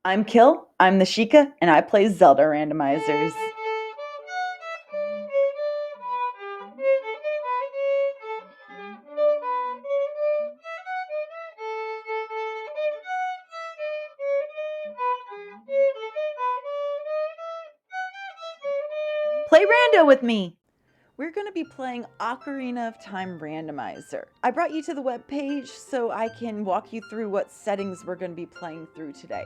I'm Kill, I'm the Sheikah, and I play Zelda randomizers. Play Rando with me! We're going to be playing Ocarina of Time Randomizer. I brought you to the webpage so I can walk you through what settings we're going to be playing through today.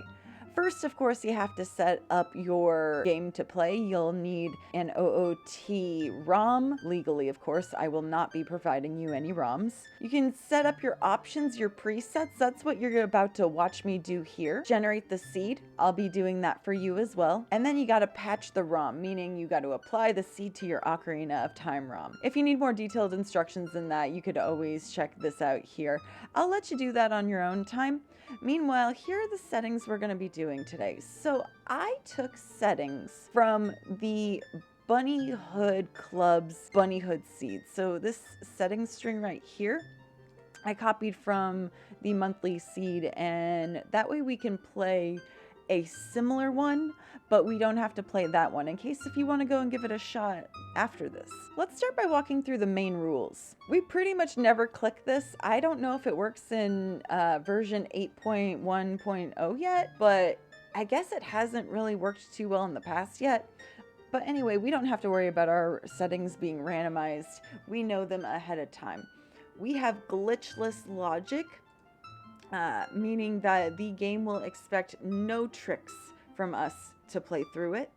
First, of course, you have to set up your game to play. You'll need an OOT ROM. Legally, of course, I will not be providing you any ROMs. You can set up your options, your presets. That's what you're about to watch me do here. Generate the seed. I'll be doing that for you as well. And then you got to patch the ROM, meaning you got to apply the seed to your Ocarina of Time ROM. If you need more detailed instructions than that, you could always check this out here. I'll let you do that on your own time. Meanwhile, here are the settings we're going to be doing today. So I took settings from the Bunny Hood Club's Bunny Hood seed. So this settings string right here, I copied from the monthly seed, and that way we can play a similar one, but we don't have to play that one in case if you want to go and give it a shot after this. Let's start by walking through the main rules. We pretty much never click this. I don't know if it works in version 8.1.0 yet, but I guess it hasn't really worked too well in the past yet. But anyway, we don't have to worry about our settings being randomized. We know them ahead of time. We have glitchless logic, meaning that the game will expect no tricks from us to play through it.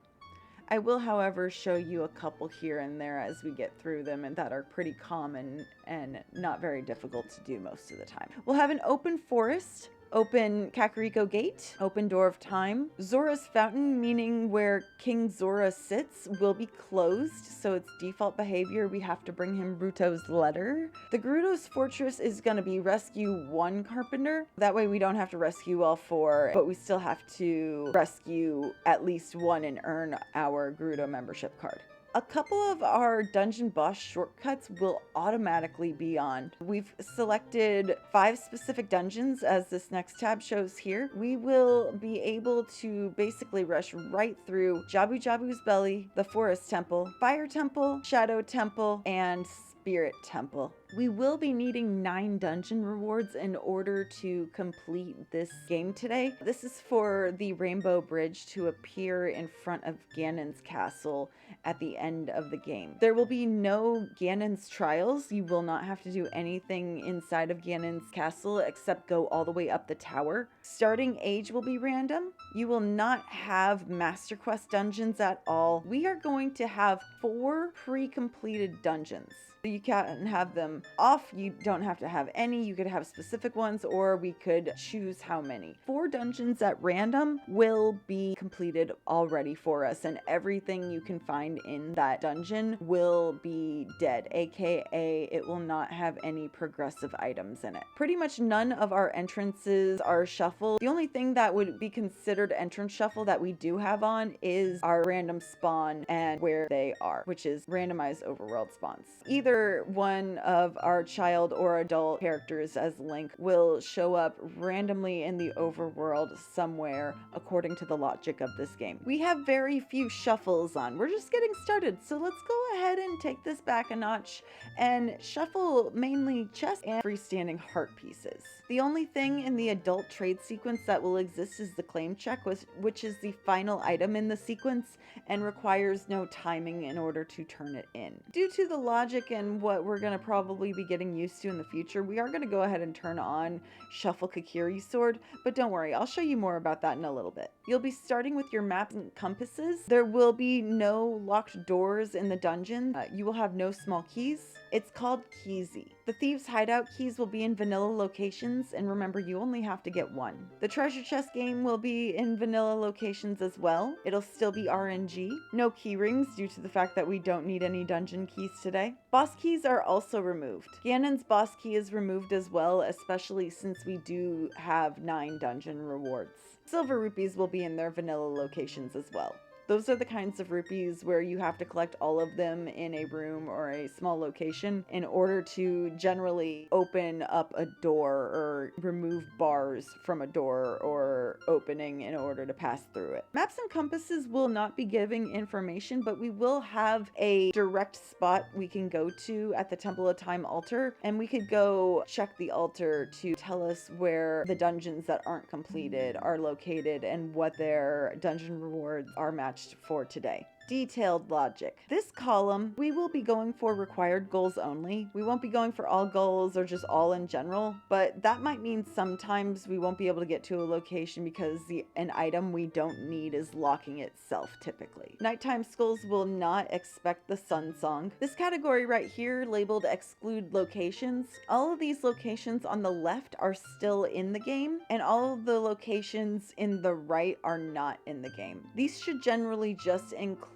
I will, however, show you a couple here and there as we get through them, and that are pretty common and not very difficult to do most of the time. We'll have an open forest, open Kakariko Gate, open Door of Time. Zora's Fountain, meaning where King Zora sits, will be closed, so its default behavior, we have to bring him Ruto's letter. The Gerudo Fortress is going to be rescue one carpenter. That way we don't have to rescue all four, but we still have to rescue at least one and earn our Gerudo membership card. A couple of our dungeon boss shortcuts will automatically be on. We've selected 5 specific dungeons, as this next tab shows here. We will be able to basically rush right through Jabu Jabu's Belly, the Forest Temple, Fire Temple, Shadow Temple, and Spirit Temple. We will be needing 9 dungeon rewards in order to complete this game today. This is for the Rainbow Bridge to appear in front of Ganon's castle at the end of the game. There will be no Ganon's trials. You will not have to do anything inside of Ganon's castle except go all the way up the tower. Starting age will be random. You will not have Master Quest dungeons at all. We are going to have 4 pre-completed dungeons. You can have them off. You don't have to have any. You could have specific ones, or we could choose how many. 4 dungeons at random will be completed already for us, and everything you can find in that dungeon will be dead, aka it will not have any progressive items in it. Pretty much none of our entrances are shuffled. The only thing that would be considered entrance shuffle that we do have on is our random spawn and where they are, which is randomized overworld spawns. Either one of our child or adult characters as Link will show up randomly in the overworld somewhere according to the logic of this game. We have very few shuffles on. We're just getting started, so let's go ahead and take this back a notch and shuffle mainly chest and freestanding heart pieces. The only thing in the adult trade sequence that will exist is the claim check, which is the final item in the sequence and requires no timing in order to turn it in. Due to the logic and what we're going to probably be getting used to in the future, we are going to go ahead and turn on Shuffle Kakiri's sword, but don't worry, I'll show you more about that in a little bit. You'll be starting with your maps and compasses. There will be no locked doors in the dungeon. You will have no small keys. It's called Keysy. The Thieves' Hideout keys will be in vanilla locations, and remember, you only have to get 1. The treasure chest game will be in vanilla locations as well. It'll still be RNG. No key rings due to the fact that we don't need any dungeon keys today. Boss keys are also removed. Ganon's boss key is removed as well, especially since we do have 9 dungeon rewards. Silver rupees will be in their vanilla locations as well. Those are the kinds of rupees where you have to collect all of them in a room or a small location in order to generally open up a door or remove bars from a door or opening in order to pass through it. Maps and compasses will not be giving information, but we will have a direct spot we can go to at the Temple of Time altar, and we could go check the altar to tell us where the dungeons that aren't completed are located and what their dungeon rewards are matched for today. Detailed logic. This column, we will be going for required goals only. We won't be going for all goals or just all in general, but that might mean sometimes we won't be able to get to a location because an item we don't need is locking itself typically. Nighttime skulls will not expect the sun song. This category right here labeled exclude locations. All of these locations on the left are still in the game, and all of the locations in the right are not in the game. These should generally just include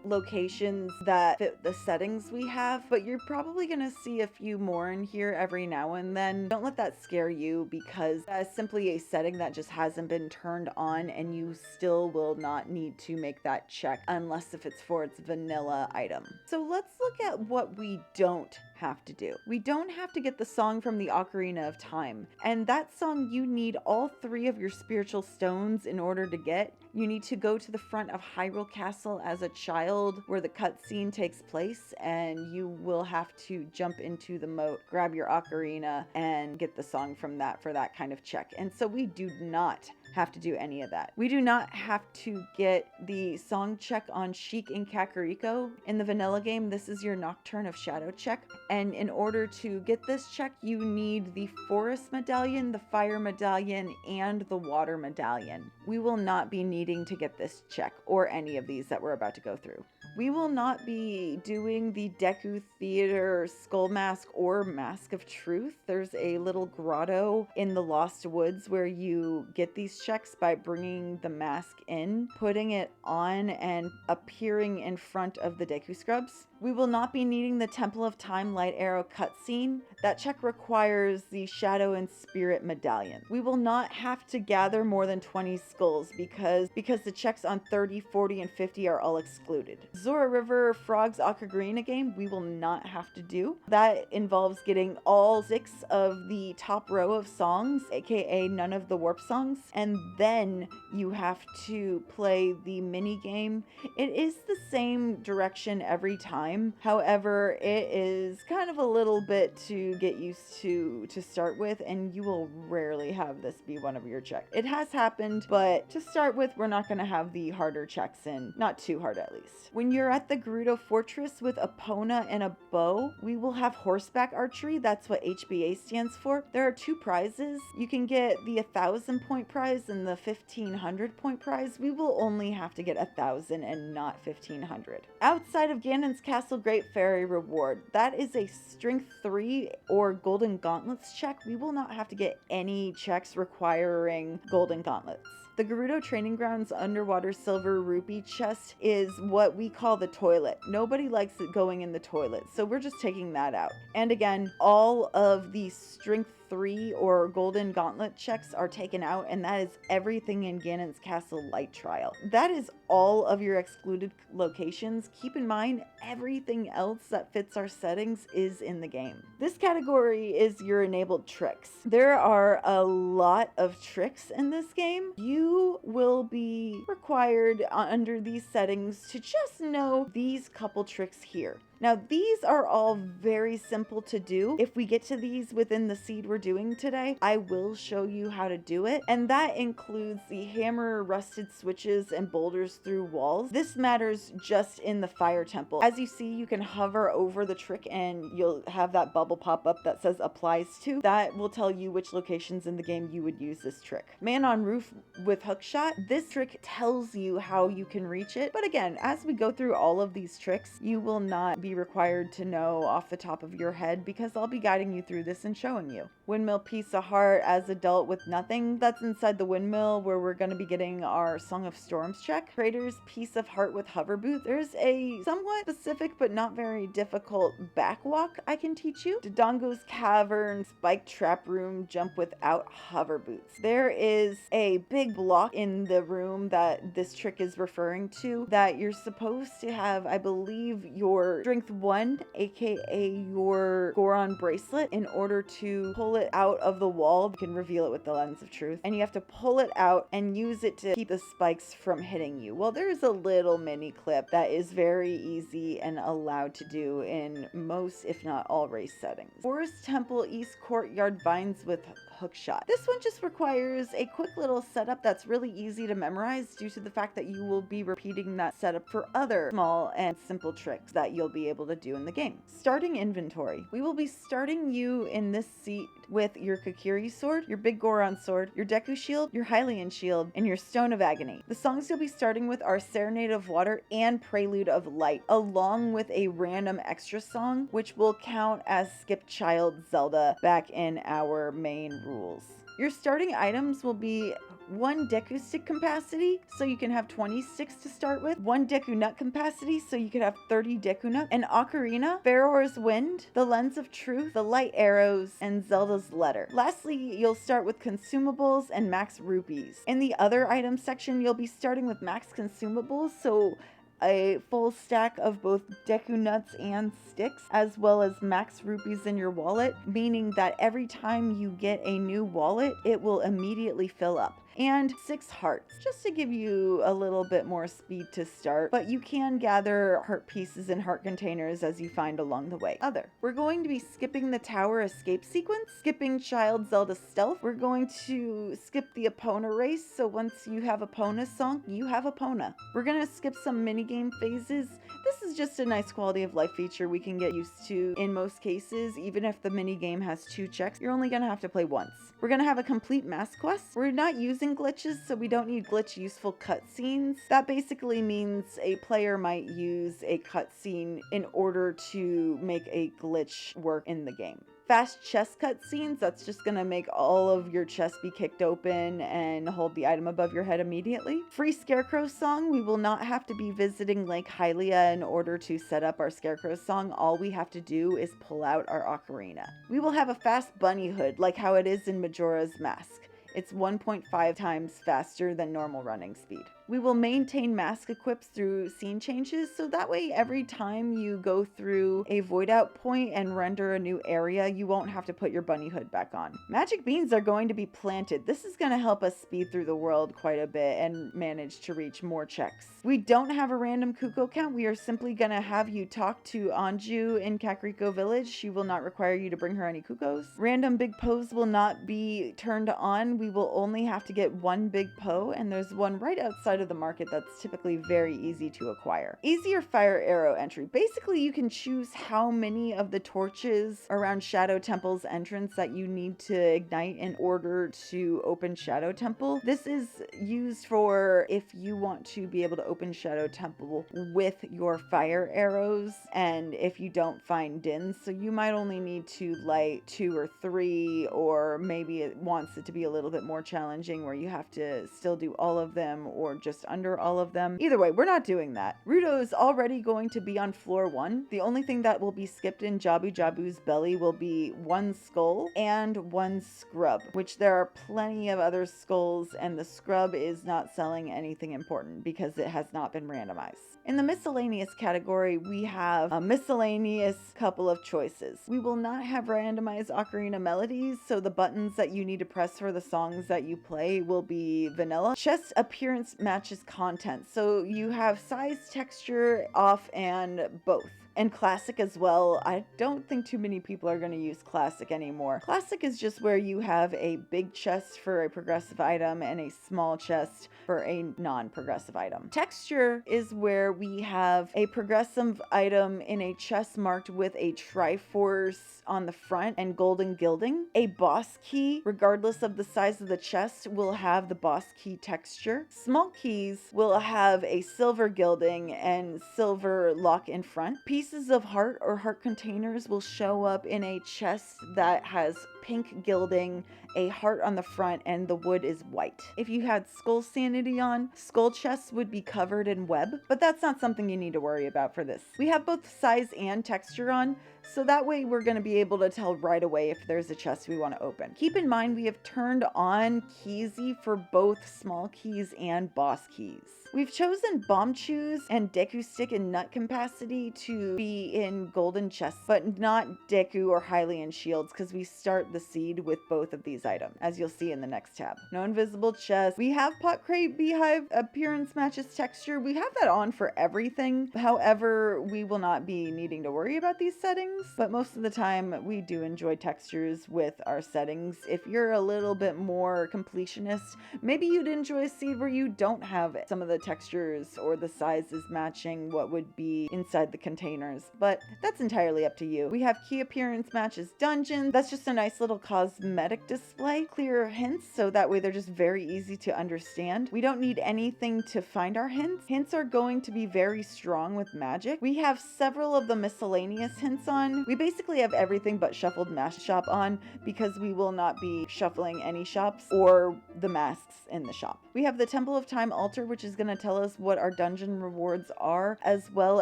locations that fit the settings we have, but you're probably going to see a few more in here every now and then. Don't let that scare you, because that is simply a setting that just hasn't been turned on, and you still will not need to make that check unless if it's for its vanilla item. So let's look at what we don't have to do. We don't have to get the song from the Ocarina of Time, and that song you need all 3 of your spiritual stones in order to get. You need to go to the front of Hyrule Castle as a child where the cutscene takes place, and you will have to jump into the moat, grab your ocarina, and get the song from that for that kind of check. And so we do not have to do any of that. We do not have to get the song check on Sheik and Kakariko. In the vanilla game, this is your Nocturne of Shadow check. And in order to get this check, you need the Forest Medallion, the Fire Medallion, and the Water Medallion. We will not be needing to get this check or any of these that we're about to go through. We will not be doing the Deku Theater Skull Mask or Mask of Truth. There's a little grotto in the Lost Woods where you get these checks by bringing the mask in, putting it on, and appearing in front of the Deku Scrubs. We will not be needing the Temple of Time Light Arrow cutscene. That check requires the Shadow and Spirit Medallion. We will not have to gather more than 20 skulls because the checks on 30, 40, and 50 are all excluded. Zora River Frog's Ocarina game, we will not have to do. That involves getting all 6 of the top row of songs, aka none of the warp songs, and then you have to play the mini game. It is the same direction every time. However, it is kind of a little bit to get used to start with, and you will rarely have this be one of your checks. It has happened, but to start with, we're not going to have the harder checks in. Not too hard, at least. When you're at the Gerudo Fortress with Epona and a bow, we will have horseback archery. That's what HBA stands for. There are 2 prizes. You can get the 1,000 point prize and the 1,500 point prize. We will only have to get 1,000 and not 1,500. Outside of Ganon's Castle Great Fairy reward, that is a strength 3 or golden gauntlets check. We will not have to get any checks requiring golden gauntlets. The Gerudo Training Grounds Underwater Silver Rupee chest is what we call the toilet. Nobody likes it going in the toilet, so we're just taking that out. And again, all of the strength 3 or golden gauntlet checks are taken out, and that is everything in Ganon's Castle Light Trial. That is all of your excluded locations. Keep in mind, everything else that fits our settings is in the game. This category is your enabled tricks. There are a lot of tricks in this game. You will be required under these settings to just know these couple tricks here. Now, these are all very simple to do. If we get to these within the seed we're doing today, I will show you how to do it. And that includes the hammer rusted switches and boulders through walls. This matters just in the fire temple. As you see, you can hover over the trick and you'll have that bubble pop up that says applies to. That will tell you which locations in the game you would use this trick. Man on roof with hookshot. This trick tells you how you can reach it. But again, as we go through all of these tricks, you will not be be required to know off the top of your head because I'll be guiding you through this and showing you. Windmill Piece of Heart as adult with nothing. That's inside the windmill where we're going to be getting our Song of Storms check. Trader's Piece of Heart with hover booth. There's a somewhat specific but not very difficult backwalk I can teach you. Dodongo's Cavern Spike Trap Room jump without hover boots. There is a big block in the room that this trick is referring to that you're supposed to have, I believe, your strength 1, aka your Goron bracelet, in order to pull it out of the wall. You can reveal it with the lens of truth, and you have to pull it out and use it to keep the spikes from hitting you. Well, there's a little mini clip that is very easy and allowed to do in most, if not all, race settings. Forest Temple East Courtyard Vines with Hookshot. This one just requires a quick little setup that's really easy to memorize due to the fact that you will be repeating that setup for other small and simple tricks that you'll be able to do in the game. Starting inventory. We will be starting you in this seat with your Kokiri sword, your Big Goron sword, your Deku shield, your Hylian shield, and your Stone of Agony. The songs you'll be starting with are Serenade of Water and Prelude of Light, along with a random extra song, which will count as Skip Child Zelda back in our main rules. Your starting items will be 1 Deku stick capacity, so you can have 20 sticks to start with, 1 Deku nut capacity, so you could have 30 Deku nuts, an ocarina, Pharaoh's Wind, the Lens of Truth, the Light Arrows, and Zelda's Letter. Lastly, you'll start with consumables and max rupees. In the other item section, you'll be starting with max consumables, so a full stack of both Deku nuts and sticks, as well as max rupees in your wallet, meaning that every time you get a new wallet, it will immediately fill up. And 6 hearts, just to give you a little bit more speed to start, but you can gather heart pieces and heart containers as you find along the way. We're going to be skipping the tower escape sequence, skipping Child Zelda stealth. We're going to skip the Epona race, so once you have Epona song, you have Epona. We're going to skip some minigame phases. This is just a nice quality of life feature we can get used to in most cases. Even if the minigame has 2 checks, you're only going to have to play once. We're going to have a complete mask quest. We're not using glitches, so we don't need glitch useful cutscenes. That basically means a player might use a cutscene in order to make a glitch work in the game. Fast chest cutscenes, that's just gonna make all of your chests be kicked open and hold the item above your head immediately. Free Scarecrow song, we will not have to be visiting Lake Hylia in order to set up our Scarecrow song. All we have to do is pull out our ocarina. We will have a fast bunny hood, like how it is in Majora's Mask. It's 1.5 times faster than normal running speed. We will maintain mask equips through scene changes, so that way every time you go through a void out point and render a new area, you won't have to put your bunny hood back on. Magic beans are going to be planted. This is going to help us speed through the world quite a bit and manage to reach more checks. We don't have a random Kuko count. We are simply going to have you talk to Anju in Kakariko Village. She will not require you to bring her any Kukos. Random big Poes will not be turned on. We will only have to get 1 big Poe, and there's one right outside of the market that's typically very easy to acquire. Easier fire arrow entry. Basically, you can choose how many of the torches around Shadow Temple's entrance that you need to ignite in order to open Shadow Temple. This is used for if you want to be able to open Shadow Temple with your fire arrows, and if you don't find dins, so you might only need to light 2 or 3, or maybe it wants it to be a little bit more challenging where you have to still do all of them or just under all of them. Either way, we're not doing that. Rudo is already going to be on floor 1. The only thing that will be skipped in Jabu Jabu's belly will be 1 skull and 1 scrub, which there are plenty of other skulls, and the scrub is not selling anything important because it has not been randomized. In the miscellaneous category, we have a miscellaneous couple of choices. We will not have randomized ocarina melodies, so the buttons that you need to press for the songs that you play will be vanilla. Chest appearance matches content, so you have size, texture, off, and both. And classic as well. I don't think too many people are going to use classic anymore. Classic is just where you have a big chest for a progressive item and a small chest for a non-progressive item. Texture is where we have a progressive item in a chest marked with a Triforce on the front and golden gilding. A boss key, regardless of the size of the chest, will have the boss key texture. Small keys will have a silver gilding and silver lock in front. Pieces of heart or heart containers will show up in a chest that has pink gilding, a heart on the front, and the wood is white. If you had skull sanity on, skull chests would be covered in web, but that's not something you need to worry about for this. We have both size and texture on, so that way we're going to be able to tell right away if there's a chest we want to open. Keep in mind we have turned on Keysy for both small keys and boss keys. We've chosen bomb chews and Deku stick in nut capacity to be in golden chests, but not Deku or Hylian shields because we start the seed with both of these items, as you'll see in the next tab. No invisible chest. We have pot crate beehive appearance matches texture. We have that on for everything. However, we will not be needing to worry about these settings, but most of the time we do enjoy textures with our settings. If you're a little bit more completionist, maybe you'd enjoy a seed where you don't have some of the textures or the sizes matching what would be inside the containers, but that's entirely up to you. We have key appearance matches dungeons. That's just a nice little cosmetic display. Clear hints, so that way they're just very easy to understand. We don't need anything to find our hints. Hints are going to be very strong with magic. We have several of the miscellaneous hints on. We basically have everything but shuffled mask shop on because we will not be shuffling any shops or the masks in the shop. We have the Temple of Time altar, which is going to tell us what our dungeon rewards are, as well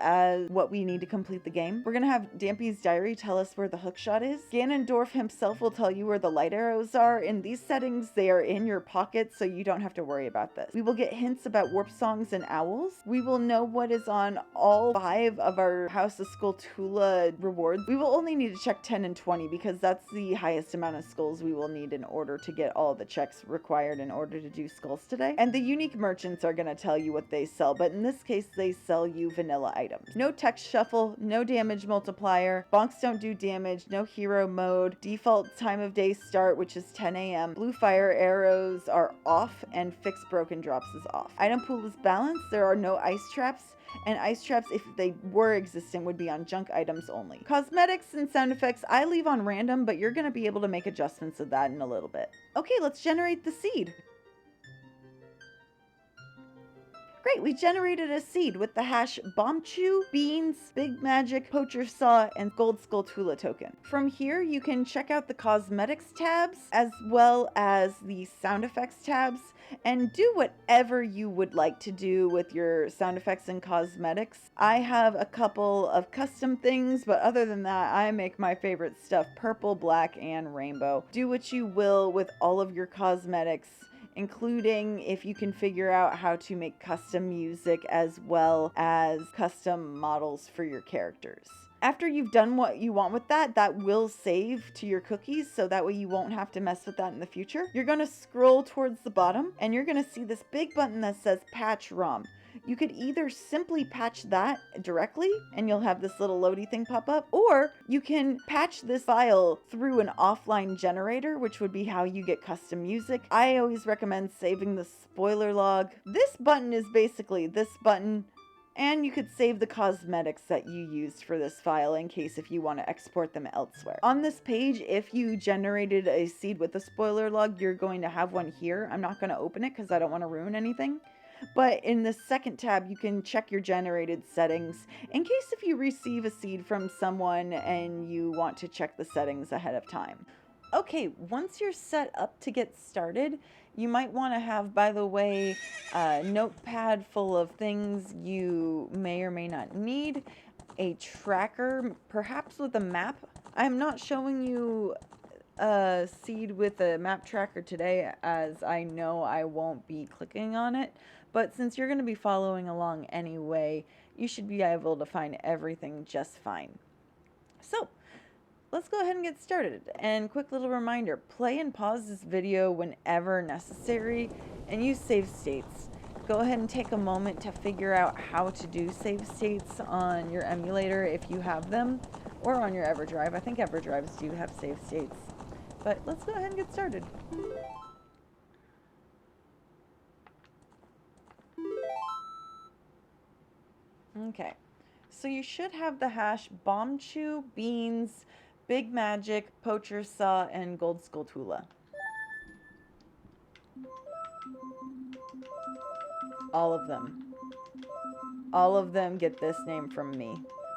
as what we need to complete the game. We're going to have Dampy's diary tell us where the hookshot is. Ganondorf himself will tell you where the light arrows are. In these settings, they are in your pocket, so you don't have to worry about this. We will get hints about warp songs and owls. We will know what is on all 5 of our House of Skulltula rewards. We will only need to check 10 and 20 because that's the highest amount of skulls we will need in order to get all the checks required in order to do skulls today. And the unique merchants are going to tell you what they sell, but in this case, they sell you vanilla items. No text shuffle, no damage multiplier, bonks don't do damage, no hero mode, default time of day start, which is 10 a.m. Blue fire arrows are off and fixed broken drops is off. Item pool is balanced. There are no ice traps, and ice traps, if they were existent, would be on junk items only. Cosmetics and sound effects I leave on random, but you're going to be able to make adjustments of that in a little bit. Okay, let's generate the seed. Great, we generated a seed with the hash Bombchu, Beans, Big Magic, Poacher Saw, and Gold Skulltula token. From here, you can check out the cosmetics tabs as well as the sound effects tabs and do whatever you would like to do with your sound effects and cosmetics. I have a couple of custom things, but other than that, I make my favorite stuff purple, black, and rainbow. Do what you will with all of your cosmetics, including if you can figure out how to make custom music as well as custom models for your characters. After you've done what you want with that, that will save to your cookies, so that way you won't have to mess with that in the future. You're going to scroll towards the bottom, and you're going to see this big button that says Patch ROM. You could either simply patch that directly and you'll have this little loady thing pop up, or you can patch this file through an offline generator, which would be how you get custom music. I always recommend saving the spoiler log. This button is basically this button, and you could save the cosmetics that you used for this file in case if you want to export them elsewhere. On this page, if you generated a seed with a spoiler log, you're going to have one here. I'm not going to open it because I don't want to ruin anything. But in the second tab, you can check your generated settings in case if you receive a seed from someone and you want to check the settings ahead of time. Okay, once you're set up to get started, you might want to have, by the way, a notepad full of things you may or may not need, a tracker, perhaps with a map. I'm not showing you a seed with a map tracker today, as I know I won't be clicking on it. But since you're going to be following along anyway, you should be able to find everything just fine. So, let's go ahead and get started. And quick little reminder, play and pause this video whenever necessary and use save states. Go ahead and take a moment to figure out how to do save states on your emulator if you have them, or on your EverDrive. I think EverDrives do have save states. But let's go ahead and get started. Okay, so you should have the hash Bombchu, Beans, Big Magic, Poacher Saw, and Gold Skulltula. All of them. All of them get this name from me.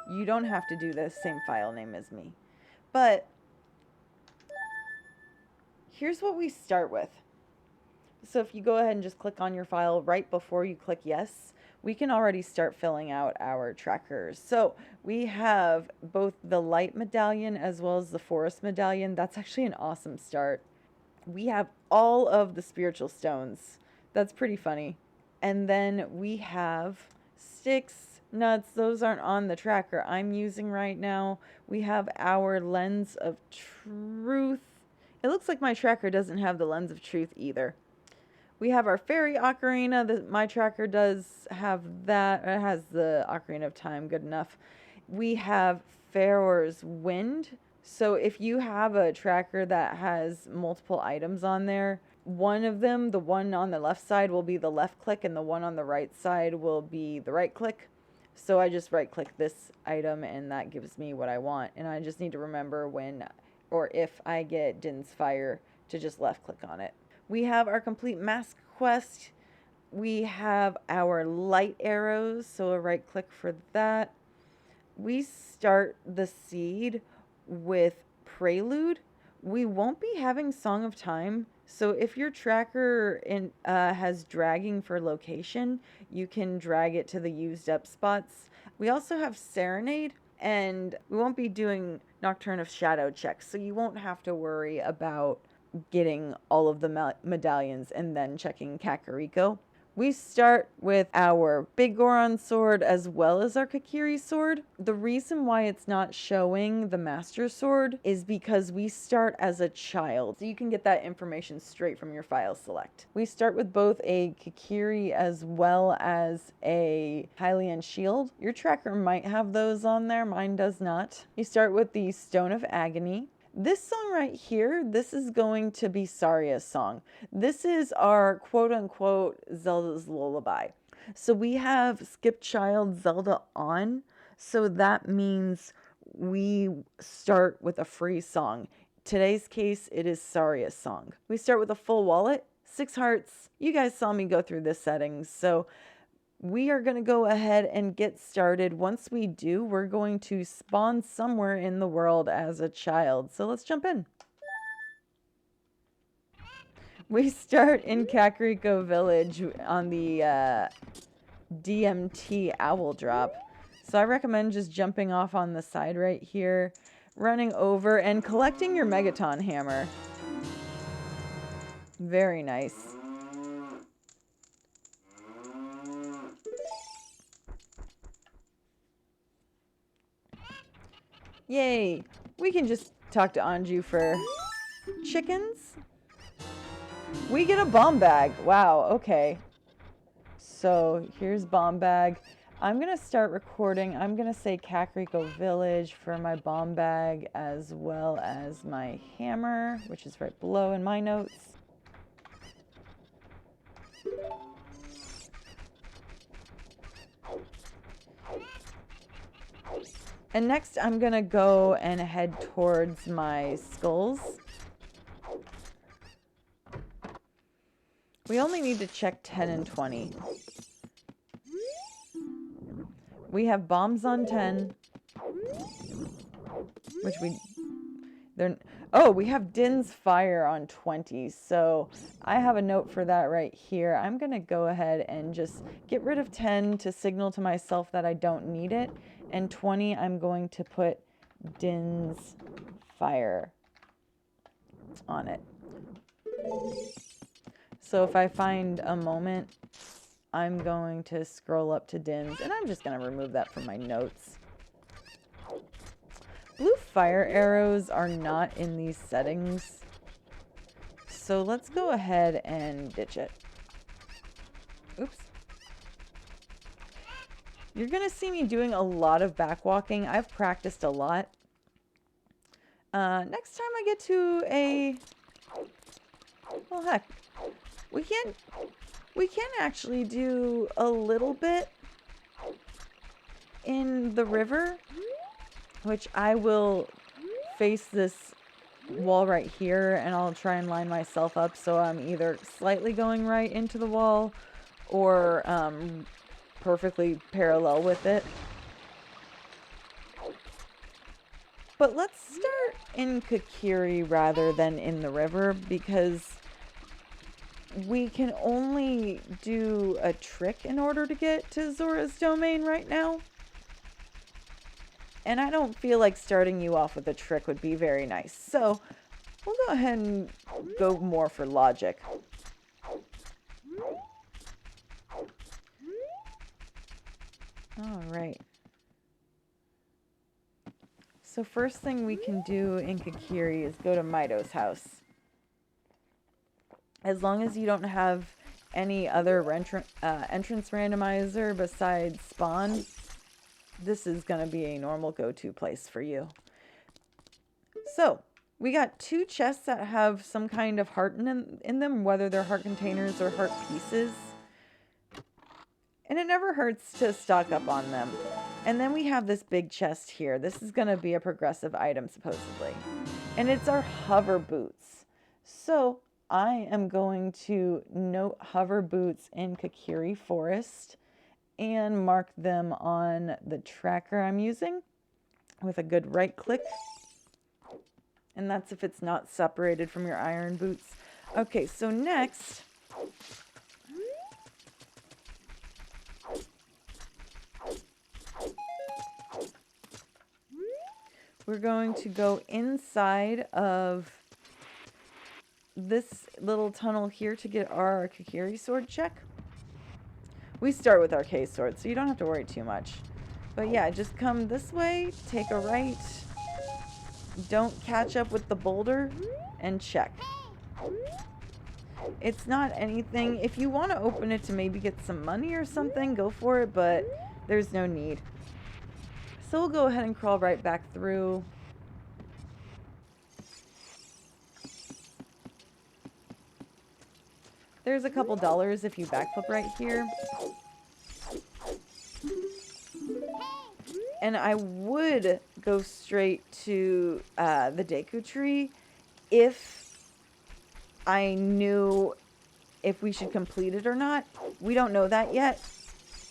You don't have to do the same file name as me. But here's what we start with. So if you go ahead and just click on your file right before you click yes, we can already start filling out our trackers. So we have both the light medallion as well as the forest medallion. That's actually an awesome start. We have all of the spiritual stones. That's pretty funny. And then we have sticks, nuts. Those aren't on the tracker I'm using right now. We have our lens of truth. It looks like my tracker doesn't have the lens of truth either. We have our fairy ocarina. My tracker does have that. It has the ocarina of time, good enough. We have Pharaoh's wind. So if you have a tracker that has multiple items on there, one of them, the one on the left side, will be the left click, and the one on the right side will be the right click. So I just right click this item and that gives me what I want. And I just need to remember when or if I get Din's Fire to just left click on it. We have our complete mask quest. We have our light arrows, so a right click for that. We start the seed with Prelude. We won't be having Song of Time, so if your tracker has dragging for location, you can drag it to the used up spots. We also have Serenade, and we won't be doing Nocturne of Shadow checks, so you won't have to worry about getting all of the medallions and then checking Kakariko. We start with our Big Goron sword as well as our Kakiri sword. The reason why it's not showing the Master Sword is because we start as a child. So you can get that information straight from your file select. We start with both a Kakiri as well as a Hylian shield. Your tracker might have those on there, mine does not. You start with the Stone of Agony. This song right here, this is going to be Saria's song. This is our quote-unquote Zelda's lullaby. So we have Skip Child Zelda on, so that means we start with a free song. Today's case, it is Saria's song. We start with a full wallet, 6 hearts. You guys saw me go through the settings, so we are going to go ahead and get started. Once we do, we're going to spawn somewhere in the world as a child. So let's jump in. We start in Kakariko Village on the DMT Owl Drop. So I recommend just jumping off on the side right here, running over and collecting your Megaton Hammer. Very nice. Yay! We can just talk to Anju for chickens. We get a bomb bag. Wow, okay. So here's bomb bag. I'm going to start recording. I'm going to say Kakariko Village for my bomb bag as well as my hammer, which is right below in my notes. And next I'm gonna go and head towards my skulls. We only need to check 10 and 20. We have bombs on 10. Which we have Din's Fire on 20. So I have a note for that right here. I'm gonna go ahead and just get rid of 10 to signal to myself that I don't need it. And 20, I'm going to put Din's Fire on it. So if I find a moment, I'm going to scroll up to Din's, and I'm just going to remove that from my notes. Blue fire arrows are not in these settings, so let's go ahead and ditch it. Oops. You're going to see me doing a lot of backwalking. I've practiced a lot. Next time I get to a... Well, heck. We can actually do a little bit in the river, which I will face this wall right here, and I'll try and line myself up so I'm either slightly going right into the wall or... perfectly parallel with it. But let's start in Kakiri rather than in the river, because we can only do a trick in order to get to Zora's domain right now. And I don't feel like starting you off with a trick would be very nice. So we'll go ahead and go more for logic. All right. So first thing we can do in Kakiri is go to Mido's house. As long as you don't have any other entrance randomizer besides spawn, this is going to be a normal go-to place for you. So we got 2 chests that have some kind of heart in them, whether they're heart containers or heart pieces. And it never hurts to stock up on them. And then we have this big chest here. This is going to be a progressive item, supposedly. And it's our hover boots. So I am going to note hover boots in Kakiri Forest and mark them on the tracker I'm using with a good right click. And that's if it's not separated from your iron boots. Okay, so next, we're going to go inside of this little tunnel here to get our Kakiri sword check. We start with our K sword, so you don't have to worry too much. But yeah, just come this way, take a right, don't catch up with the boulder, and check. It's not anything. If you want to open it to maybe get some money or something, go for it, but there's no need. So we'll go ahead and crawl right back through. There's a couple dollars if you backflip right here. And I would go straight to the Deku Tree if I knew if we should complete it or not. We don't know that yet.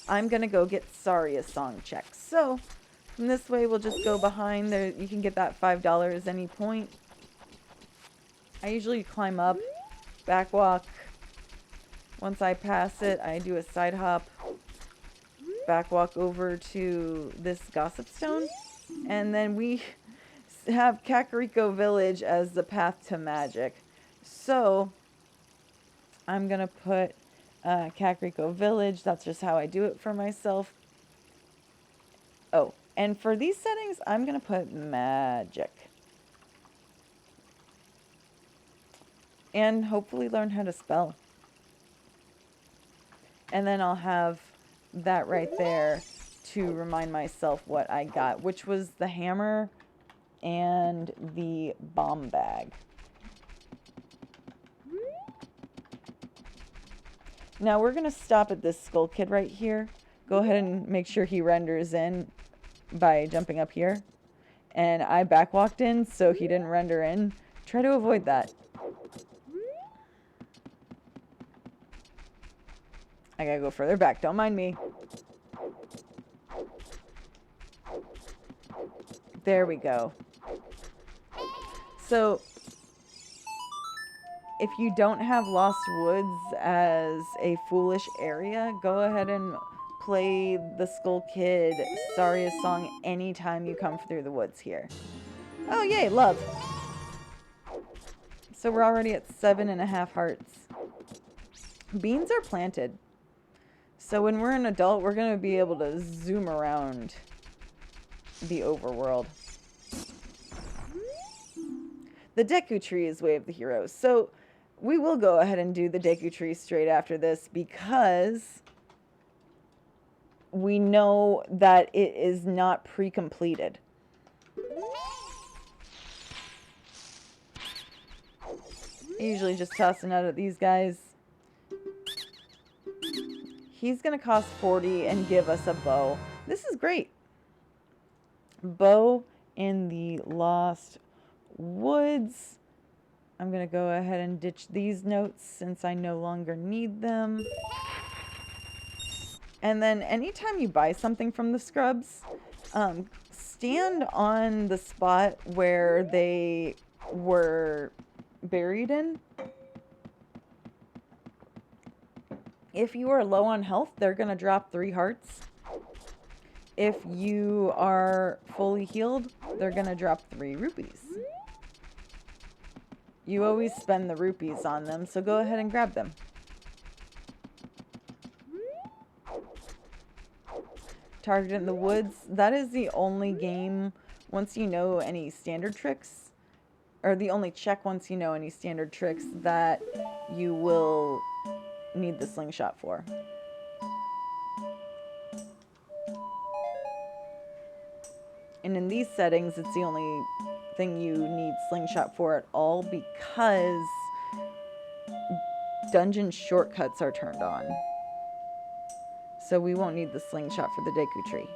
I'm going to go get Saria's song checked. So from this way, we'll just go behind there. You can get that $5 any point. I usually climb up, back walk. Once I pass it, I do a side hop, back walk over to this gossip stone, and then we have Kakariko Village as the path to magic. So I'm gonna put Kakariko Village. That's just how I do it for myself. Oh, and for these settings, I'm gonna put magic. And hopefully learn how to spell. And then I'll have that right there to remind myself what I got, which was the hammer and the bomb bag. Now we're going to stop at this skull kid right here. Go ahead and make sure he renders in by jumping up here. And I back walked in, so he didn't render in. Try to avoid that. I gotta go further back. Don't mind me. There we go. So, if you don't have Lost Woods as a foolish area, go ahead and play the Skull Kid Saria's song anytime you come through the woods here. Oh, yay, love. So we're already at 7.5 hearts. Beans are planted. So when we're an adult, we're going to be able to zoom around the overworld. The Deku Tree is Way of the Heroes. So we will go ahead and do the Deku Tree straight after this because we know that it is not pre-completed. I usually just toss a nut at these guys. He's going to cost 40 and give us a bow. This is great. Bow in the Lost Woods. I'm going to go ahead and ditch these notes since I no longer need them. And then anytime you buy something from the scrubs, stand on the spot where they were buried in. If you are low on health, they're going to drop 3 hearts. If you are fully healed, they're going to drop 3 rupees. You always spend the rupees on them, so go ahead and grab them. Target in the Woods. That is the only game, once you know any standard tricks, or the only check once you know any standard tricks that you will need the slingshot for. And in these settings, it's the only thing you need slingshot for at all because dungeon shortcuts are turned on. So we won't need the slingshot for the Deku Tree.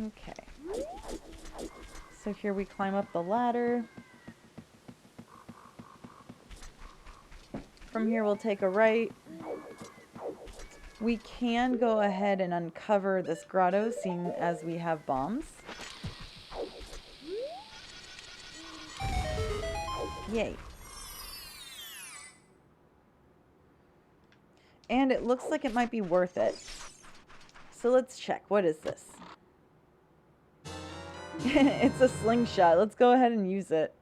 Okay. So here we climb up the ladder. From here we'll take a right. We can go ahead and uncover this grotto, seeing as we have bombs. Yay. And it looks like it might be worth it. So let's check. What is this? It's a slingshot. Let's go ahead and use it.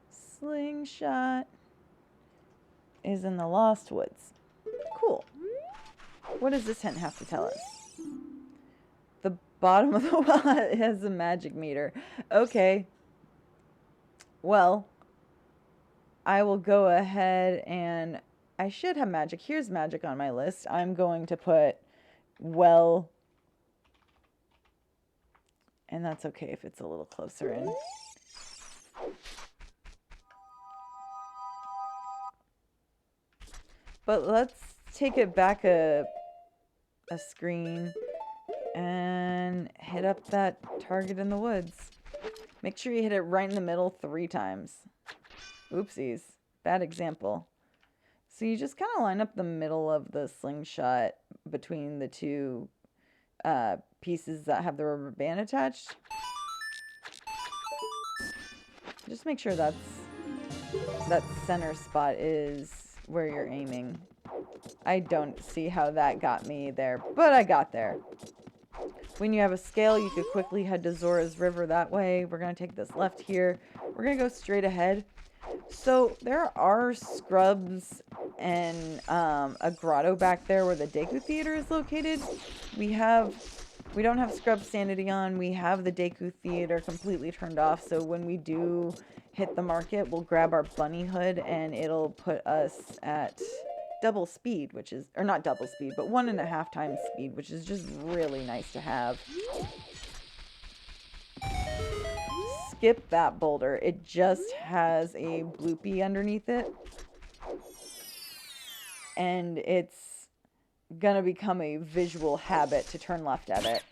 Slingshot is in the Lost Woods. Cool. What does this hint have to tell us? The bottom of the well has a magic meter. Okay. Well, I will go ahead and I should have magic. Here's magic on my list. I'm going to put well, and that's okay if it's a little closer in. But let's take it back a screen and hit up that target in the woods. Make sure you hit it right in the middle 3 times. Oopsies. Bad example. So you just kind of line up the middle of the slingshot between the 2 pieces that have the rubber band attached. Just make sure that center spot is where you're aiming. I don't see how that got me there, but I got there. When you have a scale, you could quickly head to Zora's River that way. We're going to take this left here. We're going to go straight ahead. So there are scrubs and a grotto back there where the Deku Theater is located. We don't have scrub sanity on. We have the Deku Theater completely turned off. So when we do hit the market, we'll grab our bunny hood and it'll put us at double speed, which is, or not double speed, but 1.5 times speed, which is just really nice to have. Skip that boulder. It just has a bloopy underneath it. And it's gonna become a visual habit to turn left at it.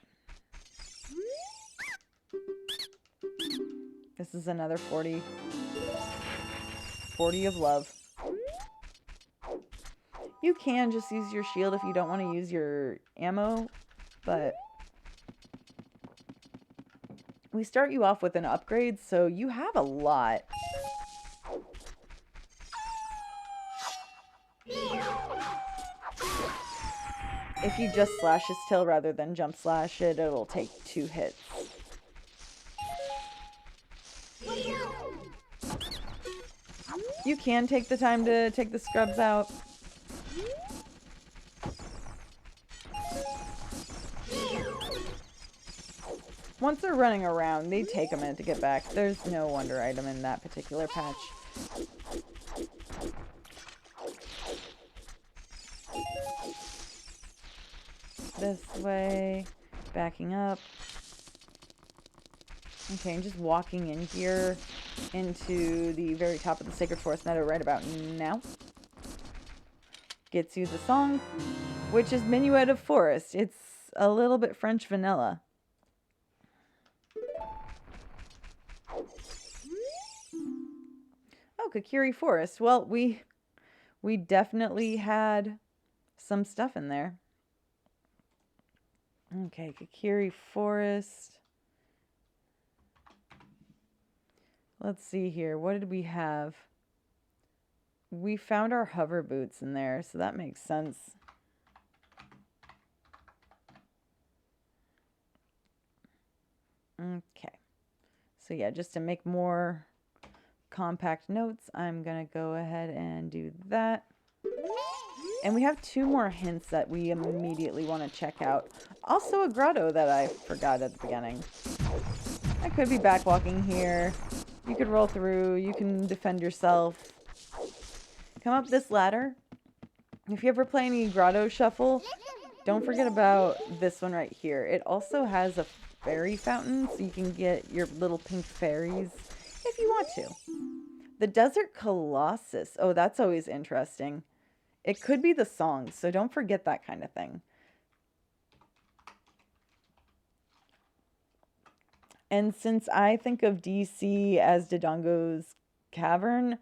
This is another 40. 40 of love. You can just use your shield if you don't want to use your ammo, but we start you off with an upgrade, so you have a lot. If you just slash his tail rather than jump slash it, it'll take 2 hits. You can take the time to take the scrubs out. Once they're running around, they take a minute to get back. There's no wonder item in that particular patch. This way, backing up. Okay, I'm just walking in here into the very top of the Sacred Forest Meadow right about now. Gets you the song, which is Minuet of Forest. It's a little bit French vanilla. Kakiri Forest. Well, we definitely had some stuff in there. Okay, Kakiri Forest. Let's see here. What did we have? We found our hover boots in there, so that makes sense. Okay. So yeah, just to make more compact notes, I'm going to go ahead and do that. And we have 2 more hints that we immediately want to check out. Also a grotto that I forgot at the beginning. I could be backwalking here. You could roll through. You can defend yourself. Come up this ladder. If you ever play any grotto shuffle, don't forget about this one right here. It also has a fairy fountain, so you can get your little pink fairies if you want to. The Desert Colossus. Oh, that's always interesting. It could be the song, so don't forget that kind of thing. And since I think of DC as Dodongo's Cavern,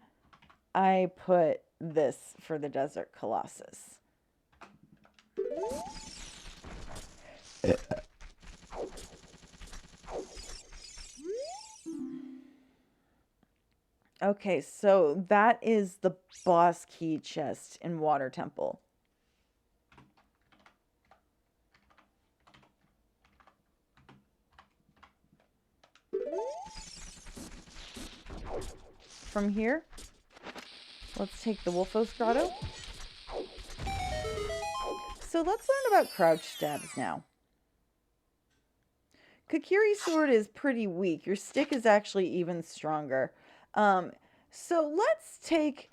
I put this for the Desert Colossus. Okay, so that is the boss key chest in Water Temple. From here, let's take the Wolfos Grotto. So let's learn about crouch stabs now. Kakiri sword is pretty weak. Your stick is actually even stronger. So let's take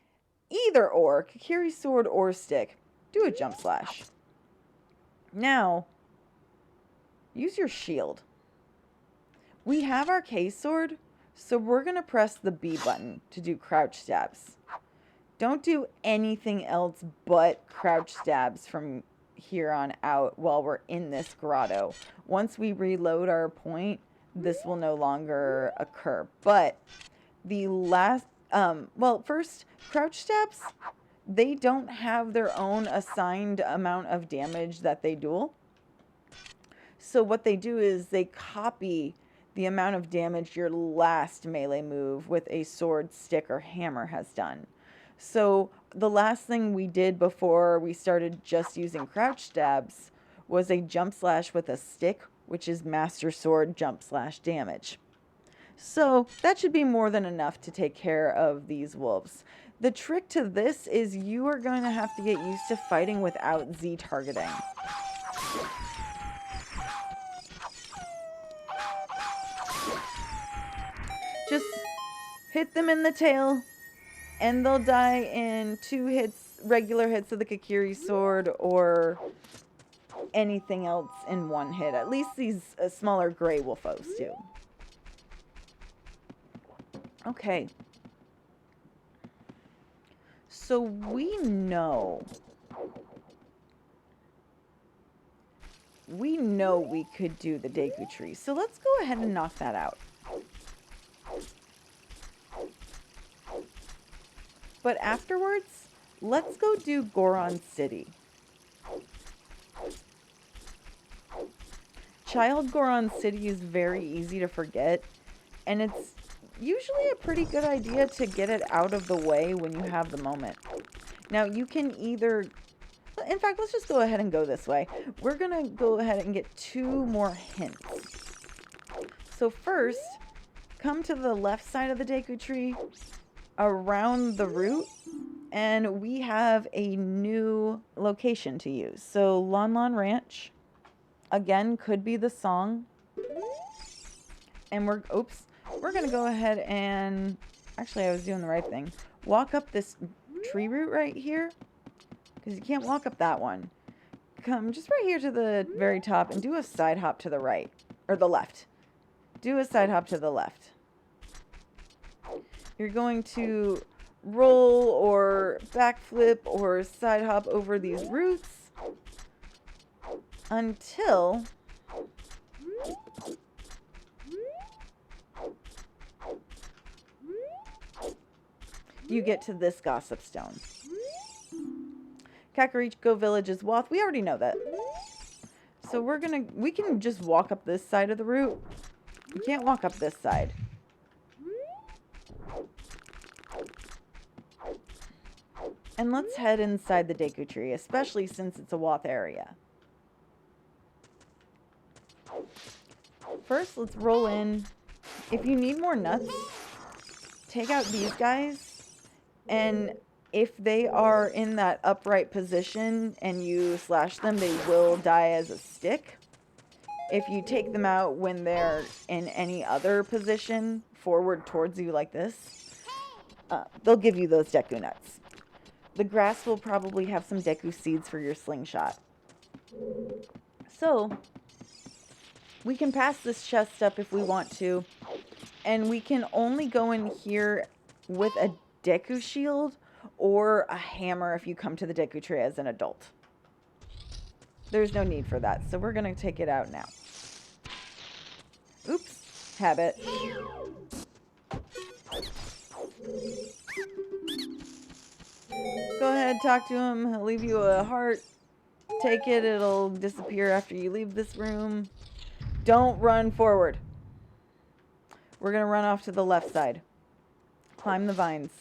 either or, Kakiri sword or stick. Do a jump slash. Now, use your shield. We have our K sword, so we're going to press the B button to do crouch stabs. Don't do anything else but crouch stabs from here on out while we're in this grotto. Once we reload our point, this will no longer occur. But the last, first, crouch stabs, they don't have their own assigned amount of damage that they duel. So what they do is they copy the amount of damage your last melee move with a sword, stick, or hammer has done. So the last thing we did before we started just using crouch stabs was a jump slash with a stick, which is master sword jump slash damage. So that should be more than enough to take care of these wolves. The trick to this is you are going to have to get used to fighting without Z targeting. Just hit them in the tail, and they'll die in 2 hits, regular hits of the Kakiri sword, or anything else in 1 hit. At least these smaller gray wolfos do. Okay. So we know we could do the Deku Tree. So let's go ahead and knock that out. But afterwards, let's go do Goron City. Child Goron City is very easy to forget, and it's usually a pretty good idea to get it out of the way when you have the moment. Now, you can either... In fact, let's just go ahead and go this way. We're going to go ahead and get 2 more hints. So first, come to the left side of the Deku Tree, around the root, and we have a new location to use. So Lon Lon Ranch, again, could be the song. And we're going to go ahead and, actually I was doing the right thing. Walk up this tree root right here, because you can't walk up that one. Come just right here to the very top and do a side hop to the right, or the left. Do a side hop to the left. You're going to roll or backflip or side hop over these roots until you get to this gossip stone. Kakariko Village is Woth. We already know that. So we can just walk up this side of the route. We can't walk up this side. And let's head inside the Deku Tree, especially since it's a Woth area. First, let's roll in. If you need more nuts, take out these guys. And if they are in that upright position and you slash them, they will die as a stick. If you take them out when they're in any other position, forward towards you like this, they'll give you those Deku nuts. The grass will probably have some Deku seeds for your slingshot. So, we can pass this chest up if we want to. And we can only go in here with a Deku shield or a hammer if you come to the Deku Tree as an adult. There's no need for that, so we're going to take it out now. Oops, habit. Go ahead, talk to him. He'll leave you a heart. Take it, it'll disappear after you leave this room. Don't run forward. We're going to run off to the left side. Climb the vines.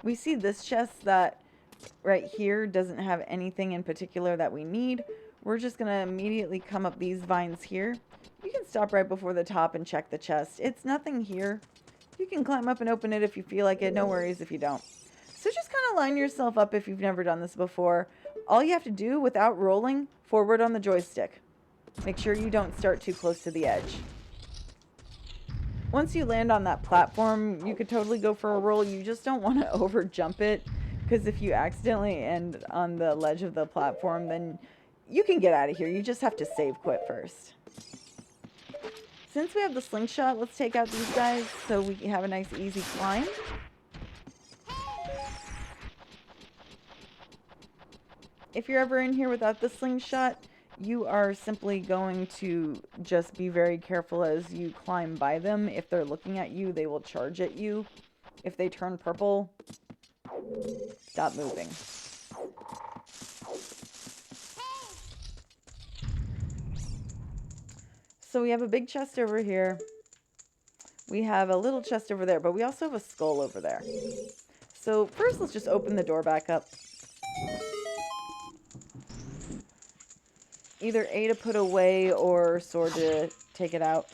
We see this chest that right here doesn't have anything in particular that we need. We're just going to immediately come up these vines here. You can stop right before the top and check the chest. It's nothing here. You can climb up and open it if you feel like it. No worries if you don't. So just kind of line yourself up if you've never done this before. All you have to do without rolling, forward on the joystick. Make sure you don't start too close to the edge. Once you land on that platform, you could totally go for a roll. You just don't want to over jump it, because if you accidentally end on the ledge of the platform, then you can get out of here. You just have to save quit first. Since we have the slingshot, let's take out these guys so we can have a nice easy climb. If you're ever in here without the slingshot, you are simply going to just be very careful as you climb by them. If they're looking at you, they will charge at you. If they turn purple, stop moving. So we have a big chest over here. We have a little chest over there, but we also have a skull over there. So first, let's just open the door back up. Either A to put away or sword to take it out.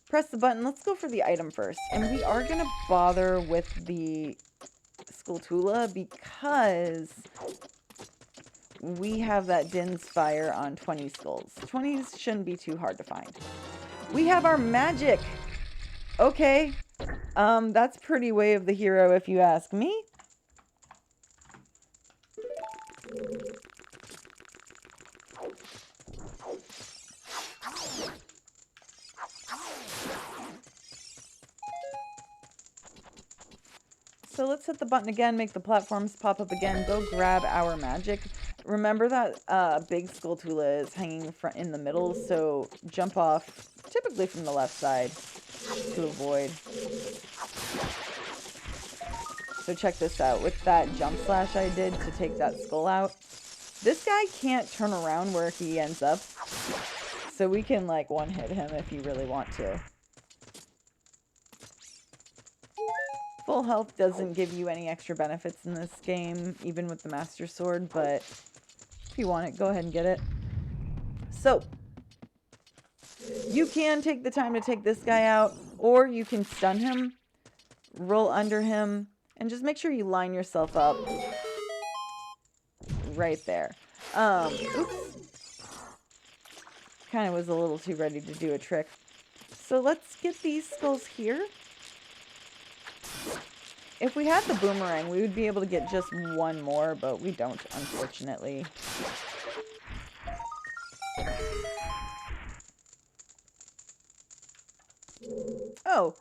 Press the button. Let's go for the item first. And we are going to bother with the Skulltula because we have that Din's Fire on 20 skulls. 20s shouldn't be too hard to find. We have our magic. Okay. That's pretty way of the hero if you ask me. So let's hit the button again, make the platforms pop up again, go grab our magic. Remember that big Skulltula is hanging in the middle, so jump off, typically from the left side, to avoid. So check this out, with that jump slash I did to take that skull out, this guy can't turn around where he ends up, so we can like one-hit him if you really want to. Full health doesn't give you any extra benefits in this game, even with the Master Sword, but if you want it, go ahead and get it. So, you can take the time to take this guy out, or you can stun him, roll under him, and just make sure you line yourself up right there. Oops. Kind of was a little too ready to do a trick. So let's get these skulls here. If we had the boomerang, we would be able to get just one more, but we don't, unfortunately. Oh,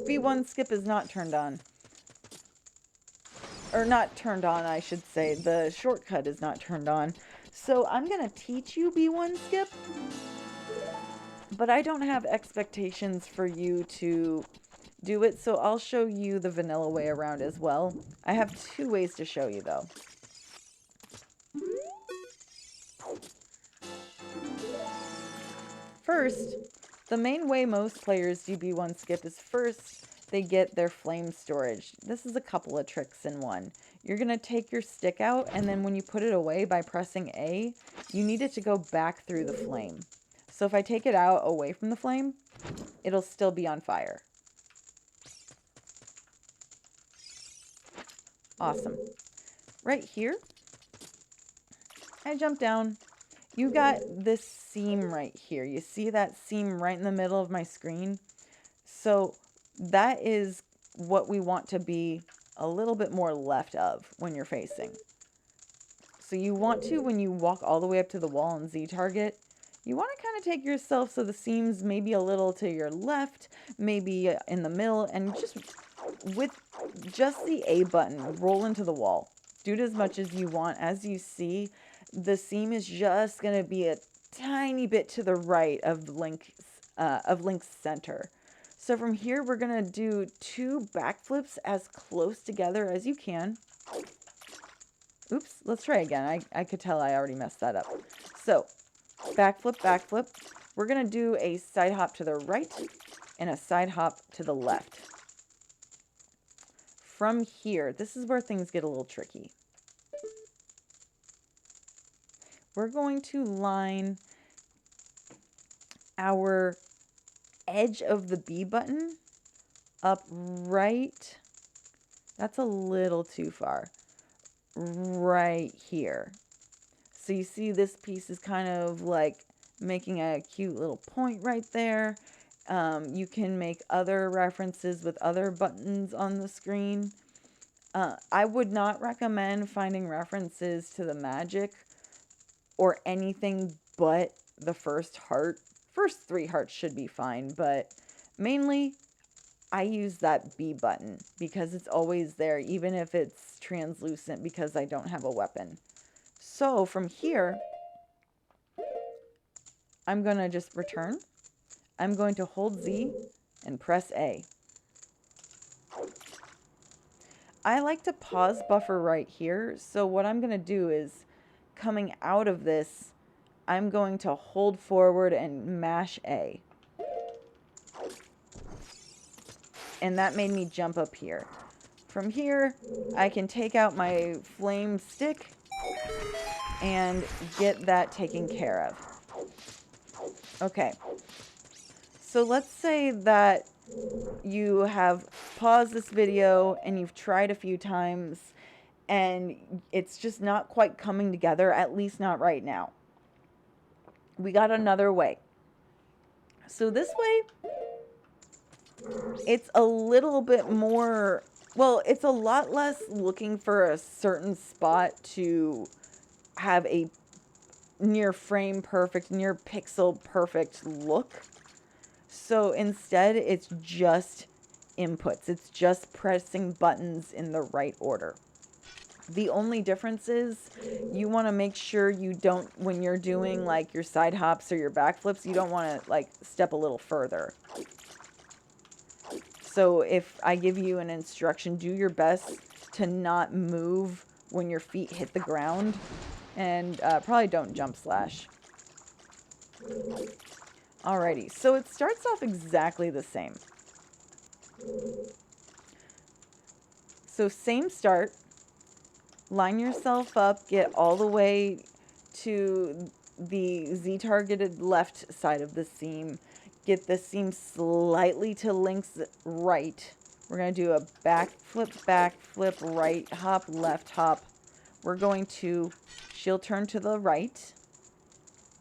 B1 skip is not turned on. Or not turned on, I should say. The shortcut is not turned on. So I'm going to teach you B1 skip, but I don't have expectations for you to do it, so I'll show you the vanilla way around as well. I have 2 ways to show you though. First, the main way most players do B1 skip is first they get their flame storage. This is a couple of tricks in one. You're going to take your stick out, and then when you put it away by pressing A, you need it to go back through the flame. So if I take it out away from the flame, it'll still be on fire. Awesome. Right here, I jump down. You got this seam right here. You see that seam right in the middle of my screen? So that is what we want to be a little bit more left of when you're facing. So you want to, when you walk all the way up to the wall and Z target, you want to kind of take yourself so the seam's maybe a little to your left, maybe in the middle, and just with just the A button, roll into the wall. Do it as much as you want. As you see, the seam is just going to be a tiny bit to the right of Link's center. So from here, we're going to do 2 backflips as close together as you can. Oops, let's try again. I could tell I already messed that up. So, backflip, backflip. We're going to do a side hop to the right and a side hop to the left. From here, this is where things get a little tricky. We're going to line our edge of the B button up right. That's a little too far. Right here. So you see this piece is kind of like making a cute little point right there. You can make other references with other buttons on the screen. I would not recommend finding references to the magic or anything but the first heart. First 3 hearts should be fine, but mainly I use that B button because it's always there, even if it's translucent because I don't have a weapon. So from here, I'm going to just return. I'm going to hold Z and press A. I like to pause buffer right here. So what I'm going to do is, coming out of this, I'm going to hold forward and mash A. And that made me jump up here. From here, I can take out my flame stick and get that taken care of. Okay. So let's say that you have paused this video and you've tried a few times and it's just not quite coming together, at least not right now. We got another way. So this way, it's a little bit more, well, it's a lot less looking for a certain spot to have a near frame perfect, near pixel perfect look. So instead, it's just inputs. It's just pressing buttons in the right order. The only difference is you want to make sure you don't, when you're doing like your side hops or your backflips, you don't want to like step a little further. So if I give you an instruction, do your best to not move when your feet hit the ground, and probably don't jump slash. Alrighty, so it starts off exactly the same. So same start, line yourself up, get all the way to the Z-targeted left side of the seam, get the seam slightly to Link's right. We're going to do a back flip, right hop, left hop. We're going to shield turn to the right.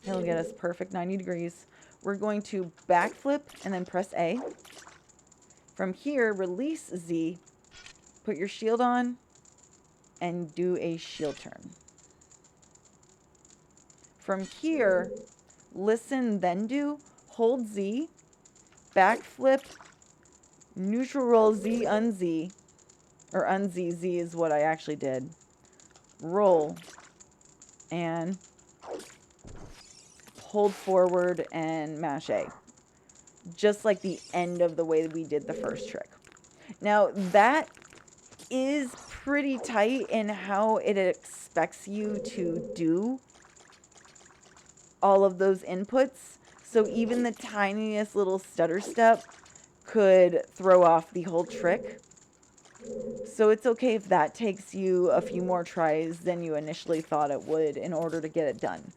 It'll get us perfect 90 degrees. We're going to backflip and then press A. From here, release Z, put your shield on, and do a shield turn. From here, listen, then do, hold Z, backflip, neutral roll Z, un-Z, or un-Z, Z is what I actually did. Roll, and hold forward and mash A. just like the end of the way we did the first trick. Now, that is pretty tight in how it expects you to do all of those inputs. So even the tiniest little stutter step could throw off the whole trick. So it's okay if that takes you a few more tries than you initially thought it would in order to get it done.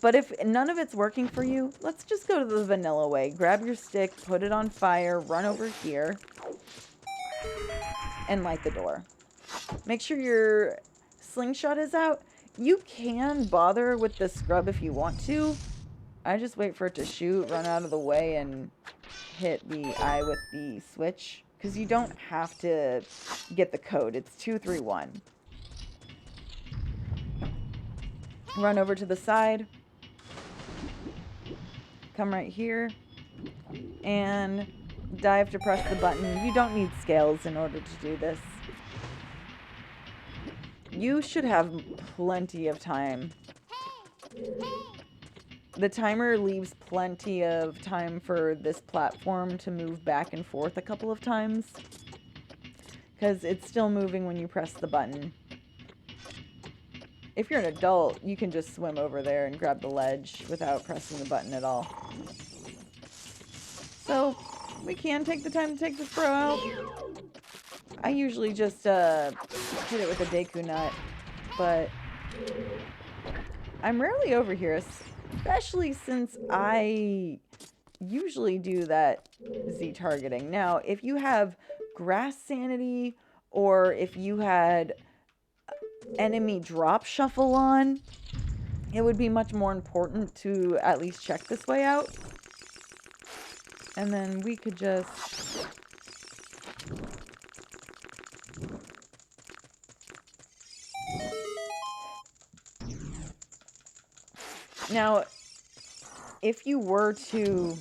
But if none of it's working for you, let's just go to the vanilla way. Grab your stick, put it on fire, run over here, and light the door. Make sure your slingshot is out. You can bother with the scrub if you want to. I just wait for it to shoot, run out of the way, and hit the eye with the switch. Because you don't have to get the code. It's 231. Run over to the side. Come right here. And dive to press the button. You don't need scales in order to do this. You should have plenty of time. The timer leaves plenty of time for this platform to move back and forth a couple of times. Because it's still moving when you press the button. If you're an adult, you can just swim over there and grab the ledge without pressing the button at all. So, we can take the time to take this bro out. I usually just hit it with a Deku nut, but I'm rarely over here, especially since I usually do that Z targeting. Now, if you have grass sanity, or if you had enemy drop shuffle on, it would be much more important to at least check this way out. And then we could just... Now, if you were to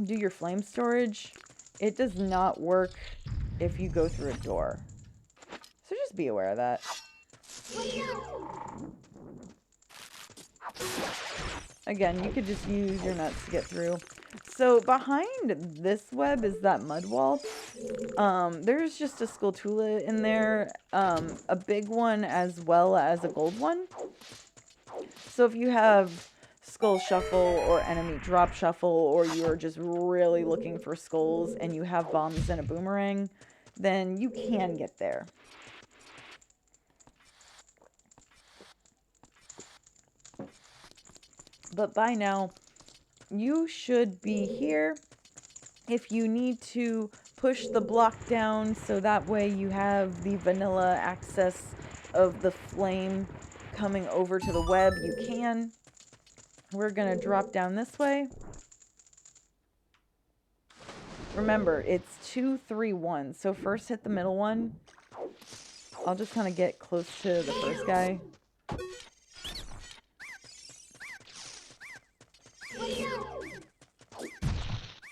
do your flame storage, it does not work if you go through a door. So just be aware of that. Again, you could just use your nuts to get through. So behind this web is that mud wall. There's just a Skulltula in there, a big one as well as a gold one. So if you have skull shuffle or enemy drop shuffle, or you're just really looking for skulls and you have bombs and a boomerang, then you can get there. But by now, you should be here. If you need to push the block down so that way you have the vanilla access of the flame coming over to the web, you can. We're going to drop down this way. Remember, it's 2, 3, 1. So first hit the middle one. I'll just kind of get close to the first guy.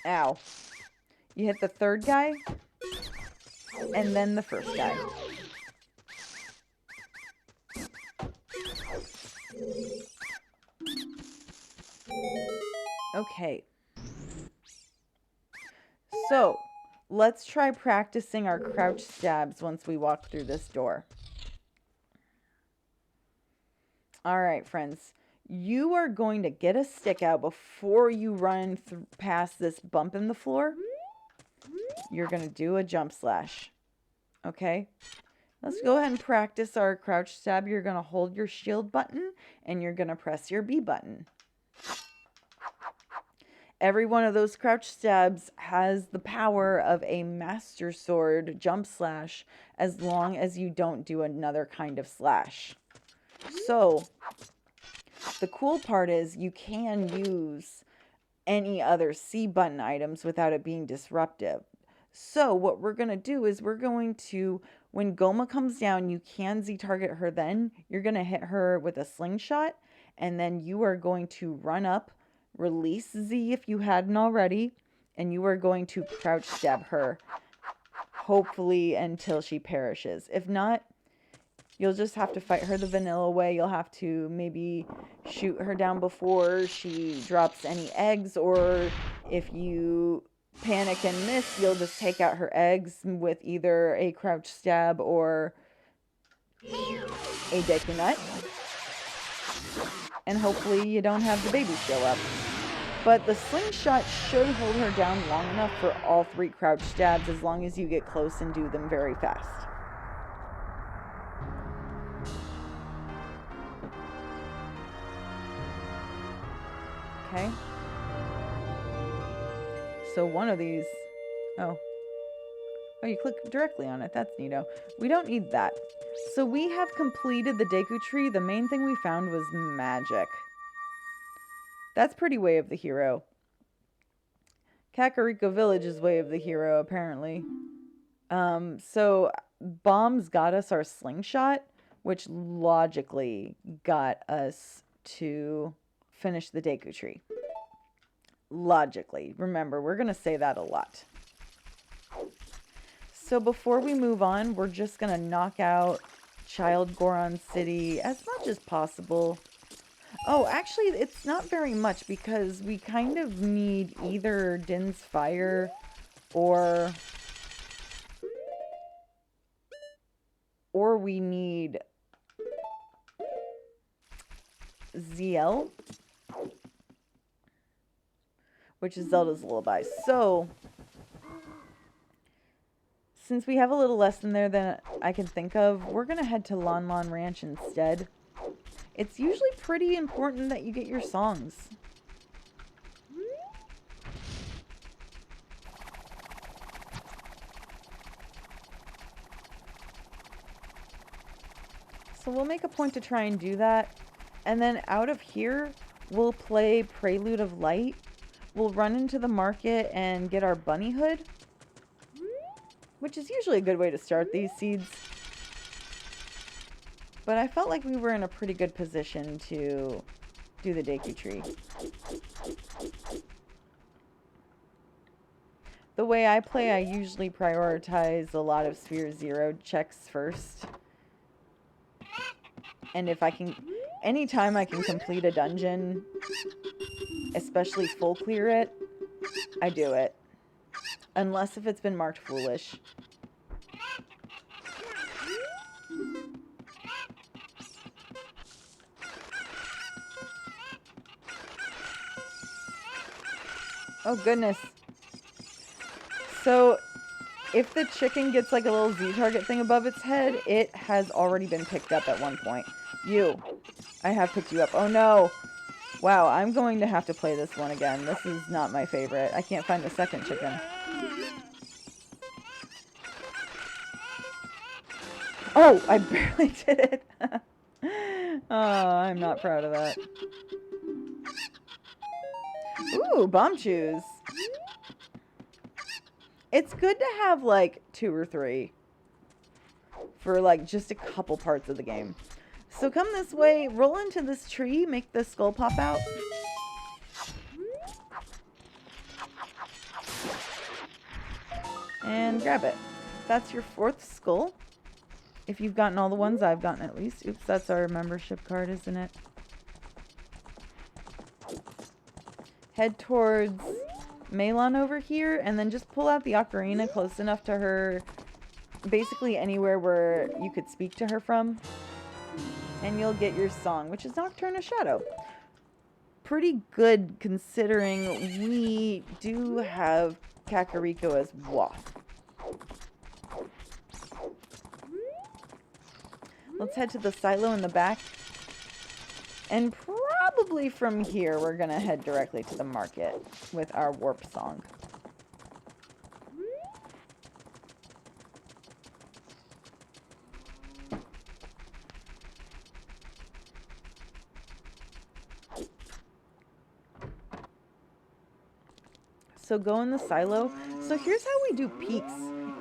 Ow. You hit the third guy, and then the first guy. Okay. So, let's try practicing our crouch stabs once we walk through this door. Alright, friends. You are going to get a stick out before you run past this bump in the floor. You're going to do a jump slash. Okay? Let's go ahead and practice our crouch stab. You're going to hold your shield button and you're going to press your B button. Every one of those crouch stabs has the power of a Master Sword jump slash as long as you don't do another kind of slash. So, the cool part is you can use any other C button items without it being disruptive. So what we're going to do is we're going to, when Goma comes down, you can Z target her then. You're going to hit her with a slingshot, and then you are going to run up, release Z if you hadn't already, and you are going to crouch stab her, hopefully until she perishes. If not, you'll just have to fight her the vanilla way. You'll have to maybe shoot her down before she drops any eggs, or If you panic and miss, you'll just take out her eggs with either a crouch stab or a Deku Nut. And hopefully you don't have the baby show up. But the slingshot should hold her down long enough for all 3 crouch stabs as long as you get close and do them very fast. Okay. So one of these... Oh, you click directly on it. That's neato. We don't need that. So we have completed the Deku Tree. The main thing we found was magic. That's pretty Way of the Hero. Kakariko Village is Way of the Hero, apparently. So bombs got us our slingshot, which logically got us to finish the Deku Tree. Logically. Remember, we're going to say that a lot. So before we move on, we're just going to knock out Child Goron City as much as possible. Oh, actually, it's not very much because we kind of need either Din's Fire or we need ZL, which is Zelda's Lullaby. So, since we have a little less in there than I can think of, we're going to head to Lon Lon Ranch instead. It's usually pretty important that you get your songs. So we'll make a point to try and do that. And then out of here, we'll play Prelude of Light. We'll run into the market and get our bunny hood, which is usually a good way to start these seeds. But I felt like we were in a pretty good position to do the Deku Tree. The way I play, I usually prioritize a lot of Sphere Zero checks first. And if I can, anytime I can complete a dungeon, especially full clear it, I do it. Unless if it's been marked foolish. Oh goodness. So, if the chicken gets like a little Z target thing above its head, it has already been picked up at one point. I have picked you up. Oh no. Wow, I'm going to have to play this one again. This is not my favorite. I can't find the second chicken. Oh, I barely did it. Oh, I'm not proud of that. Ooh, bomb chews. It's good to have like 2 or 3 for like just a couple parts of the game. So come this way, roll into this tree, make the skull pop out. And grab it. That's your 4th skull. If you've gotten all the ones I've gotten at least. Oops, that's our membership card, isn't it? Head towards Melon over here, and then just pull out the ocarina close enough to her, basically anywhere where you could speak to her from, and you'll get your song, which is Nocturne of Shadow. Pretty good considering we do have Kakariko as Waff. Let's head to the silo in the back. And probably from here, we're going to head directly to the market with our warp song. So go in the silo. So here's how we do peaks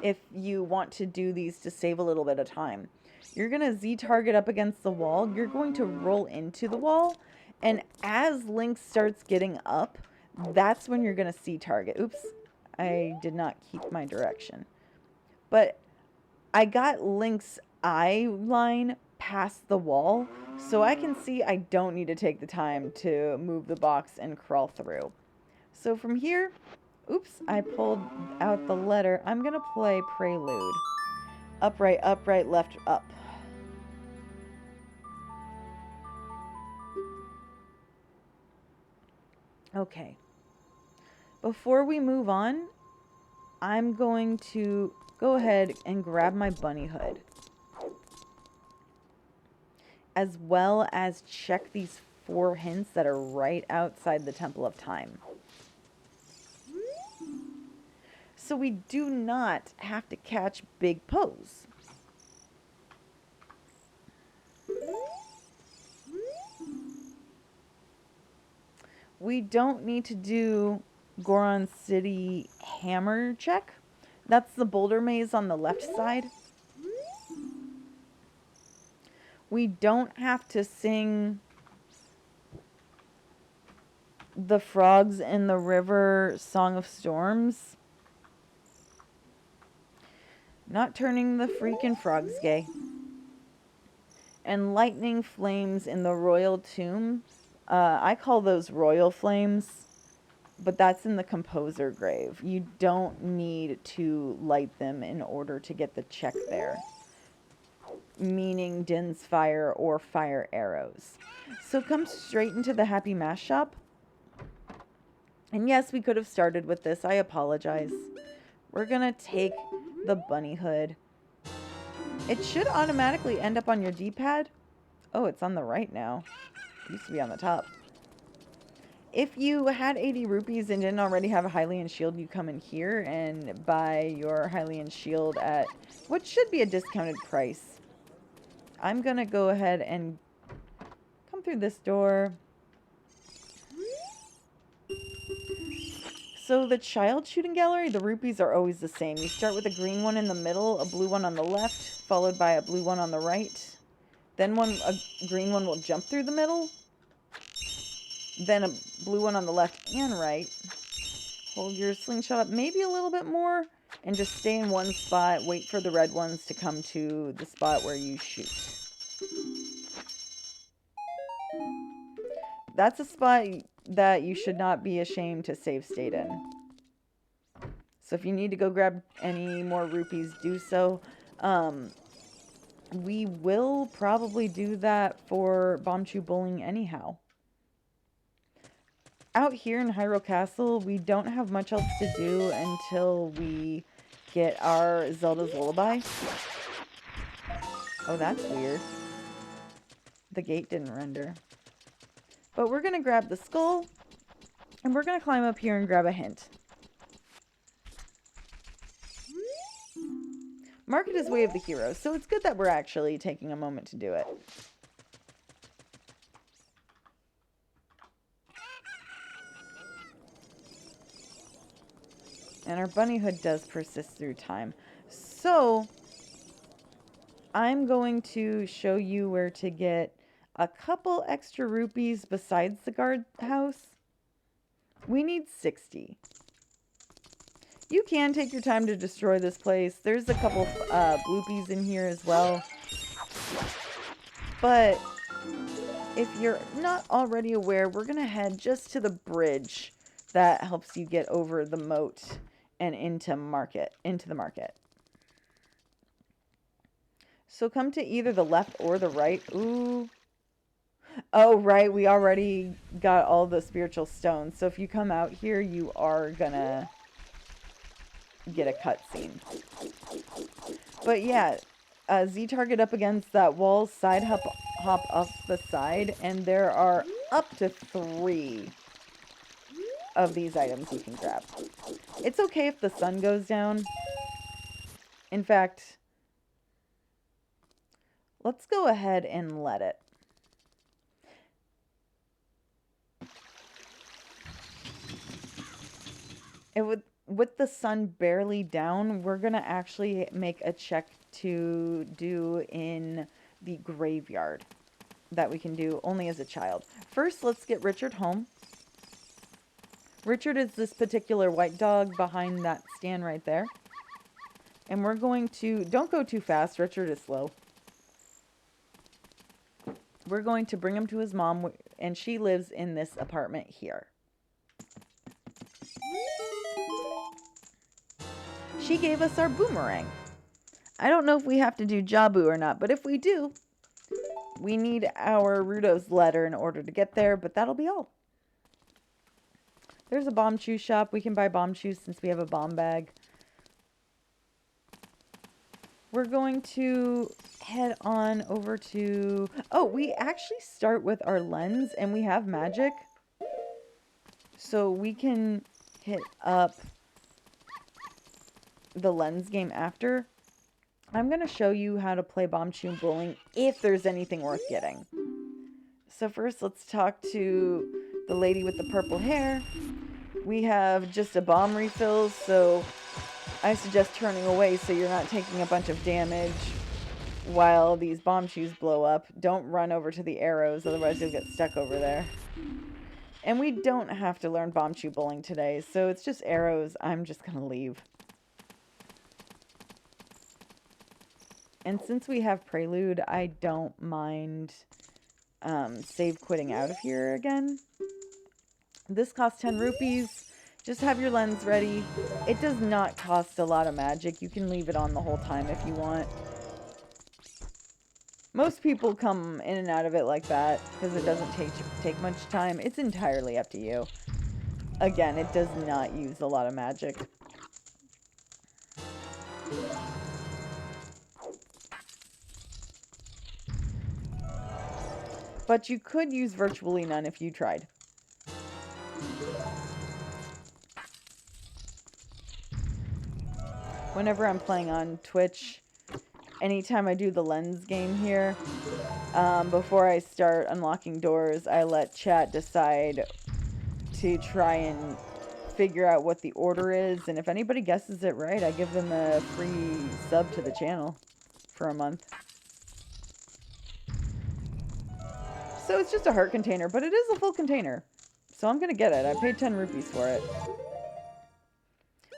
if you want to do these to save a little bit of time. You're going to Z-target up against the wall. You're going to roll into the wall. And as Link starts getting up, that's when you're going to C-target. Oops, I did not keep my direction. But I got Link's eye line past the wall, so I can see I don't need to take the time to move the box and crawl through. So from here, oops, I pulled out the letter. I'm going to play Prelude. Upright, upright, left, up. Okay. Before we move on, I'm going to go ahead and grab my bunny hood, as well as check these 4 hints that are right outside the Temple of Time. So we do not have to catch big pose. We don't need to do Goron City hammer check. That's the boulder maze on the left side. We don't have to sing the Frogs in the River Song of Storms. Not turning the freaking frogs gay. And lightning flames in the royal tomb. I call those royal flames, but that's in the composer grave. You don't need to light them in order to get the check there. Meaning Din's fire or fire arrows. So come straight into the Happy Mash Shop. And yes, we could have started with this. I apologize. We're going to take the bunny hood. It should automatically end up on your D-pad. Oh, it's on the right now. It used to be on the top. If you had 80 rupees and didn't already have a Hylian shield, you come in here and buy your Hylian shield at what should be a discounted price. I'm going to go ahead and come through this door. So the child shooting gallery, the rupees are always the same. You start with a green one in the middle, a blue one on the left, followed by a blue one on the right. Then a green one will jump through the middle. Then a blue one on the left and right. Hold your slingshot up maybe a little bit more and just stay in one spot. Wait for the red ones to come to the spot where you shoot. That's a spot that you should not be ashamed to save state in. So if you need to go grab any more rupees, do so. We will probably do that for Bombchu Bowling anyhow. Out here in Hyrule Castle, we don't have much else to do until we get our Zelda's Lullaby. Oh, that's weird. The gate didn't render. But we're going to grab the skull, and we're going to climb up here and grab a hint. Market is way of the hero, so it's good that we're actually taking a moment to do it. And our bunny hood does persist through time. So, I'm going to show you where to get a couple extra rupees besides the guard house. We need 60. You can take your time to destroy this place. There's a couple bloopies in here as well. But if you're not already aware, we're going to head just to the bridge that helps you get over the moat and into the market. So come to either the left or the right. Ooh. Oh, right. We already got all the spiritual stones. So if you come out here, you are gonna get a cutscene. But yeah, Z-target up against that wall, side hop up the side, and there are up to 3 of these items you can grab. It's okay if the sun goes down. In fact, let's go ahead and let it. With the sun barely down, we're going to actually make a check to do in the graveyard that we can do only as a child. First, let's get Richard home. Richard is this particular white dog behind that stand right there. And we're going to... Don't go too fast. Richard is slow. We're going to bring him to his mom, and she lives in this apartment here. she gave us our boomerang. I don't know if we have to do Jabu or not, but if we do, we need our Rudo's letter in order to get there, but that'll be all. There's a bomb chew shop. We can buy bomb chews since we have a bomb bag. We're going to head on over to... Oh, we actually start with our lens, and we have magic. So we can hit up the lens game after. I'm going to show you how to play bomb chew bowling if there's anything worth getting. So first, let's talk to the lady with the purple hair. We have just a bomb refill, so I suggest turning away so you're not taking a bunch of damage while these bomb chews blow up. Don't run over to the arrows, otherwise you'll get stuck over there. And we don't have to learn bomb chew bowling today, so it's just arrows. I'm just going to leave. And since we have Prelude, I don't mind save quitting out of here again. This costs 10 rupees. Just have your lens ready. It does not cost a lot of magic. You can leave it on the whole time if you want. Most people come in and out of it like that because it doesn't take much time. It's entirely up to you. Again, it does not use a lot of magic. But you could use virtually none if you tried. Whenever I'm playing on Twitch, anytime I do the lens game here, before I start unlocking doors, I let chat decide to try and figure out what the order is. And if anybody guesses it right, I give them a free sub to the channel for a month. So it's just a heart container, but it is a full container. So I'm going to get it. I paid 10 rupees for it.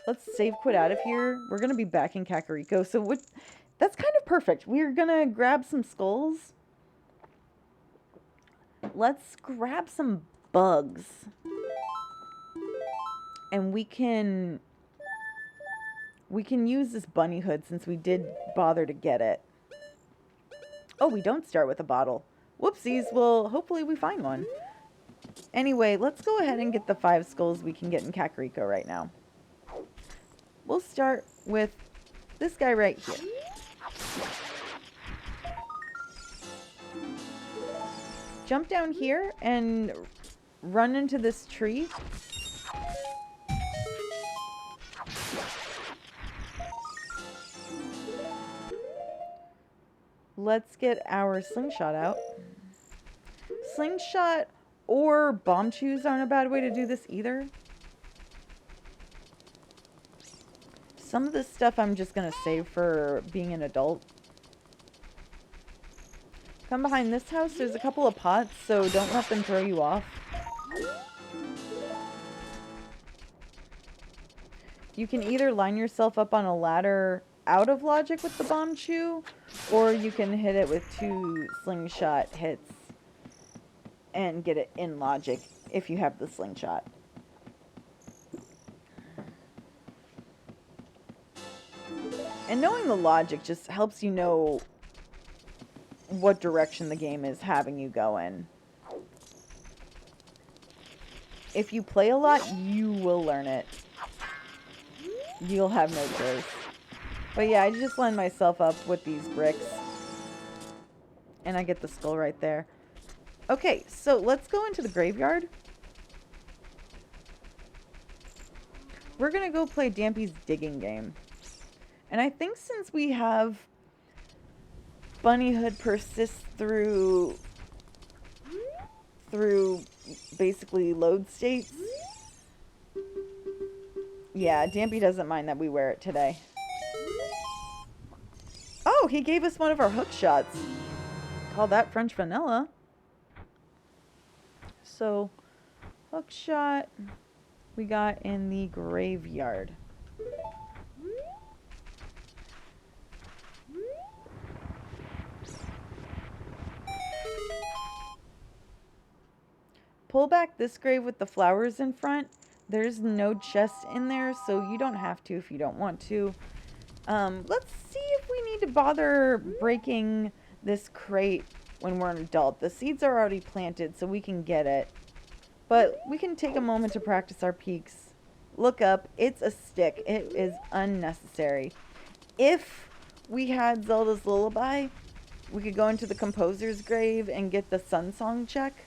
Let's save quit out of here. We're going to be back in Kakariko. So that's kind of perfect. We're going to grab some skulls. Let's grab some bugs. And we can use this bunny hood since we did bother to get it. Oh, we don't start with a bottle. Whoopsies. Well, hopefully we find one. Anyway, let's go ahead and get the 5 skulls we can get in Kakariko right now. We'll start with this guy right here. Jump down here and run into this tree. Let's get our slingshot out. Slingshot or bomb chews aren't a bad way to do this either. Some of this stuff I'm just going to save for being an adult. Come behind this house. There's a couple of pots, so don't let them throw you off. You can either line yourself up on a ladder out of logic with the bomb chew, or you can hit it with 2 slingshot hits and get it in logic if you have the slingshot. And knowing the logic just helps you know what direction the game is having you go in. If you play a lot, you will learn it. You'll have no choice. But yeah, I just line myself up with these bricks. And I get the skull right there. Okay, so let's go into the graveyard. We're going to go play Dampy's digging game. And I think since we have Bunnyhood persist through basically load states. Yeah, Dampy doesn't mind that we wear it today. Oh, he gave us one of our hook shots. Call that French vanilla. So, hook shot we got in the graveyard. Pull back this grave with the flowers in front. There's no chest in there, so you don't have to if you don't want to. Let's see if we need to bother breaking this crate when we're an adult. The seeds are already planted, so we can get it. But we can take a moment to practice our peaks. Look up. It's a stick. It is unnecessary. If we had Zelda's Lullaby, we could go into the composer's grave and get the Sun Song check.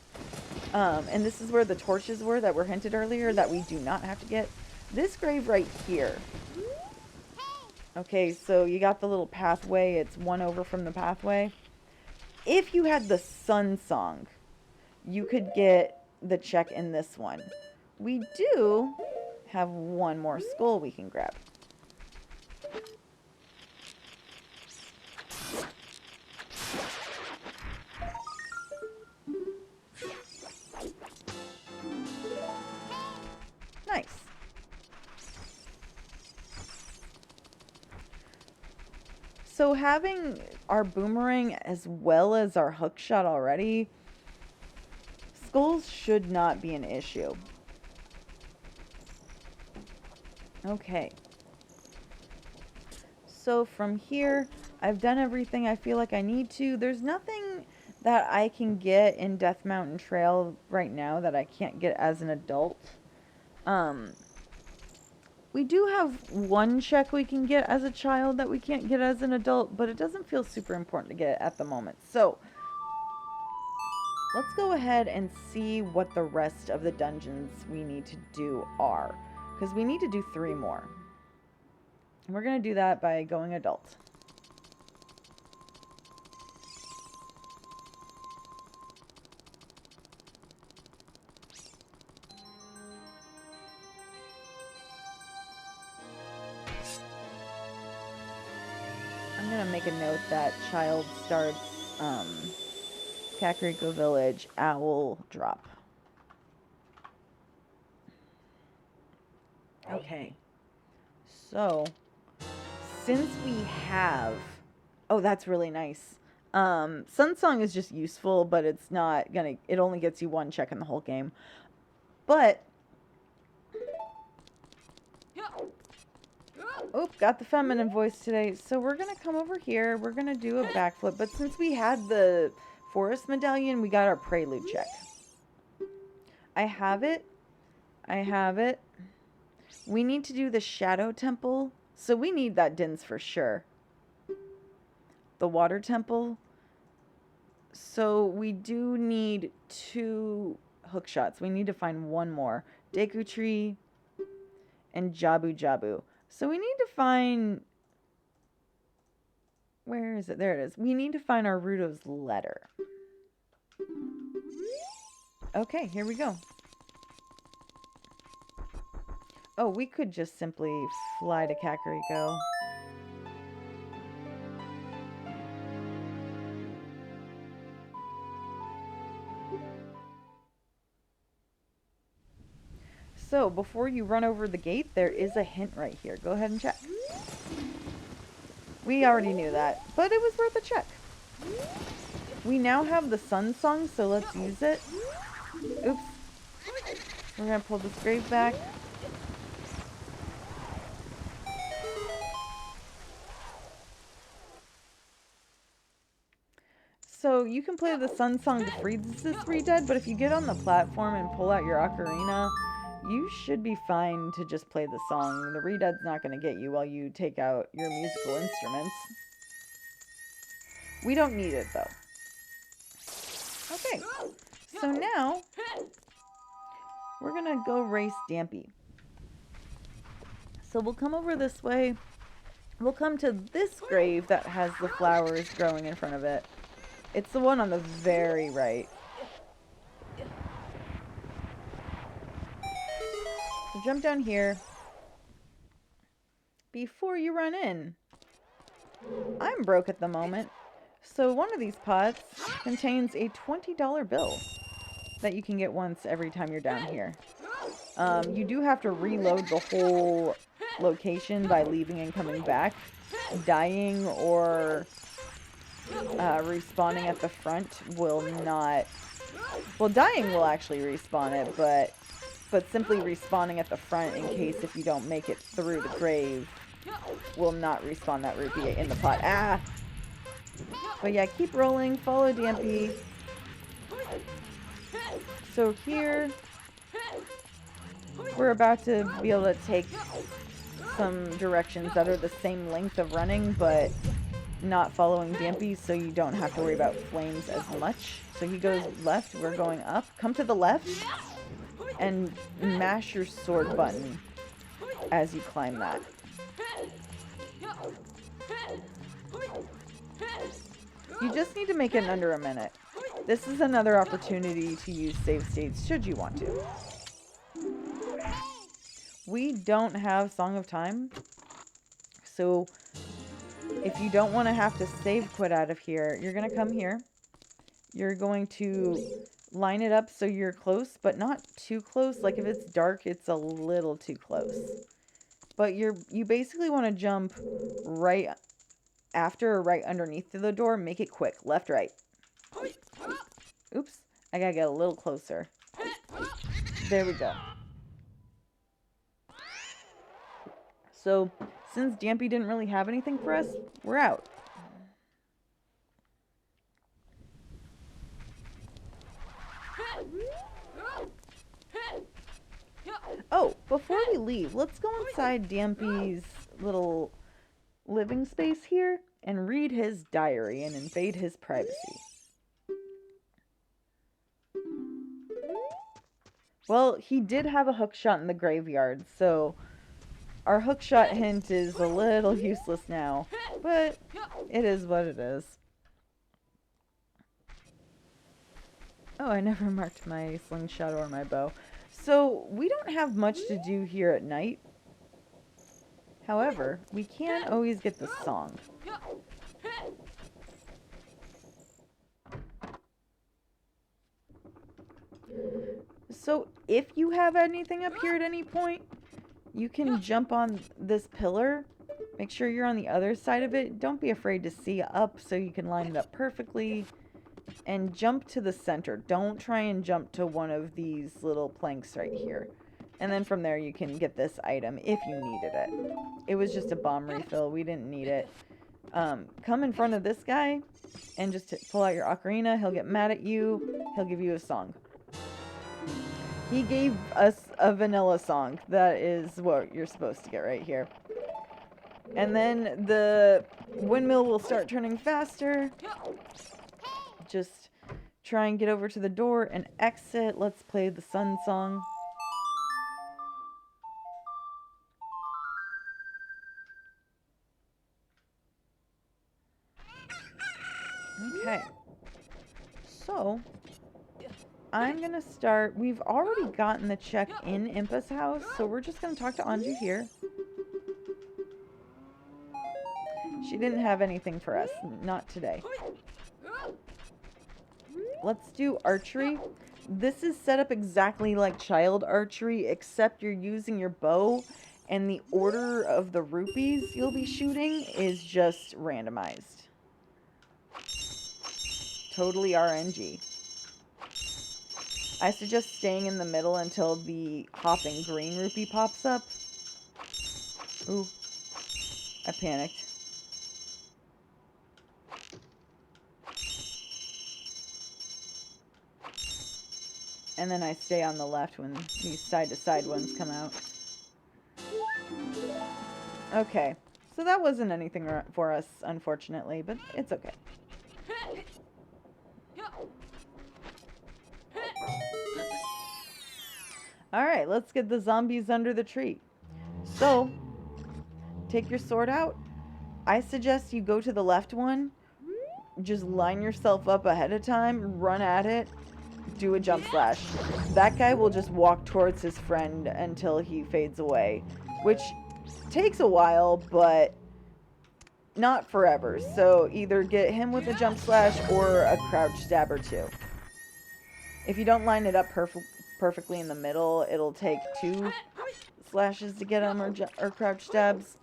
And this is where the torches were that were hinted earlier that we do not have to get. This grave right here. Okay, so you got the little pathway. It's one over from the pathway. If you had the Sun Song, you could get the check in this one. We do have one more skull we can grab. Nice. So having our boomerang as well as our hook shot already, skulls should not be an issue. Okay. So from here, I've done everything I feel like I need to. There's nothing that I can get in Death Mountain Trail right now that I can't get as an adult. We do have one check we can get as a child that we can't get as an adult, but it doesn't feel super important to get it at the moment. So, let's go ahead and see what the rest of the dungeons we need to do are. Because we need to do 3 more. And we're going to do that by going adult. I'm going to make a note that child starts Kakariko Village, owl drop. Okay. So, since we have... Oh, that's really nice. Sun Song is just useful, but it's not gonna... It only gets you 1 check in the whole game. But... Oop, got the feminine voice today. So we're going to come over here. We're going to do a backflip. But since we had the forest medallion, we got our prelude check. I have it. I have it. We need to do the shadow temple. So we need that Dins for sure. The water temple. So we do need 2 hook shots. We need to find 1 more. Deku Tree and Jabu Jabu. So we need to find... Where is it? There it is. We need to find our Rudo's letter. Okay, here we go. Oh, we could just simply fly to Kakariko. So, before you run over the gate, there is a hint right here. Go ahead and check. We already knew that, but it was worth a check. We now have the Sun Song, so let's use it. Oops. We're going to pull this grave back. So, you can play the Sun Song to freeze this re-dead, but if you get on the platform and pull out your ocarina, you should be fine to just play the song. The re-dead's not going to get you while you take out your musical instruments. We don't need it, though. Okay, so now, we're going to go race Dampy. So we'll come over this way. We'll come to this grave that has the flowers growing in front of it. It's the one on the very right. So jump down here. Before you run in. I'm broke at the moment. So one of these pots contains a $20 bill that you can get once every time you're down here. You do have to reload the whole location by leaving and coming back. Dying or respawning at the front will not... Well, dying will actually respawn it, but but simply respawning at the front in case if you don't make it through the grave will not respawn that rupee in the pot. Ah! But yeah, keep rolling, follow Dampy. So here, we're about to be able to take some directions that are the same length of running, but not following Dampy, so you don't have to worry about flames as much. So he goes left, we're going up. Come to the left, and mash your sword button as you climb that. You just need to make it in under a minute. This is another opportunity to use save states should you want to. We don't have Song of Time, so if you don't want to have to save quit out of here, you're going to come here. You're going to line it up so you're close, but not too close. Like if it's dark, it's a little too close. But you basically want to jump right after or right underneath the door. Make it quick. Left, right. Oops. I gotta get a little closer. There we go. So, since Dampy didn't really have anything for us, we're out. Oh, before we leave, let's go inside Dampy's little living space here and read his diary and invade his privacy. Well, he did have a hookshot in the graveyard, so our hookshot hint is a little useless now, but it is what it is. Oh, I never marked my slingshot or my bow. So, we don't have much to do here at night. However, we can always get the song. So, if you have anything up here at any point, you can jump on this pillar. Make sure you're on the other side of it. Don't be afraid to see up so you can line it up perfectly. And jump to the center. Don't try and jump to one of these little planks right here. And then from there you can get this item if you needed it. It was just a bomb refill. We didn't need it. Come in front of this guy and just pull out your ocarina. He'll get mad at you. He'll give you a song. He gave us a vanilla song. That is what you're supposed to get right here. And then the windmill will start turning faster. Just try and get over to the door and exit. Let's play the sun song. Okay. So, I'm going to start. We've already gotten the check in Impa's house, so we're just going to talk to Anju here. She didn't have anything for us. Not today. Let's do archery. This is set up exactly like child archery, except you're using your bow, and the order of the rupees you'll be shooting is just randomized. Totally RNG. I suggest staying in the middle until the hopping green rupee pops up. Ooh, I panicked. And then I stay on the left when these side-to-side ones come out. Okay, so that wasn't anything for us, unfortunately, but it's okay. Alright, let's get the zombies under the tree. So, take your sword out. I suggest you go to the left one. Just line yourself up ahead of time, run at it, do a jump slash. That guy will just walk towards his friend until he fades away, which takes a while, but not forever. So either get him with a jump slash or a crouch stab or two. If you don't line it up perfectly in the middle, it'll take 2 slashes to get him or crouch stabs.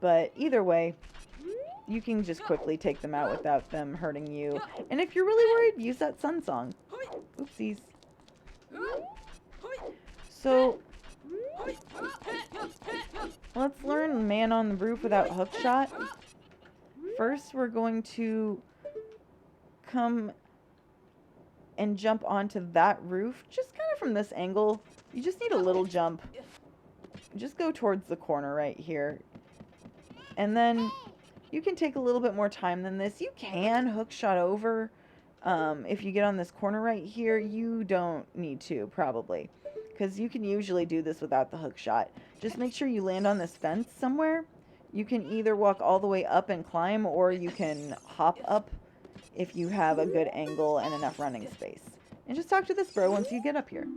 But either way, you can just quickly take them out without them hurting you. And if you're really worried, use that sun song. Oopsies. So, let's learn Man on the Roof without hookshot. First, we're going to come and jump onto that roof, just kind of from this angle. You just need a little jump. Just go towards the corner right here. And then you can take a little bit more time than this. You can hookshot over. If you get on this corner right here, you don't need to, probably. Because you can usually do this without the hookshot. Just make sure you land on this fence somewhere. You can either walk all the way up and climb, or you can hop up if you have a good angle and enough running space. And just talk to this bro once you get up here.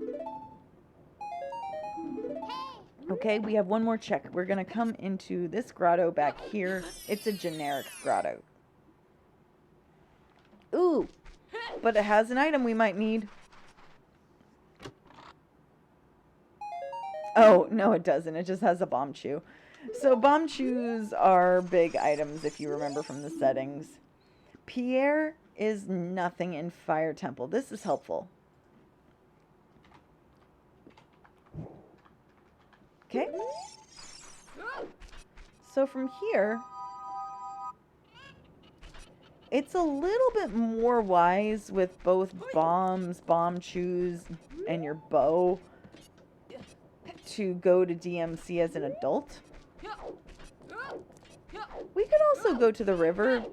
Okay, we have one more check. We're going to come into this grotto back here. It's a generic grotto. Ooh, but it has an item we might need. Oh, no it doesn't. It just has a bomb chew. So bomb chews are big items if you remember from the settings. Pierre is nothing in Fire Temple. This is helpful. Okay. So from here, it's a little bit more wise with both bombs, bomb chews, and your bow to go to DMC as an adult. We could also go to the river,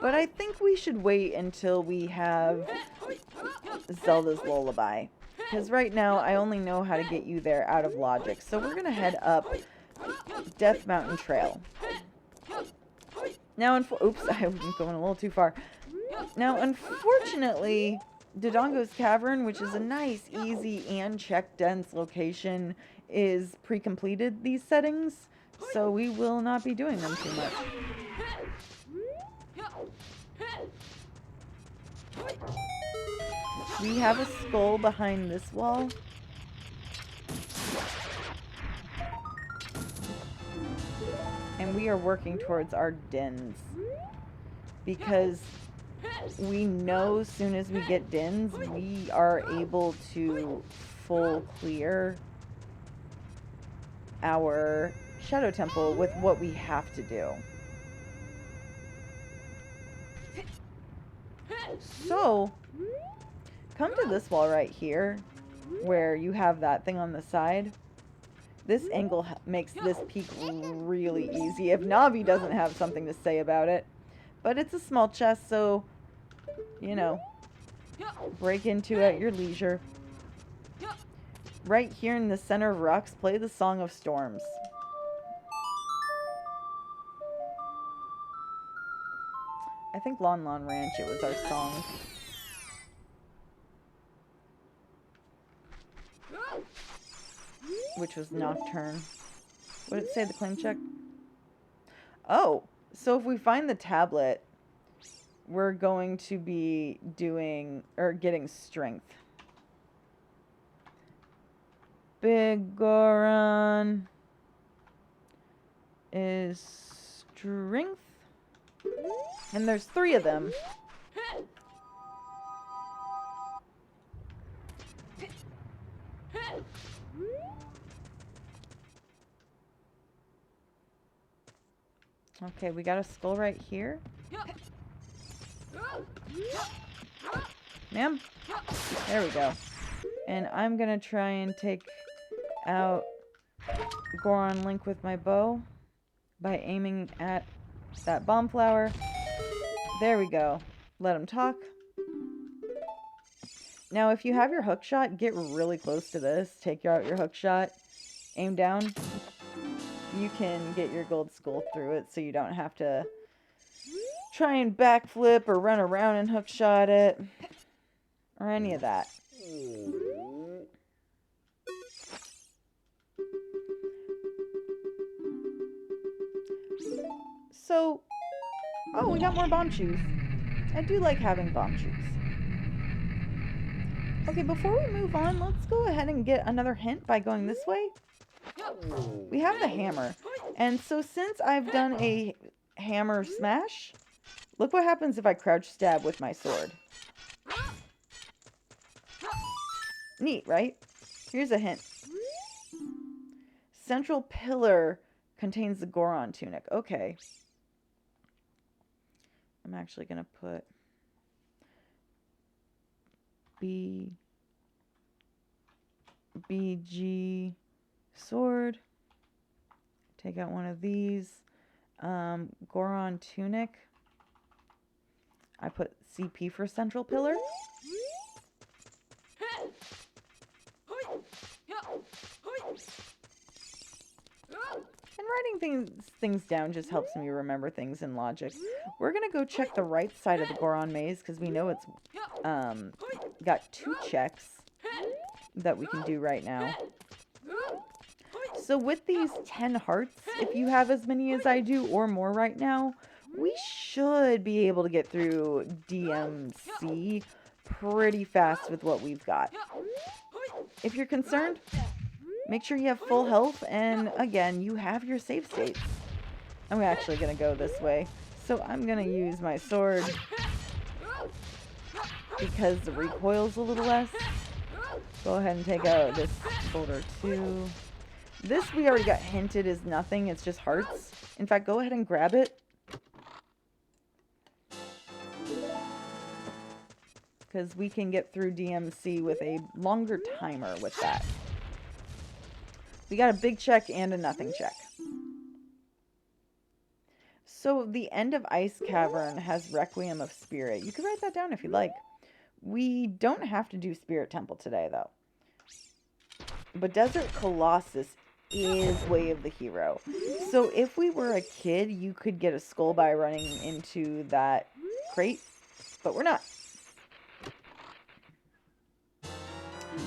but I think we should wait until we have Zelda's Lullaby. Because right now, I only know how to get you there out of logic. So we're going to head up Death Mountain Trail. Now, oops, I'm going a little too far. Now, unfortunately, Dodongo's Cavern, which is a nice, easy, and check-dense location, is pre-completed these settings. So we will not be doing them too much. We have a skull behind this wall. And we are working towards our dens. Because we know as soon as we get dens, we are able to full clear our Shadow Temple with what we have to do. So, come to this wall right here, where you have that thing on the side. This angle makes this peak really easy, if Navi doesn't have something to say about it. But it's a small chest, so, you know, break into it at your leisure. Right here in the center of rocks, play the Song of Storms. I think Lon Lon Ranch, it was our song. Which was Nocturne. What did it say, the claim check? Oh, so if we find the tablet, we're going to be doing, or getting strength. Big Goron is strength. And there's 3 of them. Okay, we got a skull right here. Ma'am? There we go. And I'm gonna try and take out Goron Link with my bow by aiming at that bomb flower. There we go. Let him talk. Now, if you have your hook shot, get really close to this. Take out your hook shot. Aim down. You can get your gold skull through it, so you don't have to try and backflip or run around and hook shot it. Or any of that. So, oh, we got more bomb shoes. I do like having bomb shoes. Okay, before we move on, let's go ahead and get another hint by going this way. We have the hammer. And so since I've done a hammer smash, look what happens if I crouch stab with my sword. Neat, right? Here's a hint. Central pillar contains the Goron tunic. Okay. I'm actually going to put BG sword. Take out one of these. Goron tunic. I put CP for central pillar. And writing things down just helps me remember things in logic. We're going to go check the right side of the Goron maze because we know it's got 2 checks that we can do right now. So with these 10 hearts, if you have as many as I do or more right now, we should be able to get through DMC pretty fast with what we've got. If you're concerned, make sure you have full health, and again, you have your save states. I'm actually going to go this way. So I'm going to use my sword because the recoil's a little less. Go ahead and take out this boulder too. This we already got hinted is nothing, it's just hearts. In fact, go ahead and grab it. Because we can get through DMC with a longer timer with that. We got a big check and a nothing check. So the end of Ice Cavern has Requiem of Spirit. You could write that down if you'd like. We don't have to do Spirit Temple today, though. But Desert Colossus is Way of the Hero. So if we were a kid, you could get a skull by running into that crate. But we're not.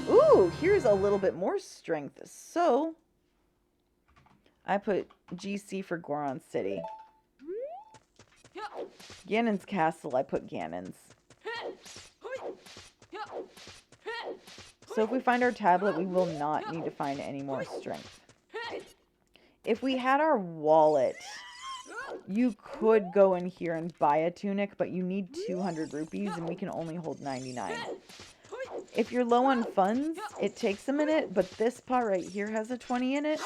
Ooh, here's a little bit more strength. So, I put GC for Goron City. Ganon's Castle, I put Ganon's. So if we find our tablet, we will not need to find any more strength. If we had our wallet, you could go in here and buy a tunic, but you need 200 rupees and we can only hold 99. If you're low on funds, it takes a minute, but this pot right here has a 20 in it.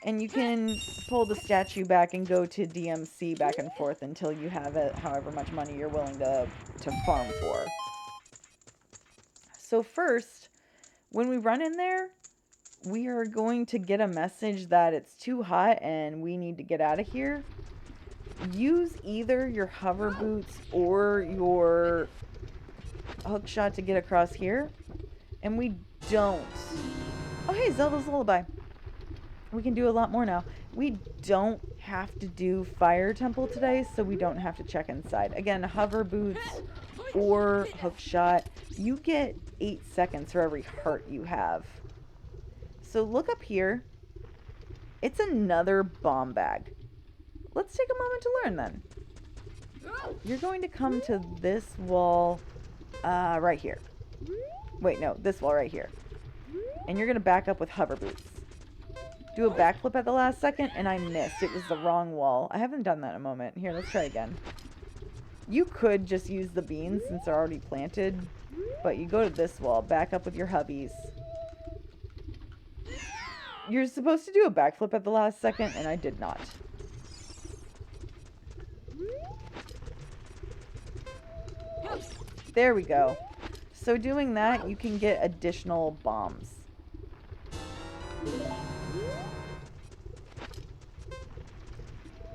And you can pull the statue back and go to DMC back and forth until you have it, however much money you're willing to farm for. So first, when we run in there, we are going to get a message that it's too hot and we need to get out of here. Use either your hover boots or your hook shot to get across here. And we don't. Oh, hey, Zelda's Lullaby. We can do a lot more now. We don't have to do Fire Temple today, so we don't have to check inside. Again, hover boots or hook shot. You get 8 seconds for every heart you have. So look up here. It's another bomb bag. Let's take a moment to learn then. You're going to come to this wall right here. Wait, no, this wall right here. And you're going to back up with hover boots. Do a backflip at the last second, and I missed. It was the wrong wall. I haven't done that in a moment. Here, let's try again. You could just use the beans since they're already planted, but you go to this wall, back up with your hubbies. You're supposed to do a backflip at the last second, and I did not. There we go. So doing that, you can get additional bombs.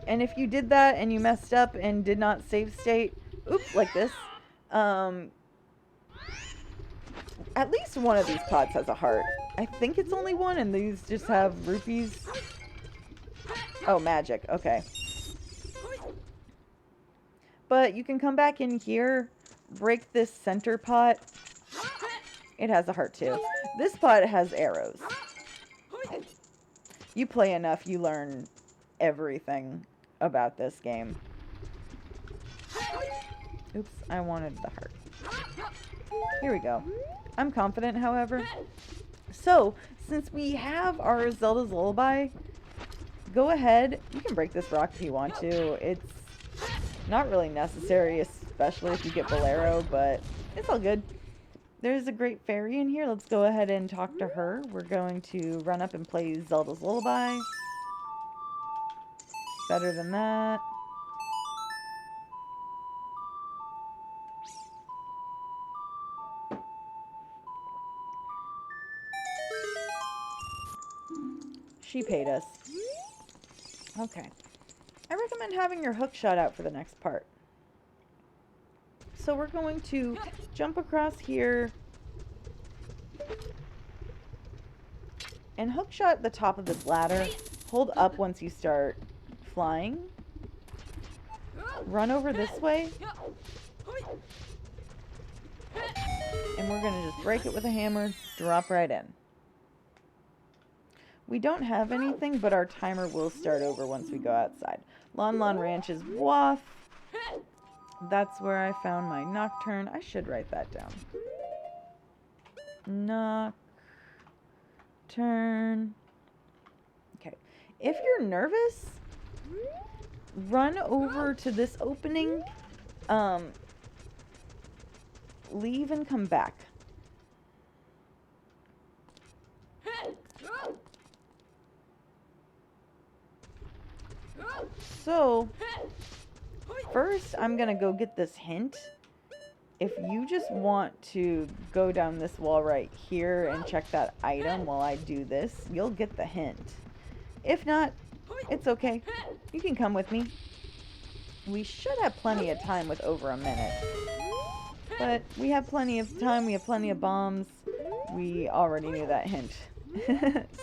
And if you did that and you messed up and did not save state, oops, like this, at least one of these pots has a heart. I think it's only one, and these just have rupees. Oh, magic. Okay. But you can come back in here, break this center pot. It has a heart too. This pot has arrows. You play enough, you learn everything about this game. Oops, I wanted the heart. Here we go. I'm confident, however. So, since we have our Zelda's Lullaby, go ahead. You can break this rock if you want to. It's not really necessary, especially if you get Bolero, but it's all good. There's a great fairy in here. Let's go ahead and talk to her. We're going to run up and play Zelda's Lullaby. Better than that. She paid us. Okay. I recommend having your hook shot out for the next part. So we're going to jump across here and hook shot the top of this ladder. Hold up once you start flying. Run over this way. And we're going to just break it with a hammer, drop right in. We don't have anything, but our timer will start over once we go outside. Lon Lon Ranch is Waff. That's where I found my Nocturne. I should write that down. Nocturne. Okay. If you're nervous, run over to this opening. Leave and come back. So, first I'm gonna go get this hint. If you just want to go down this wall right here and check that item while I do this, you'll get the hint. If not, it's okay. You can come with me. We should have plenty of time with over a minute. But we have plenty of time, we have plenty of bombs. We already knew that hint.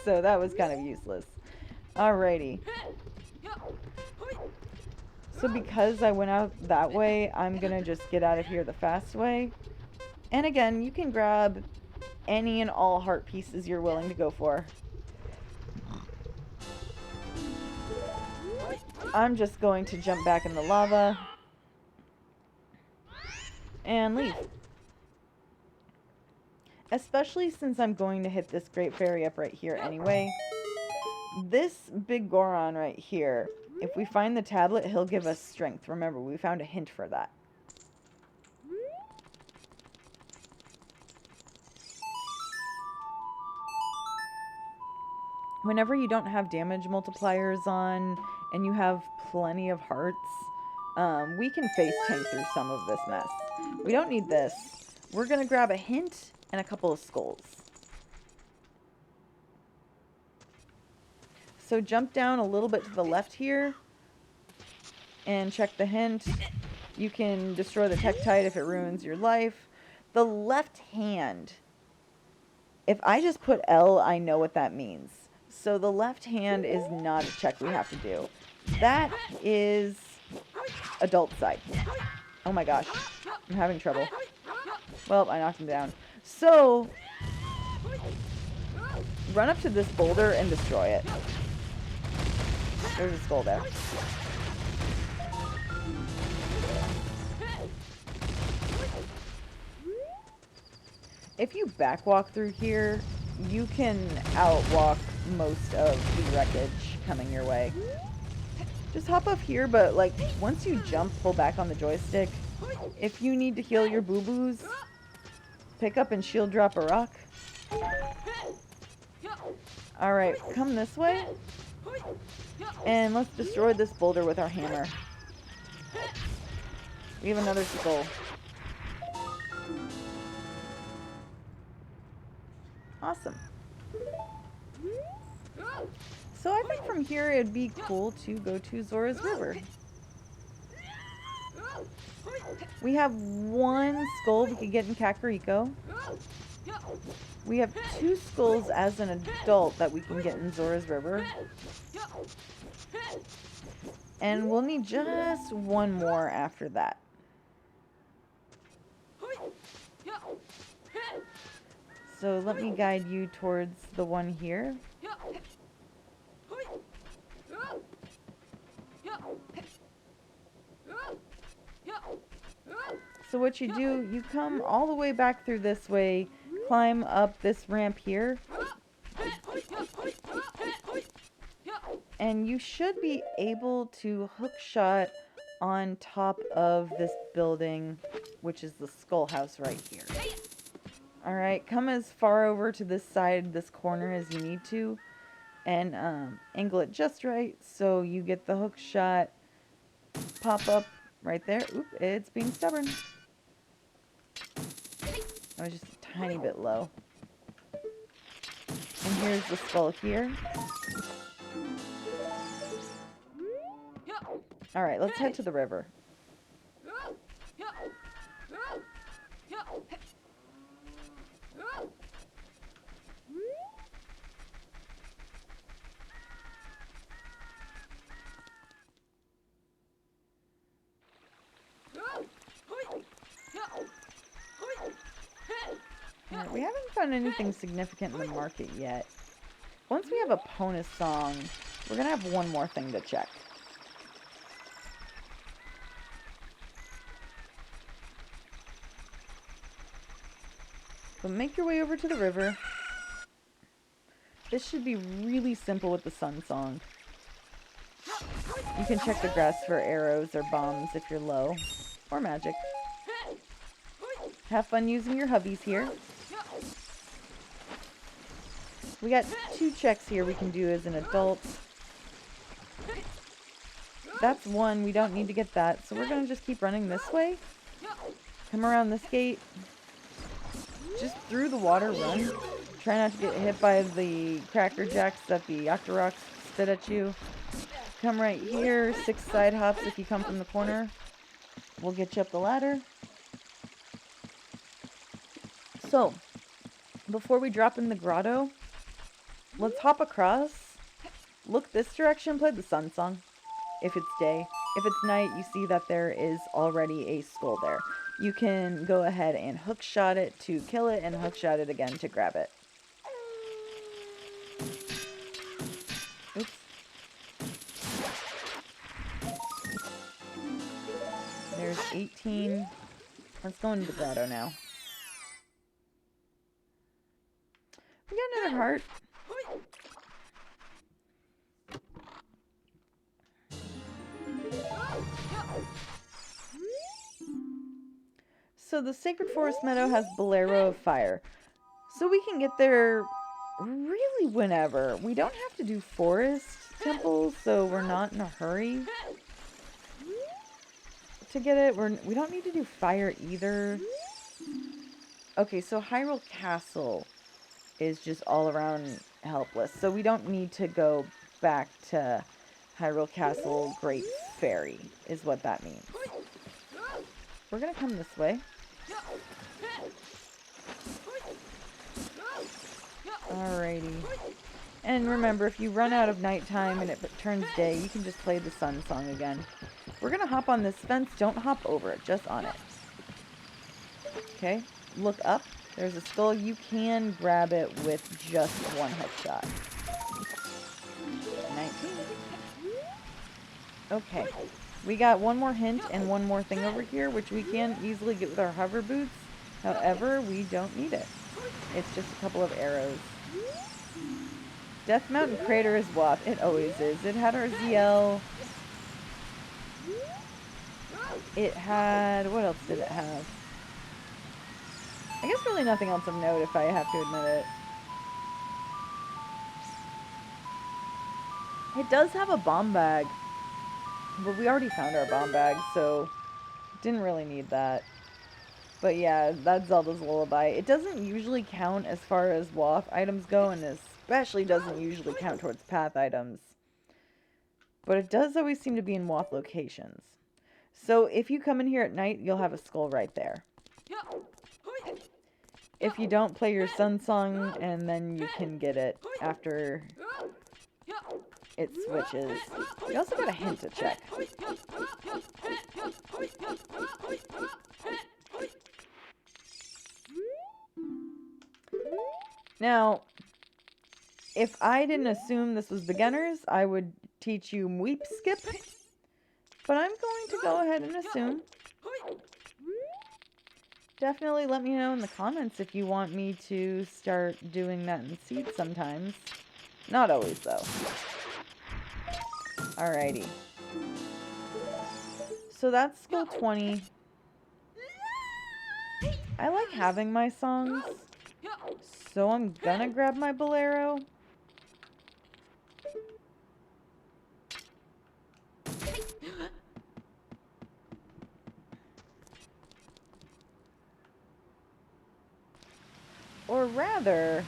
So that was kind of useless. Alrighty. So because I went out that way, I'm gonna just get out of here the fast way. And again, you can grab any and all heart pieces you're willing to go for. I'm just going to jump back in the lava and leave. Especially since I'm going to hit this great fairy up right here anyway. This big Goron right here, if we find the tablet, he'll give us strength. Remember, we found a hint for that. Whenever you don't have damage multipliers on and you have plenty of hearts, we can face tank through some of this mess. We don't need this. We're going to grab a hint and a couple of skulls. So jump down a little bit to the left here and check the hint. You can destroy the Tektite if it ruins your life. The left hand, if I just put L, I know what that means. So the left hand is not a check we have to do. That is adult side. Oh my gosh, I'm having trouble. Well, I knocked him down. So, run up to this boulder and destroy it. There's a skull there. If you backwalk through here, you can outwalk most of the wreckage coming your way. Just hop up here, but like once you jump, pull back on the joystick. If you need to heal your boo-boos, pick up and shield drop a rock. Alright, come this way. And let's destroy this boulder with our hammer. We have another skull. Awesome. So I think from here it'd be cool to go to Zora's River. We have one skull we could get in Kakariko. We have 2 skulls as an adult that we can get in Zora's River. And we'll need just one more after that. So let me guide you towards the one here. So what you do, you come all the way back through this way, climb up this ramp here, and you should be able to hook shot on top of this building, which is the skull house right here. Alright, come as far over to this side, this corner as you need to. And angle it just right so you get the hook shot pop up right there. Oop, it's being stubborn. I was just a tiny bit low. And here's the skull here. Alright, let's head to the river. Alright, we haven't found anything significant in the market yet. Once we have a Ponus song, we're going to have one more thing to check. But make your way over to the river. This should be really simple with the sun song. You can check the grass for arrows or bombs if you're low, or magic. Have fun using your hubbies here. We got 2 checks here we can do as an adult. That's 1, we don't need to get that, so we're going to just keep running this way. Come around this gate. Just through the water, run. Try not to get hit by the cracker jacks that the Octoroks spit at you. Come right here, 6 side hops if you come from the corner. We'll get you up the ladder. So, before we drop in the grotto, let's hop across. Look this direction, play the sun song. If it's day. If it's night, you see that there is already a skull there. You can go ahead and hook shot it to kill it and hook shot it again to grab it. Oops. There's 18. Let's go into the grotto now. We got another heart. So the Sacred Forest Meadow has Bolero of Fire. So we can get there really whenever. We don't have to do forest temples, so we're not in a hurry to get it. We don't need to do fire either. Okay, so Hyrule Castle is just all around helpless. So we don't need to go back to Hyrule Castle Great Fairy, is what that means. We're gonna come this way. Alrighty. And remember, if you run out of nighttime and it turns day, you can just play the sun song again. We're gonna hop on this fence. Don't hop over it, just on it. Okay, look up. There's a skull. You can grab it with just 1 hook shot. 19. Okay. We got 1 more hint and 1 more thing over here, which we can easily get with our hover boots. However, we don't need it. It's just a couple of arrows. Death Mountain Crater is WAP. It always is. It had our ZL. It had... What else did it have? I guess really nothing else of note, if I have to admit it. It does have a bomb bag. But we already found our bomb bag, so didn't really need that. But yeah, that's Zelda's Lullaby. It doesn't usually count as far as WAF items go, and especially doesn't usually count towards path items. But it does always seem to be in WAF locations. So if you come in here at night, you'll have a skull right there. If you don't, play your sun song, and then you can get it after it switches. You also got a hint to check. Now, if I didn't assume this was beginners, I would teach you Mweep Skip. But I'm going to go ahead and assume. Definitely let me know in the comments if you want me to start doing that in Seed sometimes. Not always, though. Alrighty. So that's skill 20. I like having my songs So I'm gonna grab my bolero. Or rather,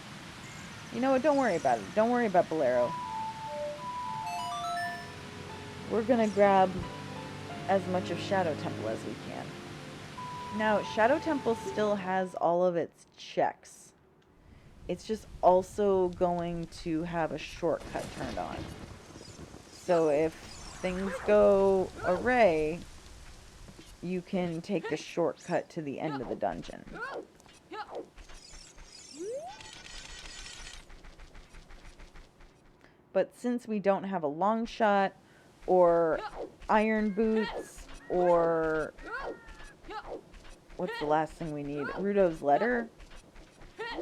you know what, don't worry about it. Don't worry about bolero. We're gonna grab as much of Shadow Temple as we can. Now, Shadow Temple still has all of its checks. It's just also going to have a shortcut turned on. So if things go awry, you can take the shortcut to the end of the dungeon. But since we don't have a Longshot, or iron boots, or what's the last thing we need? Rudo's letter.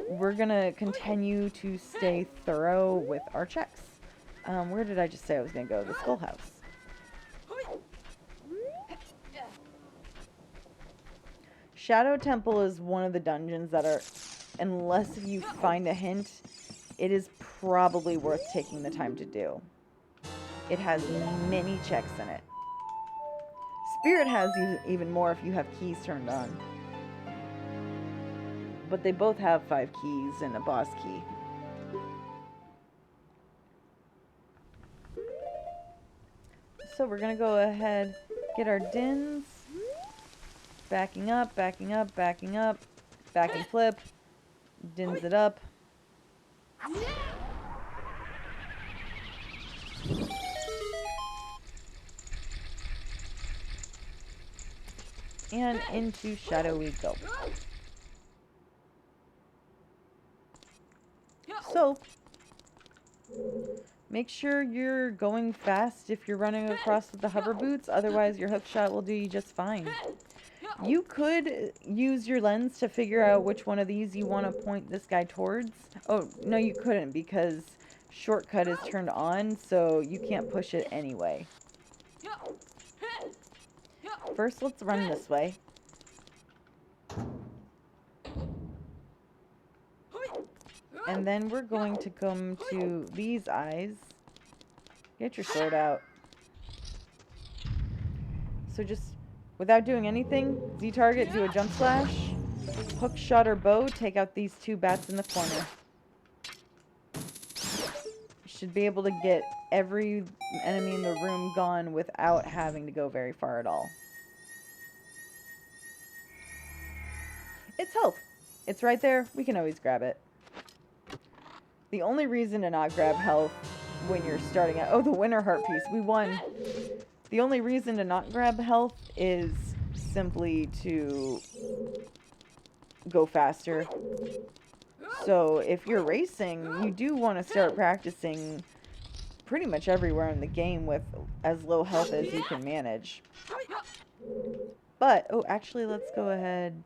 We're gonna continue to stay thorough with our checks. Where did I just say I was gonna go? The Skull House. Shadow Temple is one of the dungeons that are, unless you find a hint, it is probably worth taking the time to do. It has many checks in it. Spirit has even more if you have keys turned on. But they both have 5 keys and a boss key. So we're gonna go ahead, get our dins. Backing up, backing up, backing up. Back and flip. Dins it up. And into Shadow we go. So, make sure you're going fast if you're running across with the hover boots, otherwise your hook shot will do you just fine. You could use your lens to figure out which one of these you want to point this guy towards. Oh, no you couldn't because shortcut is turned on, so you can't push it anyway. First, let's run this way. And then we're going to come to these eyes. Get your sword out. So just, without doing anything, Z-target, do a jump slash. Hook shot or bow, take out these 2 bats in the corner. You should be able to get every enemy in the room gone without having to go very far at all. It's health. It's right there. We can always grab it. The only reason to not grab health when you're starting out... Oh, the winter heart piece. We won. The only reason to not grab health is simply to go faster. So if you're racing, you do want to start practicing pretty much everywhere in the game with as low health as you can manage. But, oh, actually, let's go ahead.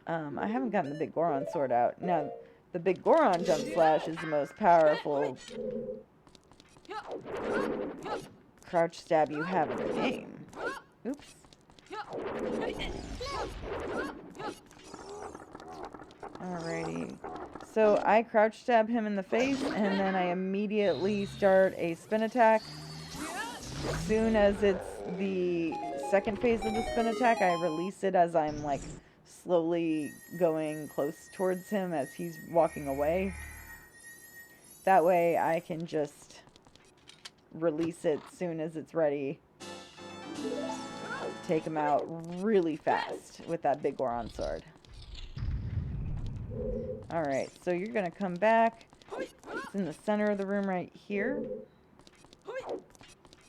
I haven't gotten the big Goron sword out. Now, the big Goron jump slash is the most powerful crouch stab you have in the game. Oops. Alrighty. So I crouch stab him in the face, and then I immediately start a spin attack. As soon as it's the second phase of the spin attack, I release it as I'm like slowly going close towards him as he's walking away. That way I can just release it as soon as it's ready. Take him out really fast with that big Goron sword. Alright, so you're gonna come back. It's in the center of the room right here.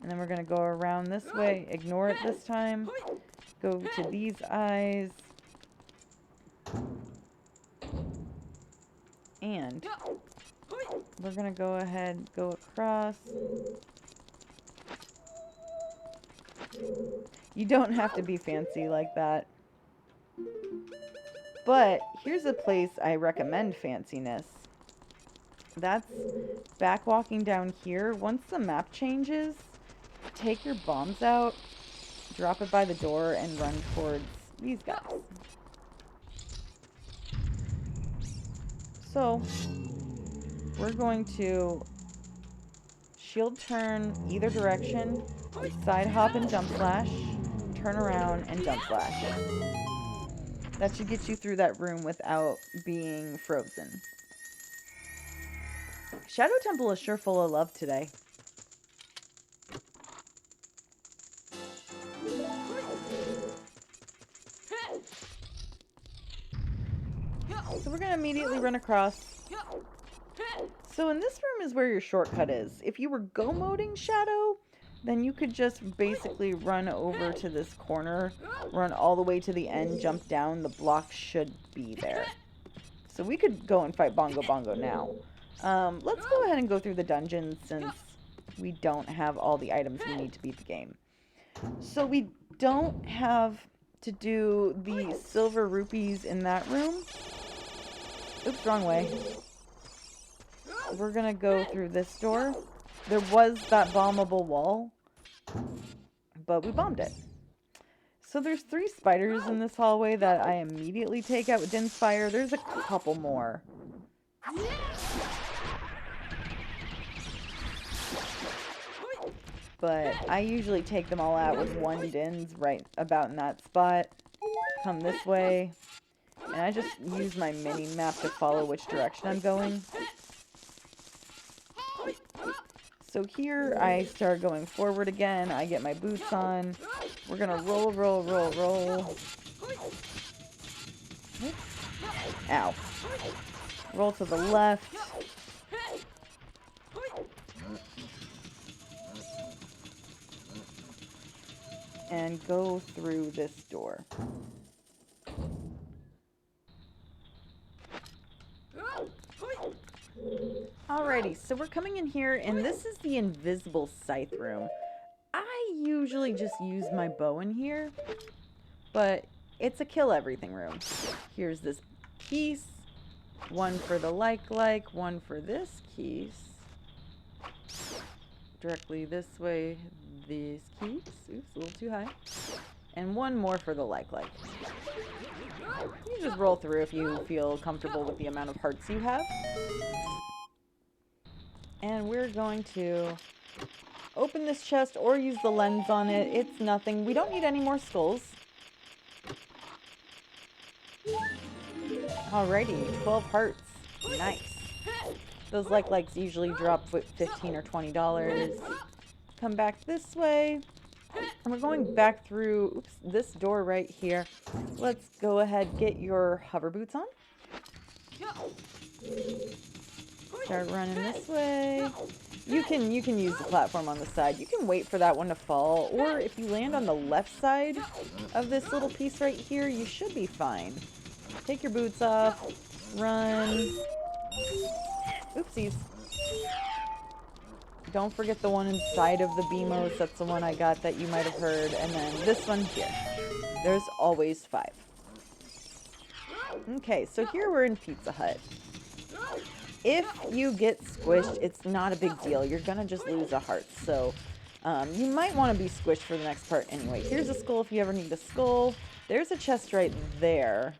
And then we're gonna go around this way. Ignore it this time. Go to these eyes. And we're gonna go ahead, go across. You don't have to be fancy like that. But here's a place I recommend fanciness. That's back walking down here. Once the map changes, take your bombs out, drop it by the door, and run towards these guys. So, we're going to shield turn either direction, side hop and jump flash, turn around and jump flash. That should get you through that room without being frozen. Shadow Temple is sure full of love today. So we're going to immediately run across. So in this room is where your shortcut is. If you were go moding Shadow, then you could just basically run over to this corner, run all the way to the end, jump down. The block should be there. So we could go and fight Bongo Bongo now. Let's go ahead and go through the dungeons since we don't have all the items we need to beat the game. So we don't have to do the silver rupees in that room. Oops, wrong way. We're gonna go through this door. There was that bombable wall, but we bombed it. So there's 3 spiders in this hallway that I immediately take out with Din's Fire. There's a couple more. But I usually take them all out with 1 Din's right about in that spot. Come this way. And I just use my mini map to follow which direction I'm going. So here I start going forward again. I get my boots on. We're gonna roll, roll, roll, roll. Ow. Roll to the left. And go through this door. Alrighty, so we're coming in here, and this is the invisible scythe room. I usually just use my bow in here, but it's a kill everything room. Here's this piece, 1 for the like, 1 for this piece. Directly this way, these keys. Oops, a little too high. And 1 more for the like. You just roll through if you feel comfortable with the amount of hearts you have. And we're going to open this chest or use the lens on it. It's nothing. We don't need any more skulls. Alrighty, 12 hearts. Nice. Those likes usually drop with $15 or $20. Come back this way. And we're going back through, this door right here. Let's go ahead, get your hover boots on. Start running this way. You can use the platform on the side. You can wait for that one to fall, or if you land on the left side of this little piece right here, you should be fine. Take your boots off, run. Oopsies. Don't forget the one inside of the BMOs. That's the one I got that you might have heard. And then this one here. There's always 5. Okay, so here we're in Pizza Hut. If you get squished, it's not a big deal. You're gonna just lose a heart. So you might want to be squished for the next part anyway. Here's a skull if you ever need a skull. There's a chest right there.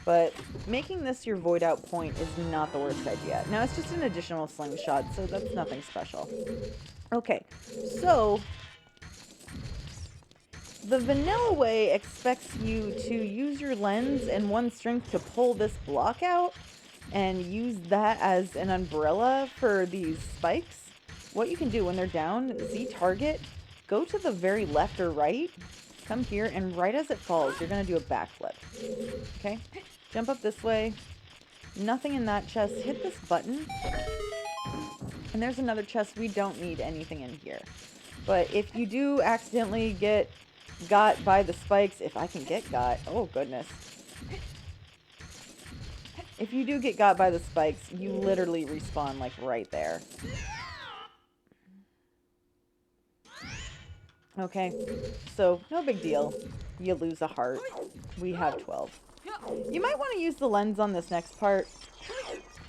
But making this your void out point is not the worst idea. Now, it's just an additional slingshot, so that's nothing special. Okay, so the vanilla way expects you to use your lens and 1 strength to pull this block out and use that as an umbrella for these spikes. What you can do when they're down, Z target, go to the very left or right, come here, and right as it falls, you're going to do a backflip. Okay? Jump up this way. Nothing in that chest. Hit this button. And there's another chest. We don't need anything in here. But if you do accidentally get got by the spikes, if I can get got, oh goodness. If you do get got by the spikes, you literally respawn like right there. Okay, so no big deal. You lose a heart. We have 12. You might want to use the lens on this next part.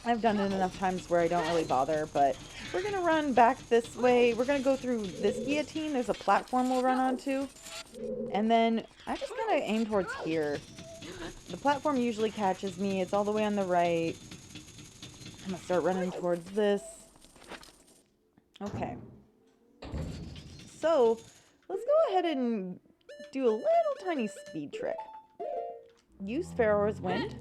I've done it enough times where I don't really bother, but we're going to run back this way. We're going to go through this guillotine. There's a platform we'll run onto. And then I'm just going to aim towards here. The platform usually catches me. It's all the way on the right. I'm gonna start running towards this. Okay. So, let's go ahead and do a little tiny speed trick. Use Pharaoh's Wind.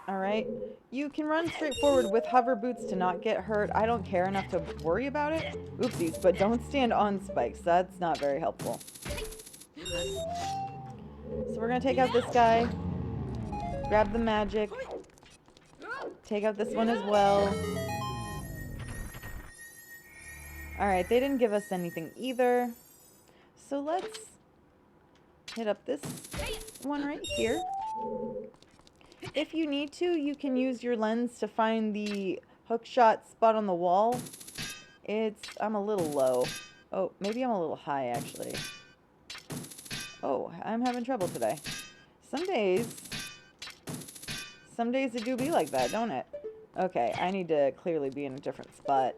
Alright. You can run straight forward with hover boots to not get hurt. I don't care enough to worry about it. Oopsies, but don't stand on spikes. That's not very helpful. So we're gonna take out this guy. Grab the magic. Take out this one as well. Alright, they didn't give us anything either. So let's hit up this one right here. If you need to, you can use your lens to find the hookshot spot on the wall. I'm a little low. Oh, maybe I'm a little high, actually. Oh, I'm having trouble today. Some days it do be like that, don't it? Okay, I need to clearly be in a different spot.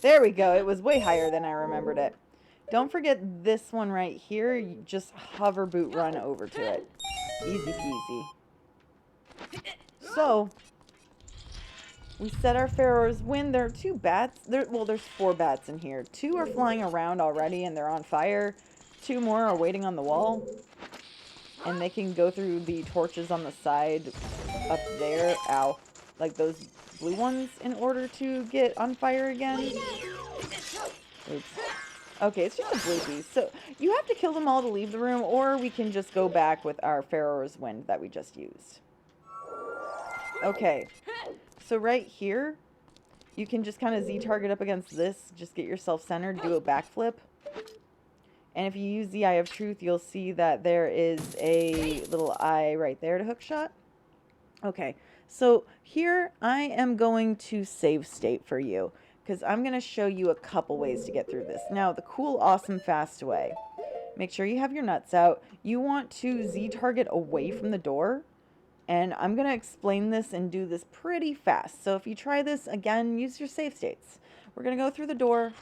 There we go. It was way higher than I remembered it. Don't forget this one right here. You just hover boot run over to it. Easy peasy. So, we set our Pharaoh's Wind. There are 2 bats. Well, there's 4 bats in here. 2 are flying around already and they're on fire. 2 more are waiting on the wall. And they can go through the torches on the side up there. Ow. Like those blue ones in order to get on fire again. Oops. Okay, it's just a bluepie. So you have to kill them all to leave the room, or we can just go back with our Pharaoh's Wind that we just used. Okay, so right here, you can just kind of Z-target up against this. Just get yourself centered, do a backflip. And if you use the Eye of Truth, you'll see that there is a little eye right there to hookshot. Okay, so here I am going to save state for you, because I'm going to show you a couple ways to get through this. Now, the cool, awesome, fast way. Make sure you have your nuts out. You want to Z-target away from the door. And I'm going to explain this and do this pretty fast. So if you try this, again, use your save states. We're going to go through the door.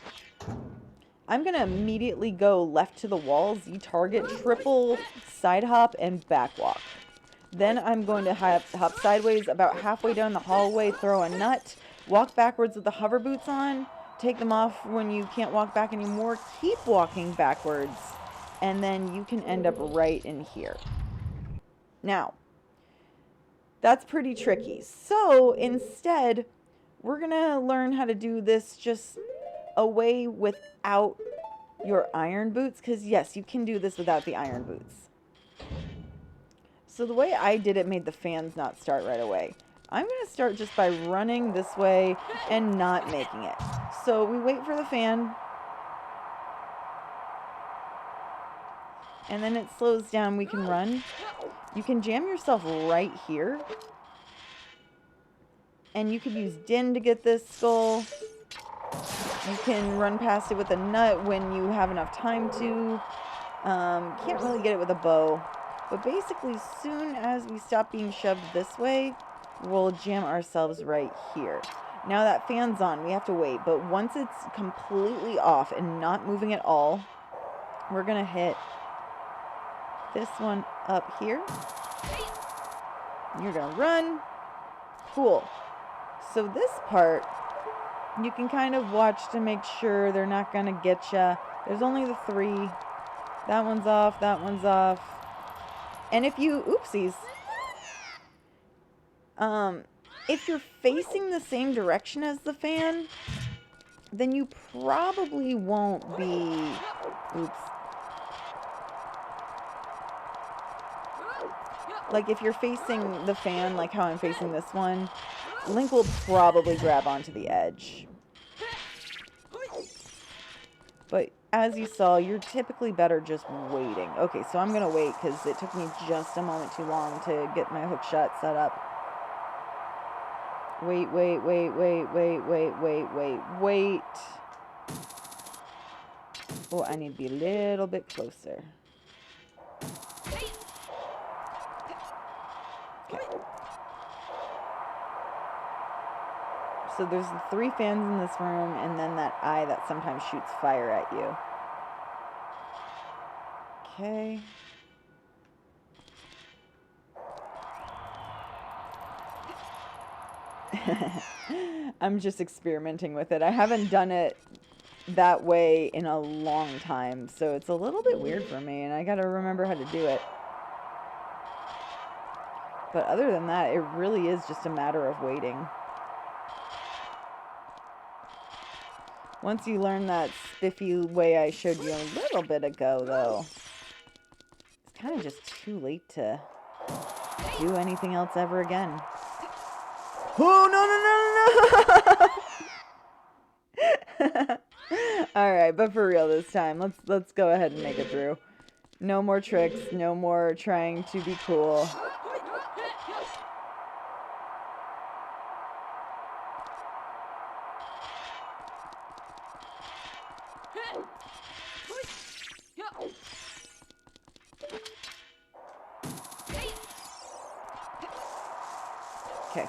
I'm going to immediately go left to the wall, Z-target, triple, side hop, and back walk. Then I'm going to hop sideways about halfway down the hallway, throw a nut, walk backwards with the hover boots on, take them off when you can't walk back anymore, keep walking backwards, and then you can end up right in here. Now, that's pretty tricky. So instead, we're going to learn how to do this just away without your iron boots, because yes, you can do this without the iron boots. So the way I did it made the fans not start right away. I'm going to start just by running this way and not making it. So we wait for the fan. And then it slows down, we can run. You can jam yourself right here. And you could use Din to get this skull. You can run past it with a nut when you have enough time to. Can't really get it with a bow. But basically, as soon as we stop being shoved this way, we'll jam ourselves right here. Now that fan's on, we have to wait. But once it's completely off and not moving at all, we're going to hit this one up here. You're going to run. Cool. So this part, you can kind of watch to make sure they're not going to get you. There's only the 3. That one's off. That one's off. And if you, oopsies, if you're facing the same direction as the fan, then you probably won't be, oops. Like if you're facing the fan, like how I'm facing this one, Link will probably grab onto the edge. But as you saw, you're typically better just waiting. Okay, so I'm going to wait because it took me just a moment too long to get my hook shot set up. Wait, wait, wait, wait, wait, wait, wait, wait, wait. Oh, I need to be a little bit closer. Okay. So there's the 3 fans in this room, and then that eye that sometimes shoots fire at you. Okay. I'm just experimenting with it. I haven't done it that way in a long time, so it's a little bit weird for me, and I gotta remember how to do it. But other than that, it really is just a matter of waiting. Once you learn that spiffy way I showed you a little bit ago, though, it's kind of just too late to do anything else ever again. Oh, no, no, no, no, no! Alright, but for real this time, let's go ahead and make it through. No more tricks, no more trying to be cool. Okay.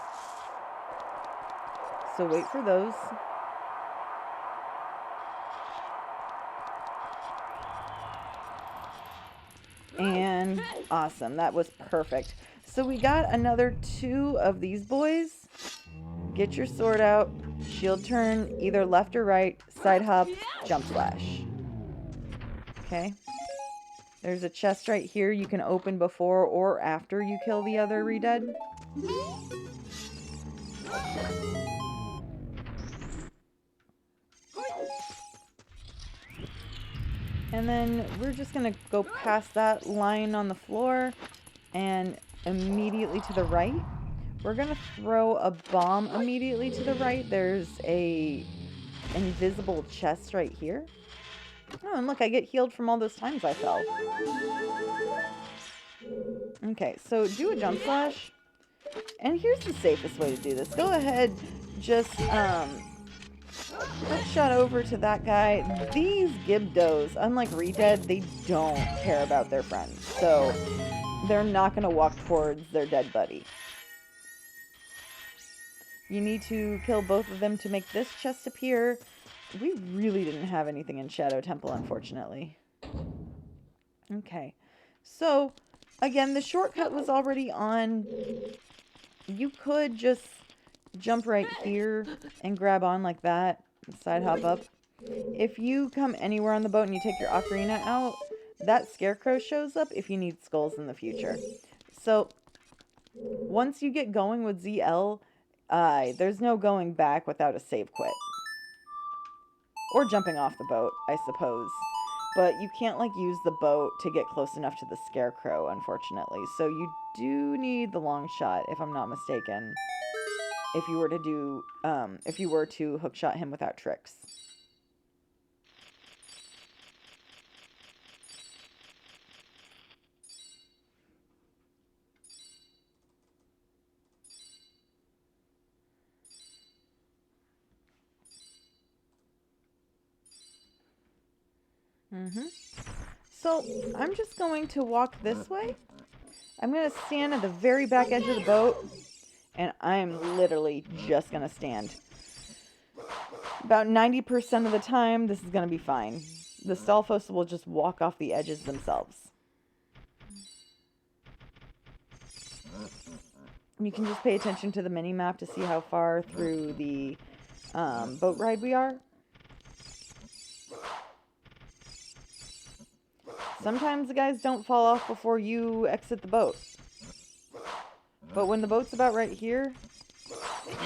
So wait for those. And awesome. That was perfect. So we got another 2 of these boys. Get your sword out. Shield turn either left or right. Side hop. Jump slash. Okay. There's a chest right here you can open before or after you kill the other re-dead. And then we're just going to go past that line on the floor and immediately to the right. We're going to throw a bomb immediately to the right. There's a invisible chest right here. Oh, and look, I get healed from all those times I fell. Okay, so do a jump slash. And here's the safest way to do this. Go ahead, just let's shot over to that guy. These Gibdos, unlike Redead, they don't care about their friends. So they're not going to walk towards their dead buddy. You need to kill both of them to make this chest appear. We really didn't have anything in Shadow Temple, unfortunately. Okay. So, again, the shortcut was already on. You could just jump right here and grab on like that. Side hop up. If you come anywhere on the boat and you take your ocarina out, that scarecrow shows up if you need skulls in the future. So, once you get going with ZL, there's no going back without a save quit. Or jumping off the boat, I suppose. But you can't, like, use the boat to get close enough to the scarecrow, unfortunately. So you do need the Longshot, if I'm not mistaken. If you were to do, if you were to hookshot him without tricks. So, I'm just going to walk this way. I'm going to stand at the very back edge of the boat. And I'm literally just going to stand. About 90% of the time, this is going to be fine. The Stalfos will just walk off the edges themselves. You can just pay attention to the mini-map to see how far through the boat ride we are. Sometimes the guys don't fall off before you exit the boat. But when the boat's about right here,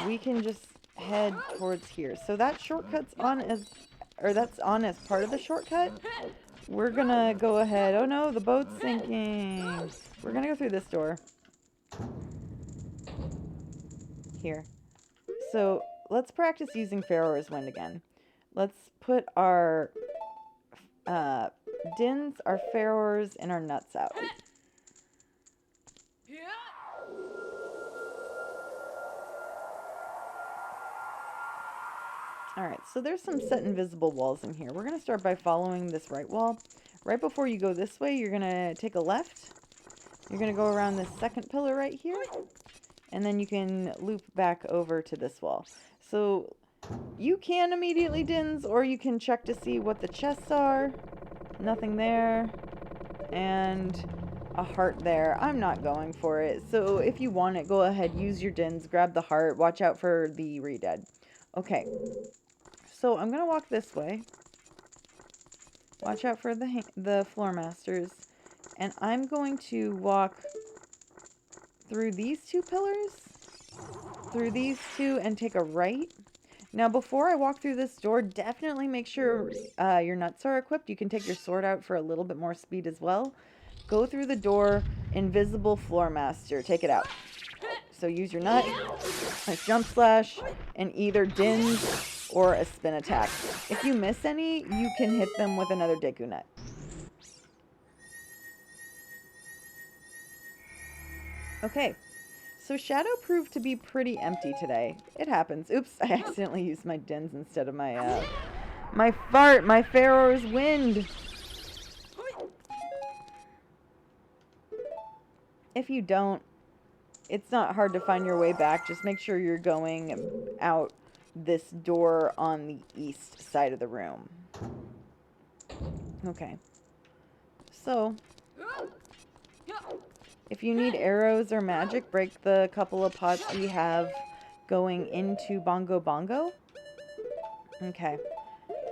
we can just head towards here. So that shortcut's on as, or that's on as part of the shortcut. We're gonna go ahead. Oh no, the boat's sinking. We're gonna go through this door. Here. So let's practice using Pharaoh's Wind again. Let's put our Dins, our Pharaohs, and our nuts out. Alright, so there's some set invisible walls in here. We're going to start by following this right wall. Right before you go this way, you're going to take a left. You're going to go around this second pillar right here. And then you can loop back over to this wall. So you can immediately dins, or you can check to see what the chests are. Nothing there. And a heart there. I'm not going for it. So if you want it, go ahead, use your dins, grab the heart, watch out for the re-dead. Okay. So I'm going to walk this way. Watch out for the floor masters. And I'm going to walk through these two pillars, through these two, and take a right. Now, before I walk through this door, definitely make sure your nuts are equipped. You can take your sword out for a little bit more speed as well. Go through the door, invisible floor master. Take it out. So use your nut, a jump slash, and either dins or a spin attack. If you miss any, you can hit them with another Deku nut. Okay, so Shadow proved to be pretty empty today. It happens. Oops, I accidentally used my dins instead of my, my fart, my Pharaoh's wind. If you don't, it's not hard to find your way back. Just make sure you're going out this door on the east side of the room. Okay. So, if you need arrows or magic, break the couple of pots we have going into Bongo Bongo. Okay.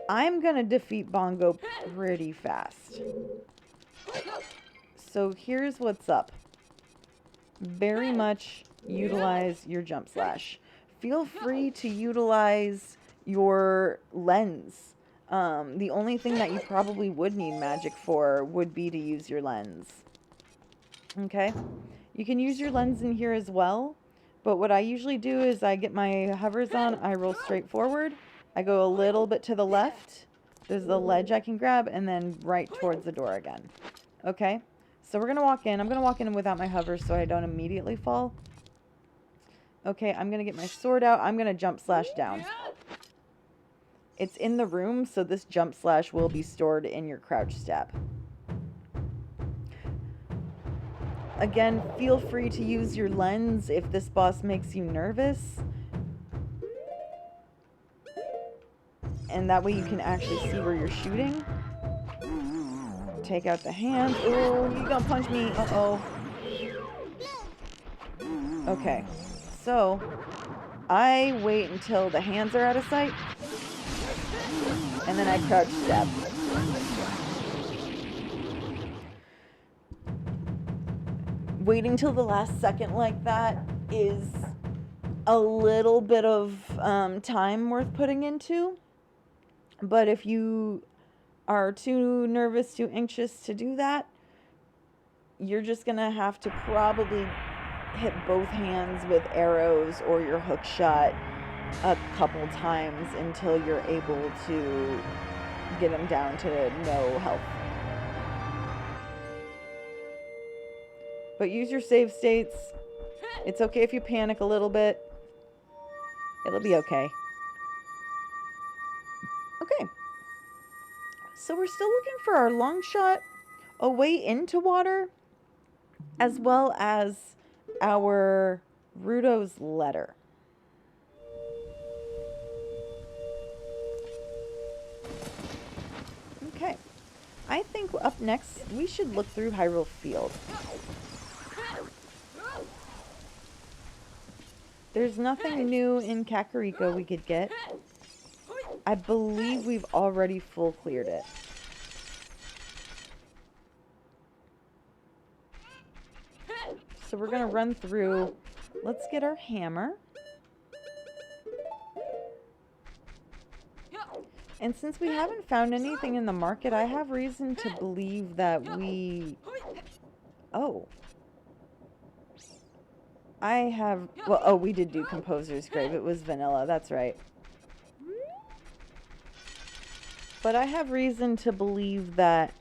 I'm gonna defeat Bongo pretty fast. So here's what's up. Very much utilize your jump slash. Feel free to utilize your lens. The only thing that you probably would need magic for would be to use your lens. Okay? You can use your lens in here as well, but what I usually do is I get my hovers on, I roll straight forward, I go a little bit to the left, there's the ledge I can grab, and then right towards the door again. Okay? So we're going to walk in. I'm going to walk in without my hover so I don't immediately fall. Okay, I'm going to get my sword out. I'm going to jump slash down. It's in the room, so this jump slash will be stored in your crouch step. Again, feel free to use your lens if this boss makes you nervous. And that way you can actually see where you're shooting. Take out the hand. Oh, you gonna punch me. Uh-oh. Okay. So, I wait until the hands are out of sight. And then I crouch step. Waiting till the last second like that is a little bit of time worth putting into. But if you are too nervous, too anxious to do that, you're just gonna have to probably hit both hands with arrows or your hook shot a couple times until you're able to get him down to no health. But use your save states. It's okay if you panic a little bit. It'll be okay. Okay. So we're still looking for our Longshot, a way into water, as well as our Rudo's letter. Okay. I think up next, we should look through Hyrule Field. There's nothing new in Kakariko we could get. I believe we've already full cleared it. So we're going to run through. Let's get our hammer. And since we haven't found anything in the market, I have reason to believe that we... Oh. I have... Well, oh, we did do Composer's Grave. It was vanilla. That's right. But I have reason to believe that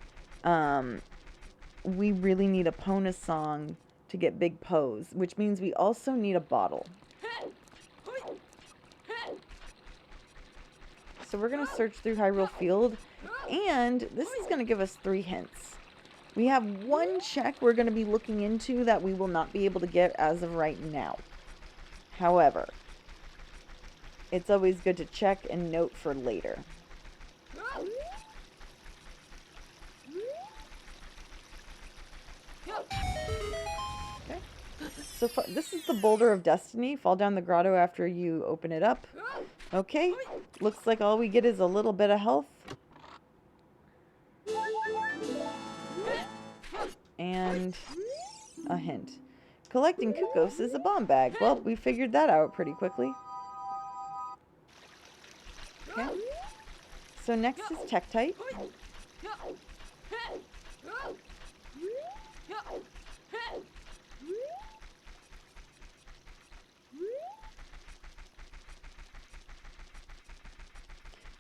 we really need a Pona song to get Big Pose, which means we also need a bottle. So we're going to search through Hyrule Field, and this is going to give us 3 hints. We have one check we're going to be looking into that we will not be able to get as of right now. However, it's always good to check and note for later. Okay. So this is the Boulder of Destiny. Fall down the grotto after you open it up. Okay. Looks like all we get is a little bit of health. And a hint. Collecting Kukos is a bomb bag. Well, we figured that out pretty quickly. Okay. So next is Tektite.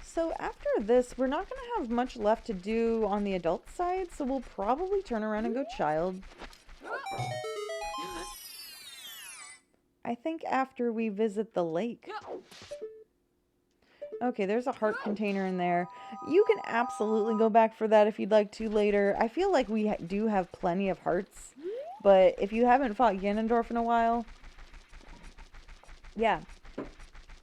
So after this, we're not going to have much left to do on the adult side, so we'll probably turn around and go child. I think after we visit the lake. Okay, there's a heart container in there. You can absolutely go back for that if you'd like to later. I feel like we do have plenty of hearts, but if you haven't fought Ganondorf in a while, yeah.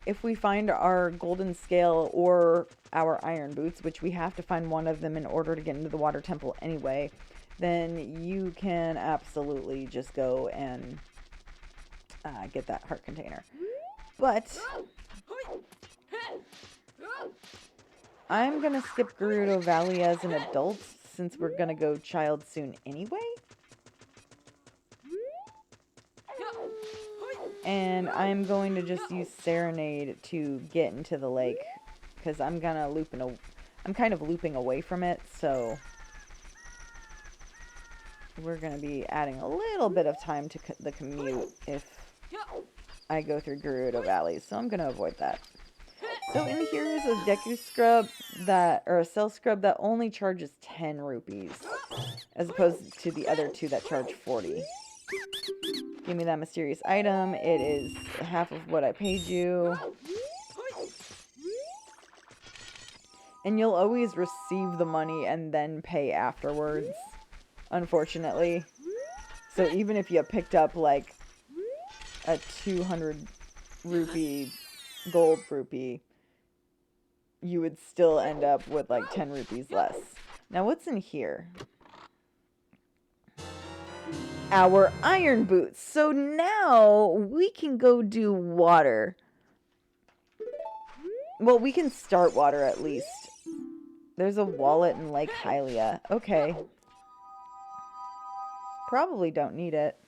If we find our golden scale or our iron boots, which we have to find one of them in order to get into the water temple anyway, then you can absolutely just go and get that heart container. But I'm going to skip Gerudo Valley as an adult since we're going to go child soon anyway. And I'm going to just use Serenade to get into the lake because I'm gonna I'm kind of looping away from it, so we're gonna be adding a little bit of time to the commute if I go through Gerudo Valley, so I'm gonna avoid that. So in here is a Deku scrub or a cell scrub that only charges 10 rupees as opposed to the other 2 that charge 40. Give me that mysterious item. It is half of what I paid you. And you'll always receive the money and then pay afterwards, unfortunately. So even if you picked up like a 200 rupee gold rupee, you would still end up with like 10 rupees less. Now what's in here? Our iron boots. So now we can go do water. Well, we can start water at least. There's a wallet in Lake Hylia. Okay. Probably don't need it.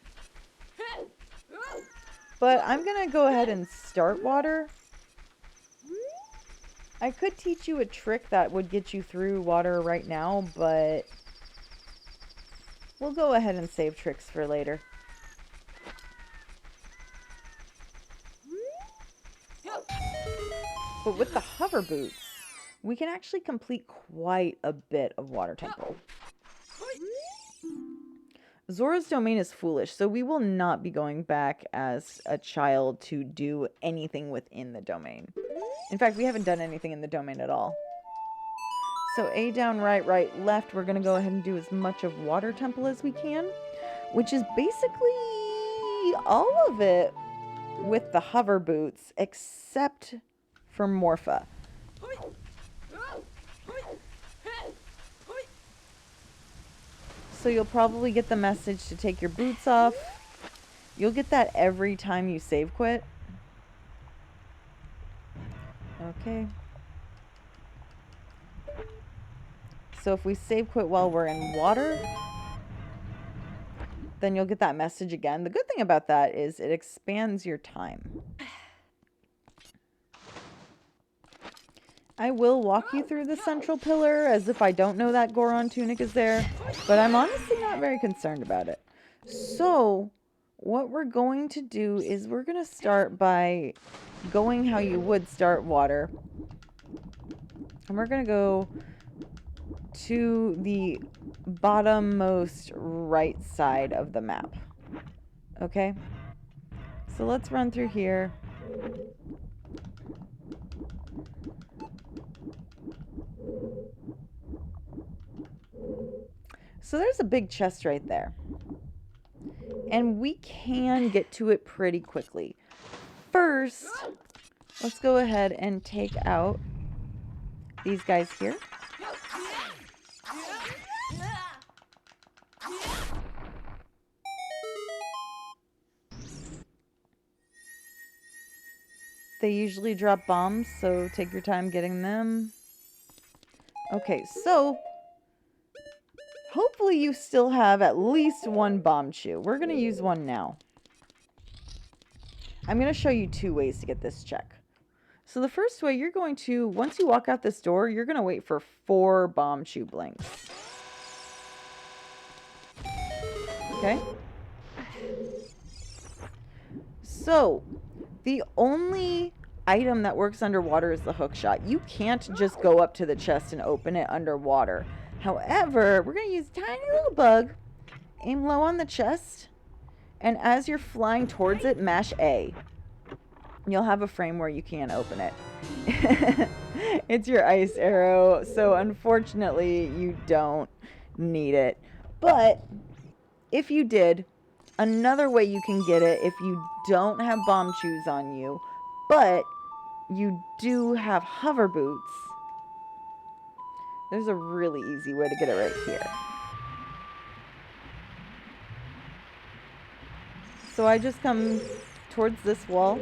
But I'm going to go ahead and start water. I could teach you a trick that would get you through water right now, but we'll go ahead and save tricks for later. But with the hover boots, we can actually complete quite a bit of Water Temple. Zora's domain is foolish, so we will not be going back as a child to do anything within the domain. In fact, we haven't done anything in the domain at all. So A down, right, right, left. We're going to go ahead and do as much of Water Temple as we can, which is basically all of it with the hover boots, except for Morpha. So you'll probably get the message to take your boots off. You'll get that every time you save quit. Okay. So if we save quit while we're in water, then you'll get that message again. The good thing about that is it expands your time. I will walk you through the central pillar as if I don't know that Goron tunic is there, but I'm honestly not very concerned about it. So what we're going to do is we're going to start by going how you would start water. And we're going to go to the bottommost right side of the map. Okay? So let's run through here. So there's a big chest right there. And we can get to it pretty quickly. First, let's go ahead and take out these guys here. They usually drop bombs, so take your time getting them. Okay, so hopefully you still have at least one bomb chew. We're going to use one now. I'm going to show you 2 ways to get this check. So the first way, you're going to, once you walk out this door, you're going to wait for 4 bomb chew blinks. Okay? So, the only item that works underwater is the hook shot. You can't just go up to the chest and open it underwater. However, we're going to use a tiny little bug. Aim low on the chest. And as you're flying towards it, mash A. You'll have a frame where you can't open it. It's your ice arrow, so unfortunately you don't need it. But if you did, another way you can get it if you don't have bomb chews on you, but you do have hover boots, there's a really easy way to get it right here. So I just come towards this wall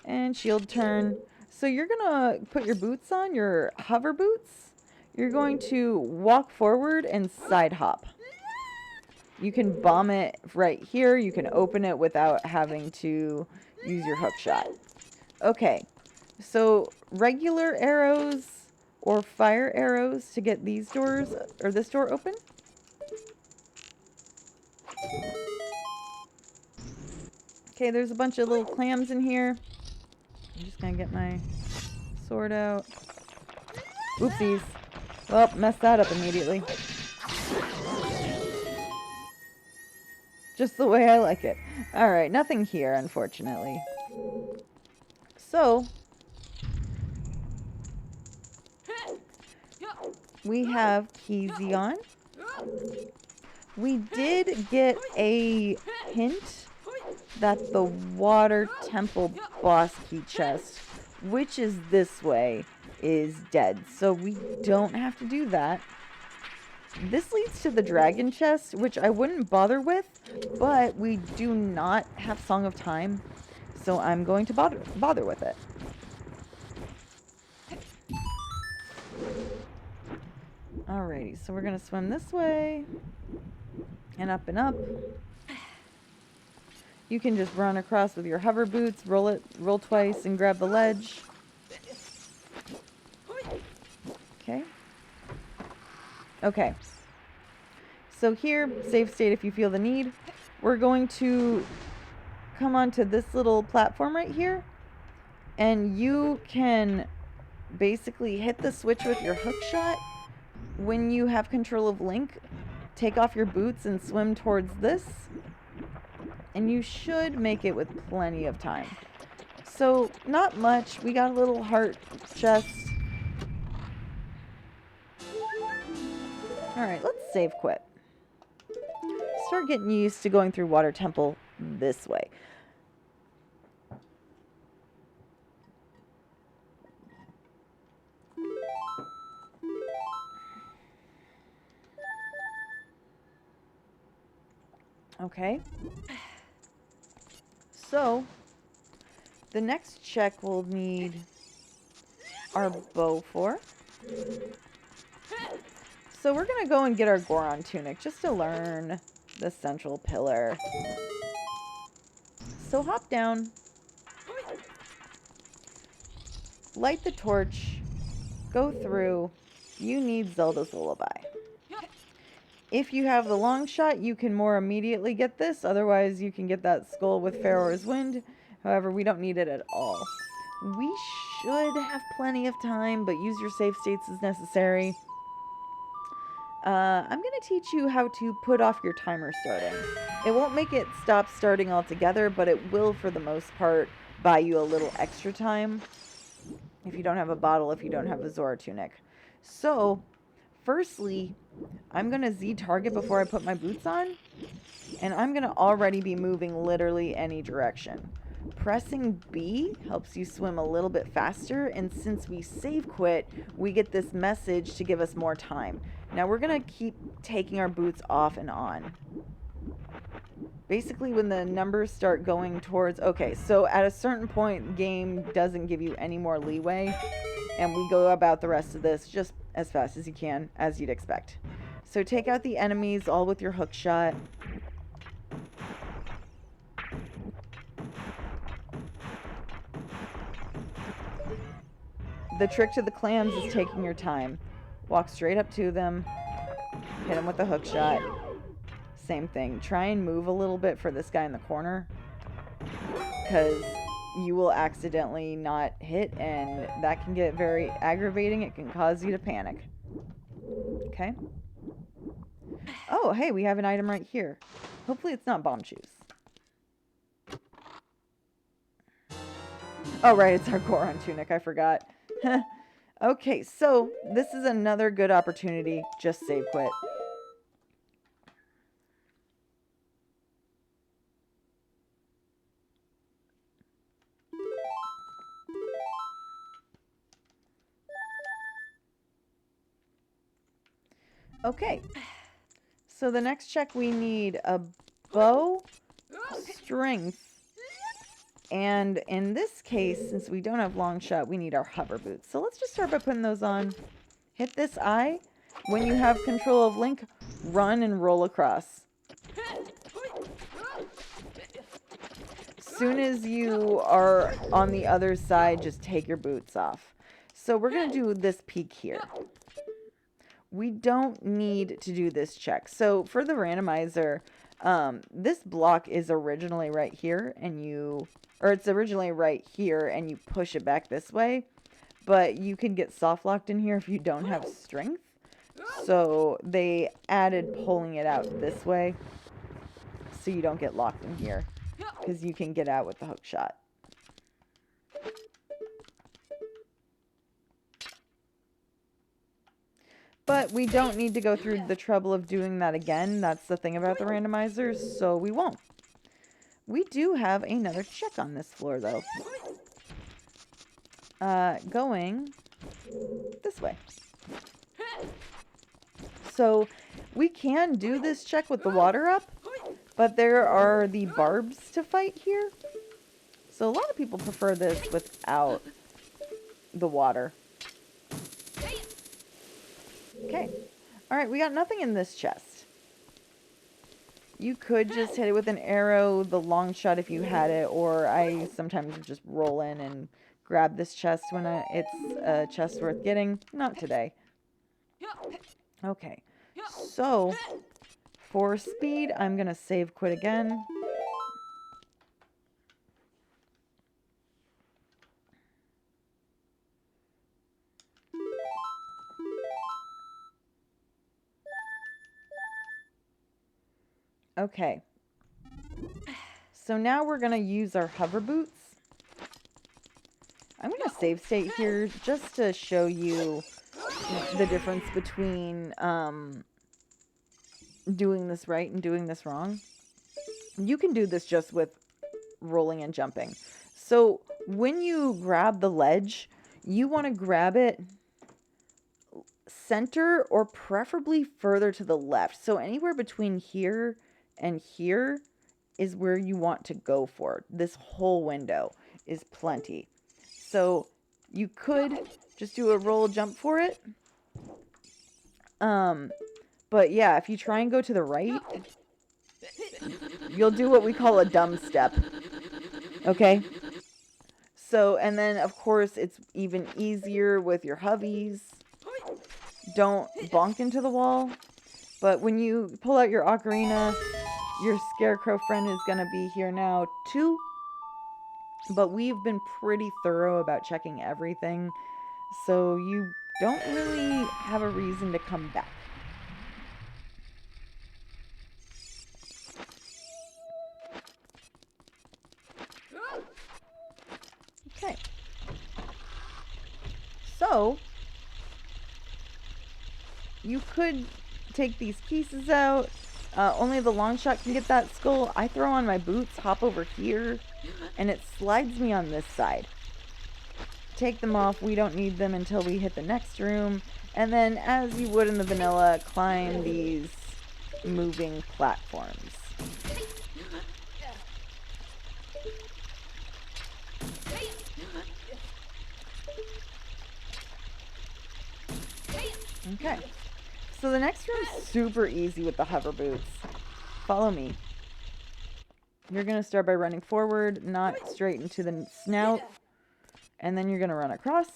and shield turn. So you're gonna put your boots on, your hover boots. You're going to walk forward and side hop. You can bomb it right here. You can open it without having to use your hook shot. Okay, so regular arrows or fire arrows to get these doors or this door open. Okay, there's a bunch of little clams in here. I'm just gonna get my sword out. Oopsies. Well, messed that up immediately. Just the way I like it. Alright, nothing here, unfortunately. So, we have Keezy. We did get a hint that the water temple boss key chest, which is this way, is dead. So we don't have to do that. This leads to the dragon chest, which I wouldn't bother with, but we do not have Song of Time, so I'm going to bother with it. Alrighty, so we're going to swim this way, and up and up. You can just run across with your hover boots, roll twice, and grab the ledge. Okay. Okay. So here, save state if you feel the need. We're going to come onto this little platform right here. And you can basically hit the switch with your hook shot. When you have control of Link, take off your boots and swim towards this. And you should make it with plenty of time. So, not much. We got a little heart chest. Alright, let's save quit. Start getting used to going through Water Temple this way. Okay. So, the next check we'll need our bow for. So we're going to go and get our Goron tunic just to learn the central pillar. So hop down. Light the torch. Go through. You need Zelda's Lullaby. If you have the Longshot, you can more immediately get this. Otherwise, you can get that skull with Pharaoh's Wind. However, we don't need it at all. We should have plenty of time, but use your save states as necessary. I'm going to teach you how to put off your timer starting. It won't make it stop starting altogether, but it will, for the most part, buy you a little extra time. If you don't have a bottle, if you don't have a Zora tunic. So, firstly, I'm going to Z target before I put my boots on. And I'm going to already be moving literally any direction. Pressing B helps you swim a little bit faster. And since we save quit, we get this message to give us more time. Now we're going to keep taking our boots off and on. Basically, when the numbers start going towards... Okay, so at a certain point, the game doesn't give you any more leeway. And we go about the rest of this just as fast as you can, as you'd expect. So take out the enemies all with your hook shot. The trick to the clams is taking your time. Walk straight up to them. Hit them with the hook shot. Same thing. Try and move a little bit for this guy in the corner. Because you will accidentally not hit, and that can get very aggravating. It can cause you to panic. Okay. Oh, hey, we have an item right here. Hopefully it's not bomb shoes. Oh, right, it's our Goron tunic. I forgot. Okay, so this is another good opportunity. Just save quit. Okay, so the next check we need a bow, strength, and in this case, since we don't have Longshot, we need our hover boots. So let's just start by putting those on. Hit this eye. When you have control of Link, run and roll across. Soon as you are on the other side, just take your boots off. So we're going to do this peek here. We don't need to do this check. So for the randomizer, this block is originally right here, and it's originally right here, and you push it back this way. But you can get soft locked in here if you don't have strength. So they added pulling it out this way, so you don't get locked in here, because you can get out with the hook shot. But we don't need to go through the trouble of doing that again. That's the thing about the randomizers, so we won't. We do have another check on this floor, though. Going this way. So we can do this check with the water up, but there are the barbs to fight here. So a lot of people prefer this without the water. Okay. Alright, we got nothing in this chest. You could just hit it with an arrow, the long shot if you had it, or I sometimes just roll in and grab this chest when it's a chest worth getting. Not today. Okay. So, for speed, I'm going to save quit again. Okay, so now we're going to use our hover boots. I'm going to save state here just to show you the difference between doing this right and doing this wrong. You can do this just with rolling and jumping. So when you grab the ledge, you want to grab it center or preferably further to the left. So anywhere between here and here is where you want to go for. This whole window is plenty. So you could just do a roll jump for it. But yeah, if you try and go to the right, you'll do what we call a dumb step. Okay? So, and then of course it's even easier with your hovies. Don't bonk into the wall. But when you pull out your ocarina, your scarecrow friend is going to be here now too. But we've been pretty thorough about checking everything. So you don't really have a reason to come back. Okay. So you could take these pieces out. Only the Longshot can get that skull. I throw on my boots, hop over here, and it slides me on this side. Take them off. We don't need them until we hit the next room. And then, as you would in the vanilla, climb these moving platforms. Okay. So the next room's super easy with the hover boots. Follow me. You're going to start by running forward, not straight into the snout. And then you're going to run across.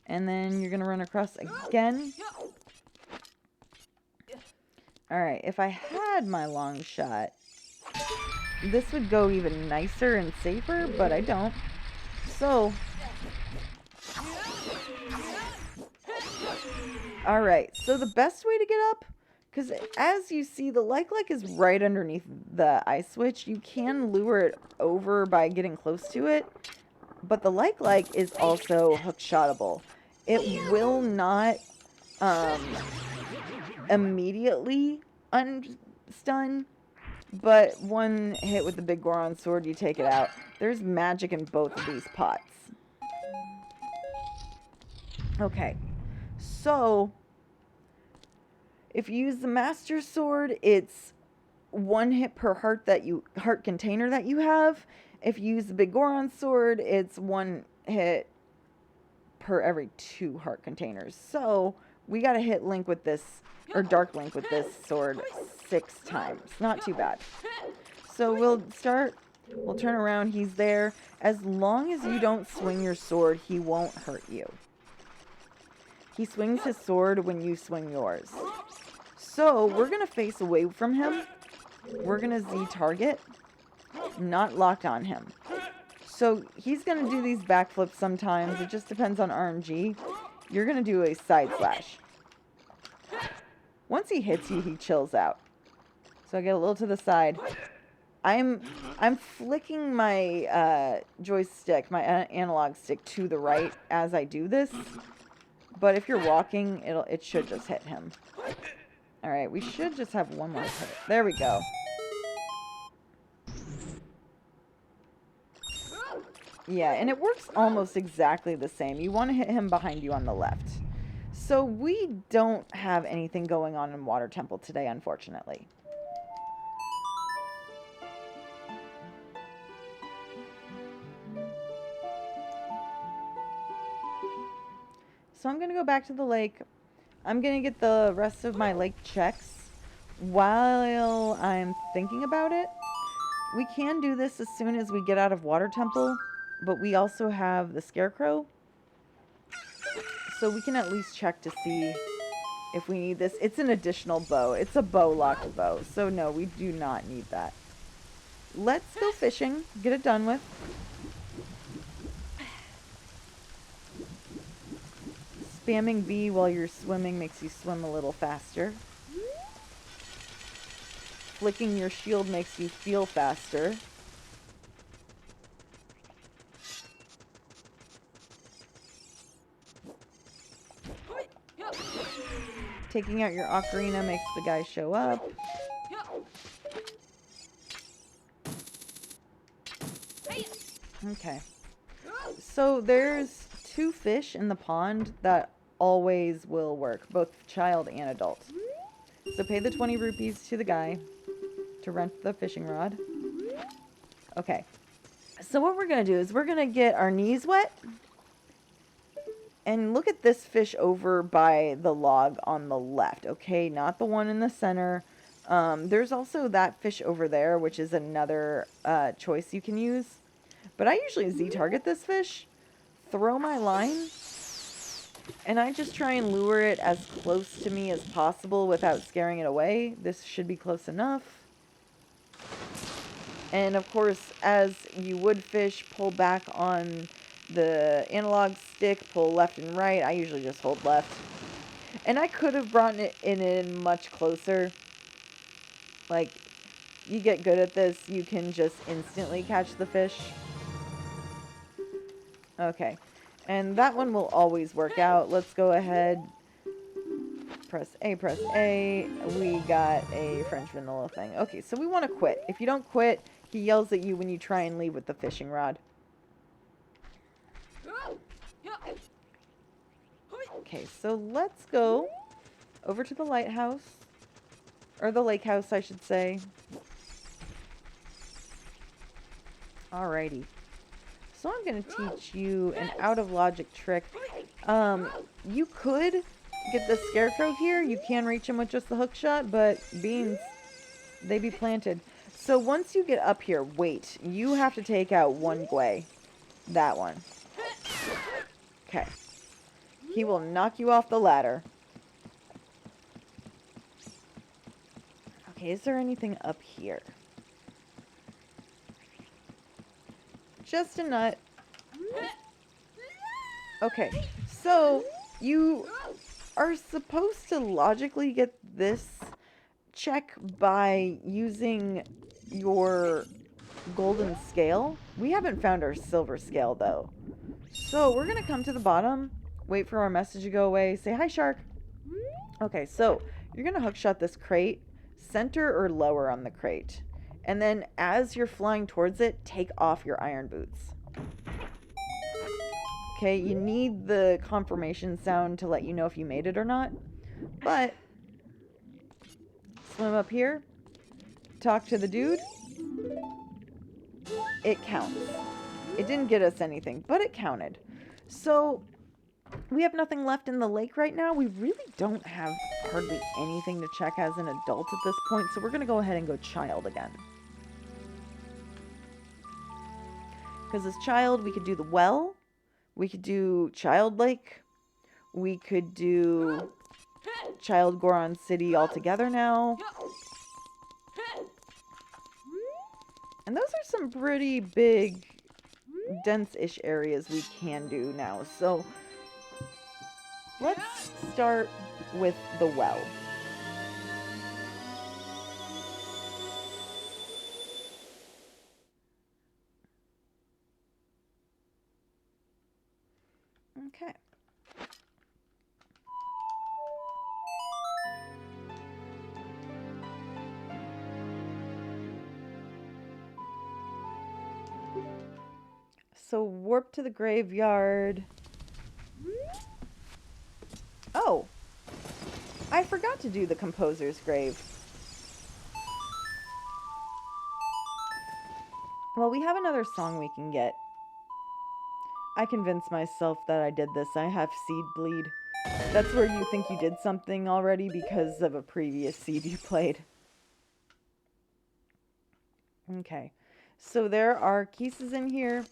And then you're going to run across again. Alright, if I had my Longshot, this would go even nicer and safer, but I don't. So, alright, so the best way to get up, because as you see, the like is right underneath the ice switch. You can lure it over by getting close to it, but the like is also hook-shotable. It will not immediately unstun, but one hit with the big Goron sword, you take it out. There's magic in both of these pots. Okay, so if you use the Master Sword, it's one hit per heart container that you have. If you use the big Goron sword, it's one hit per every 2 heart containers. So we gotta hit Link with this, or Dark Link with this sword 6 times. Not too bad. So we'll turn around, he's there. As long as you don't swing your sword, he won't hurt you. He swings his sword when you swing yours. So we're gonna face away from him. We're gonna Z target, not locked on him. So he's gonna do these backflips sometimes. It just depends on RNG. You're gonna do a side slash. Once he hits you, he chills out. So I get a little to the side. I'm flicking my joystick, my analog stick, to the right as I do this. But if you're walking, it should just hit him. All right, we should just have one more hit. There we go. Yeah, and it works almost exactly the same. You want to hit him behind you on the left. So we don't have anything going on in Water Temple today, unfortunately. So I'm going to go back to the lake. I'm going to get the rest of my lake checks while I'm thinking about it. We can do this as soon as we get out of Water Temple, but we also have the Scarecrow. So we can at least check to see if we need this. It's an additional bow. It's a bow-locked bow. So no, we do not need that. Let's go fishing. Get it done with. Spamming B while you're swimming makes you swim a little faster. Flicking your shield makes you feel faster. Taking out your ocarina makes the guy show up. Okay. So there's 2 fish in the pond that always will work, both child and adult. So pay the 20 rupees to the guy to rent the fishing rod. Okay. So what we're going to do is we're going to get our knees wet. And look at this fish over by the log on the left, okay? Not the one in the center. There's also that fish over there, which is another choice you can use. But I usually Z-target this fish, throw my line, and I just try and lure it as close to me as possible without scaring it away. This should be close enough. And of course, as you would fish, pull back on the analog stick, pull left and right. I usually just hold left. And I could have brought it in much closer. Like, you get good at this, you can just instantly catch the fish. Okay. And that one will always work out. Let's go ahead. press A, press A. We got a French vanilla thing. Okay, so we want to quit. If you don't quit, he yells at you when you try and leave with the fishing rod. Okay, so let's go over to the lighthouse. Or the lake house, I should say. Alrighty. So I'm going to teach you an out-of-logic trick. You could get the scarecrow here. You can reach him with just the hook shot, but beans, they be planted. So once you get up here, wait. You have to take out one Gwei. That one. Okay. He will knock you off the ladder. Okay, is there anything up here? Just a nut. Okay, so you are supposed to logically get this check by using your golden scale. We haven't found our silver scale, though. So we're going to come to the bottom, wait for our message to go away, say, hi, shark. Okay, so you're going to hookshot this crate, center or lower on the crate. And then as you're flying towards it, take off your iron boots. Okay, you need the confirmation sound to let you know if you made it or not. But swim up here, talk to the dude. It counts. It didn't get us anything, but it counted. So we have nothing left in the lake right now. We really don't have hardly anything to check as an adult at this point, so we're going to go ahead and go child again. Because as child, we could do the well, we could do child lake, we could do child Goron City altogether now. And those are some pretty big, dense-ish areas we can do now. So let's start with the well. Okay. So warp to the graveyard. Oh, I forgot to do the composer's grave. Well, we have another song we can get. I convinced myself that I did this. I have seed bleed. That's where you think you did something already because of a previous seed you played. Okay. So there are cases in here.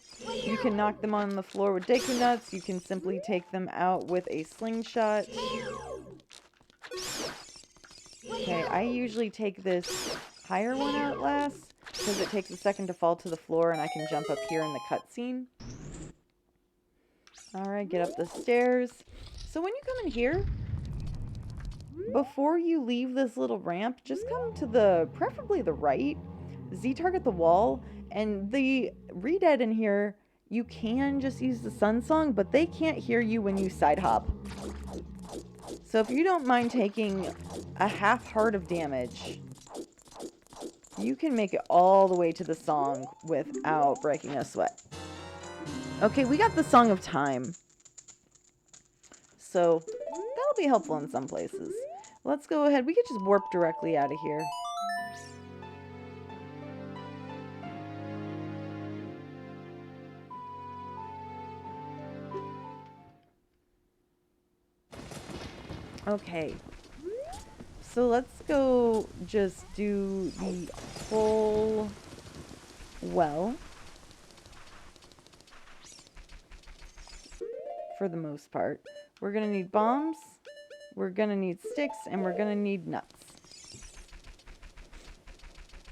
You can knock them on the floor with Deku nuts. You can simply take them out with a slingshot. Okay, I usually take this higher one out last because it takes a second to fall to the floor and I can jump up here in the cutscene. Alright, get up the stairs. So when you come in here, before you leave this little ramp, just come to the, preferably the right, Z-target the wall, and the Redead in here, you can just use the Sun Song, but they can't hear you when you side hop. So if you don't mind taking a half heart of damage, you can make it all the way to the song without breaking a sweat. Okay, we got the Song of Time. So that'll be helpful in some places. Let's go ahead. We could just warp directly out of here. Okay. So let's go just do the whole well. For the most part. We're going to need bombs, we're going to need sticks, and we're going to need nuts.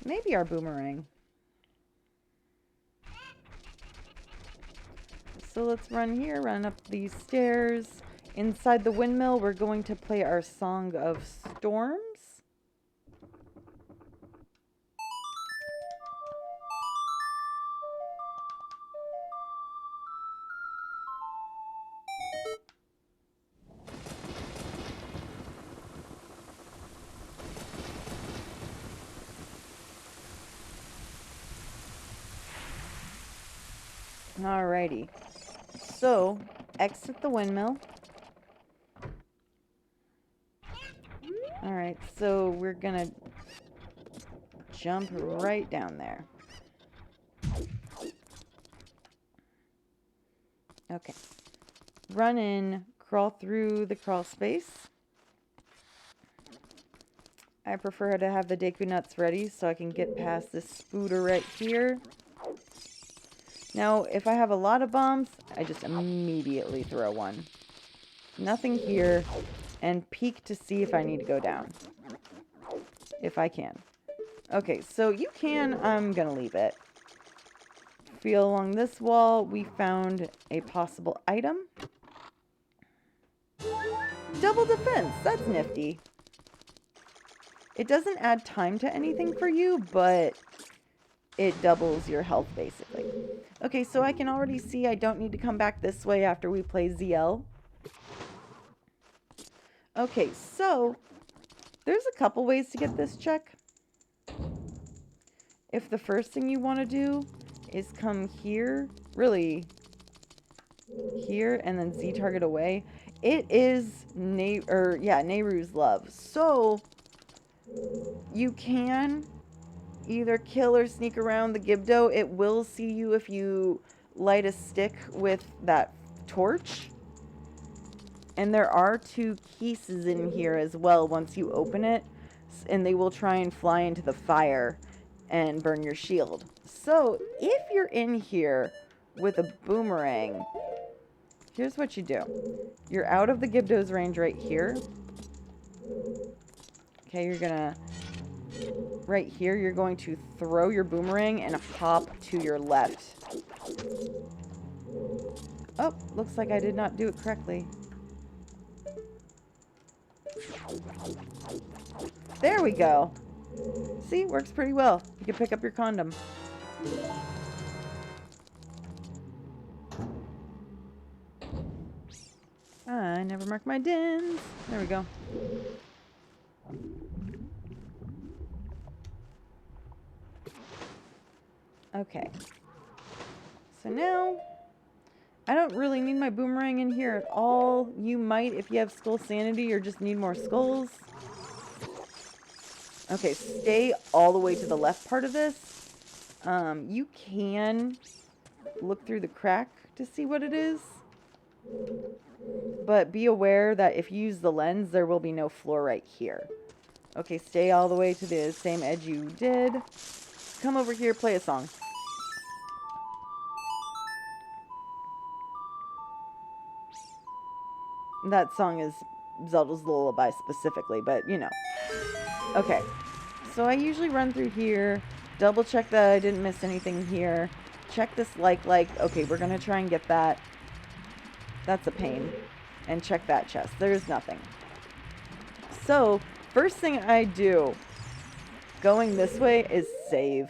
Maybe our boomerang. So let's run here, run up these stairs. Inside the windmill, we're going to play our Song of Storms. Alrighty. So, exit the windmill. Alright, so we're gonna jump right down there. Okay. Run in, crawl through the crawl space. I prefer to have the Deku nuts ready so I can get past this spooter right here. Now, if I have a lot of bombs, I just immediately throw one. Nothing here, and peek to see if I need to go down. If I can. Okay, so you can, I'm gonna leave it. Feel along this wall, we found a possible item. Double defense, that's nifty. It doesn't add time to anything for you, but it doubles your health, basically. Okay, so I can already see I don't need to come back this way after we play ZL. Okay, so there's a couple ways to get this check. If the first thing you want to do is come here, really here, and then Z target away, it is Nehru's love. So you can either kill or sneak around the Gibdo. It will see you if you light a stick with that torch. And there are 2 pieces in here as well once you open it. And they will try and fly into the fire and burn your shield. So if you're in here with a boomerang, here's what you do. You're out of the Gibdo's range right here. Okay, you're gonna... Right here, you're going to throw your boomerang and hop to your left. Oh, looks like I did not do it correctly. There we go. See, works pretty well. You can pick up your condom. I never mark my dins. There we go. Okay. So now, I don't really need my boomerang in here at all. You might if you have skull sanity or just need more skulls. Okay, stay all the way to the left part of this. You can look through the crack to see what it is. But be aware that if you use the lens, there will be no floor right here. Okay, stay all the way to the same edge you did. Come over here, play a song. That song is Zelda's Lullaby specifically, but you know. Okay, so I usually run through here, double check that I didn't miss anything here, check this like, okay, we're gonna try and get that. That's a pain. And check that chest. There's nothing. So, first thing I do going this way is save.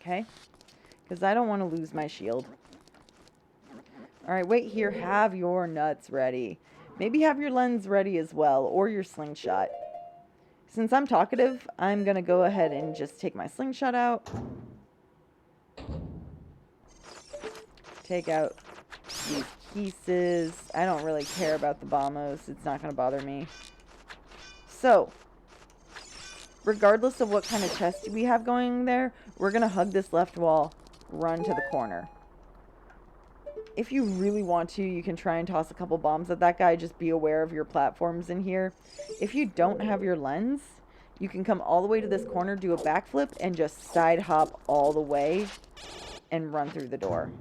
Okay? Because I don't want to lose my shield. Alright, wait here. Have your nuts ready. Maybe have your lens ready as well, or your slingshot. Since I'm talkative, I'm going to go ahead and just take my slingshot out. Take out these pieces. I don't really care about the bombos. It's not going to bother me. So, regardless of what kind of chest we have going there, we're going to hug this left wall, run to the corner. If you really want to, you can try and toss a couple bombs at that guy. Just be aware of your platforms in here. If you don't have your lens, you can come all the way to this corner, do a backflip, and just side hop all the way and run through the door.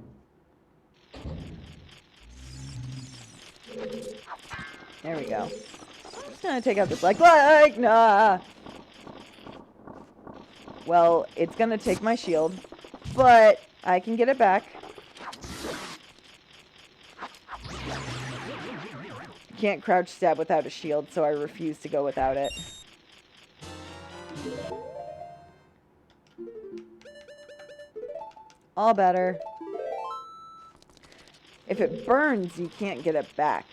There we go. I'm just gonna take out this nah. Well, it's gonna take my shield, but I can get it back. Can't crouch stab without a shield, so I refuse to go without it. All better. If it burns, you can't get it back.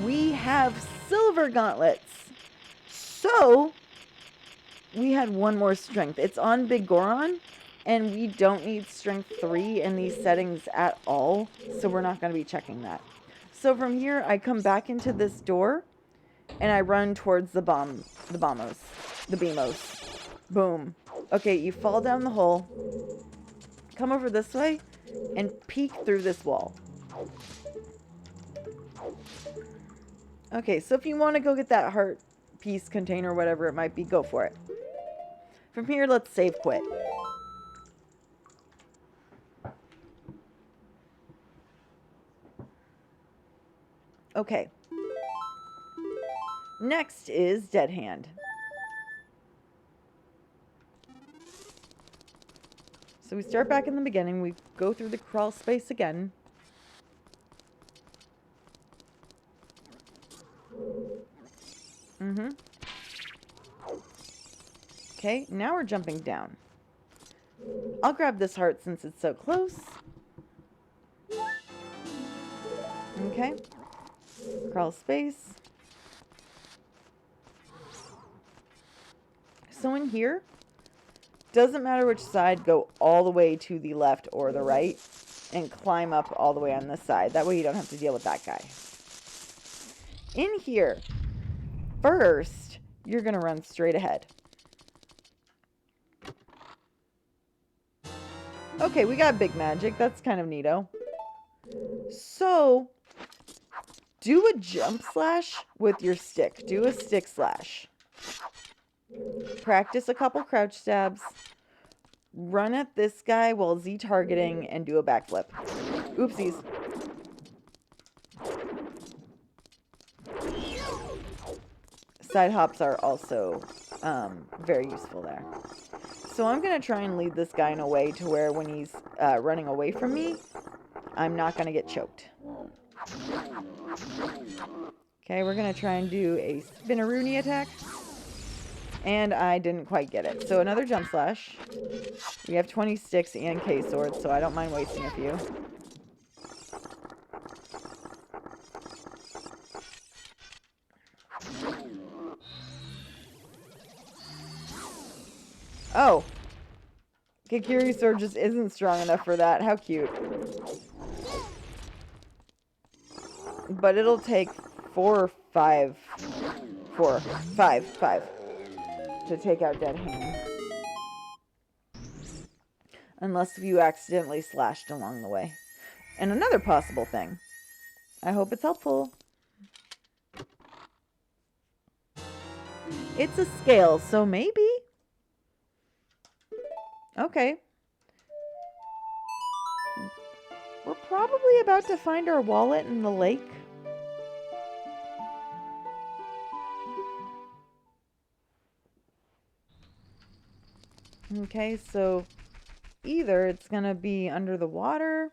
We have silver gauntlets. So, we had one more strength. It's on Big Goron, and we don't need strength 3 in these settings at all, so we're not going to be checking that. So from here, I come back into this door, and I run towards the bombos. Boom. Okay, you fall down the hole, come over this way, and peek through this wall. Okay, so if you want to go get that heart piece container, whatever it might be, go for it. From here, let's save quit. Okay. Next is Dead Hand. So we start back in the beginning. We go through the crawl space again. Okay, now we're jumping down. I'll grab this heart since it's so close. Okay. Crawl space. So in here, doesn't matter which side, go all the way to the left or the right and climb up all the way on this side. That way you don't have to deal with that guy. In here, first, you're going to run straight ahead. Okay, we got big magic. That's kind of neato. So, do a jump slash with your stick. Do a stick slash. Practice a couple crouch stabs. Run at this guy while Z targeting and do a backflip. Oopsies. Side hops are also very useful there. So I'm going to try and lead this guy in a way to where when he's running away from me, I'm not going to get choked. Okay, we're going to try and do a spinneroonie attack. And I didn't quite get it. So another jump slash. We have 20 sticks and K swords, so I don't mind wasting a few. Oh. Kikiri sword just isn't strong enough for that. How cute. But it'll take 5 to take out Dead Hand. Unless you accidentally slashed along the way. And another possible thing. I hope it's helpful. It's a scale, so maybe. Okay. We're probably about to find our wallet in the lake. Okay, so either it's going to be under the water,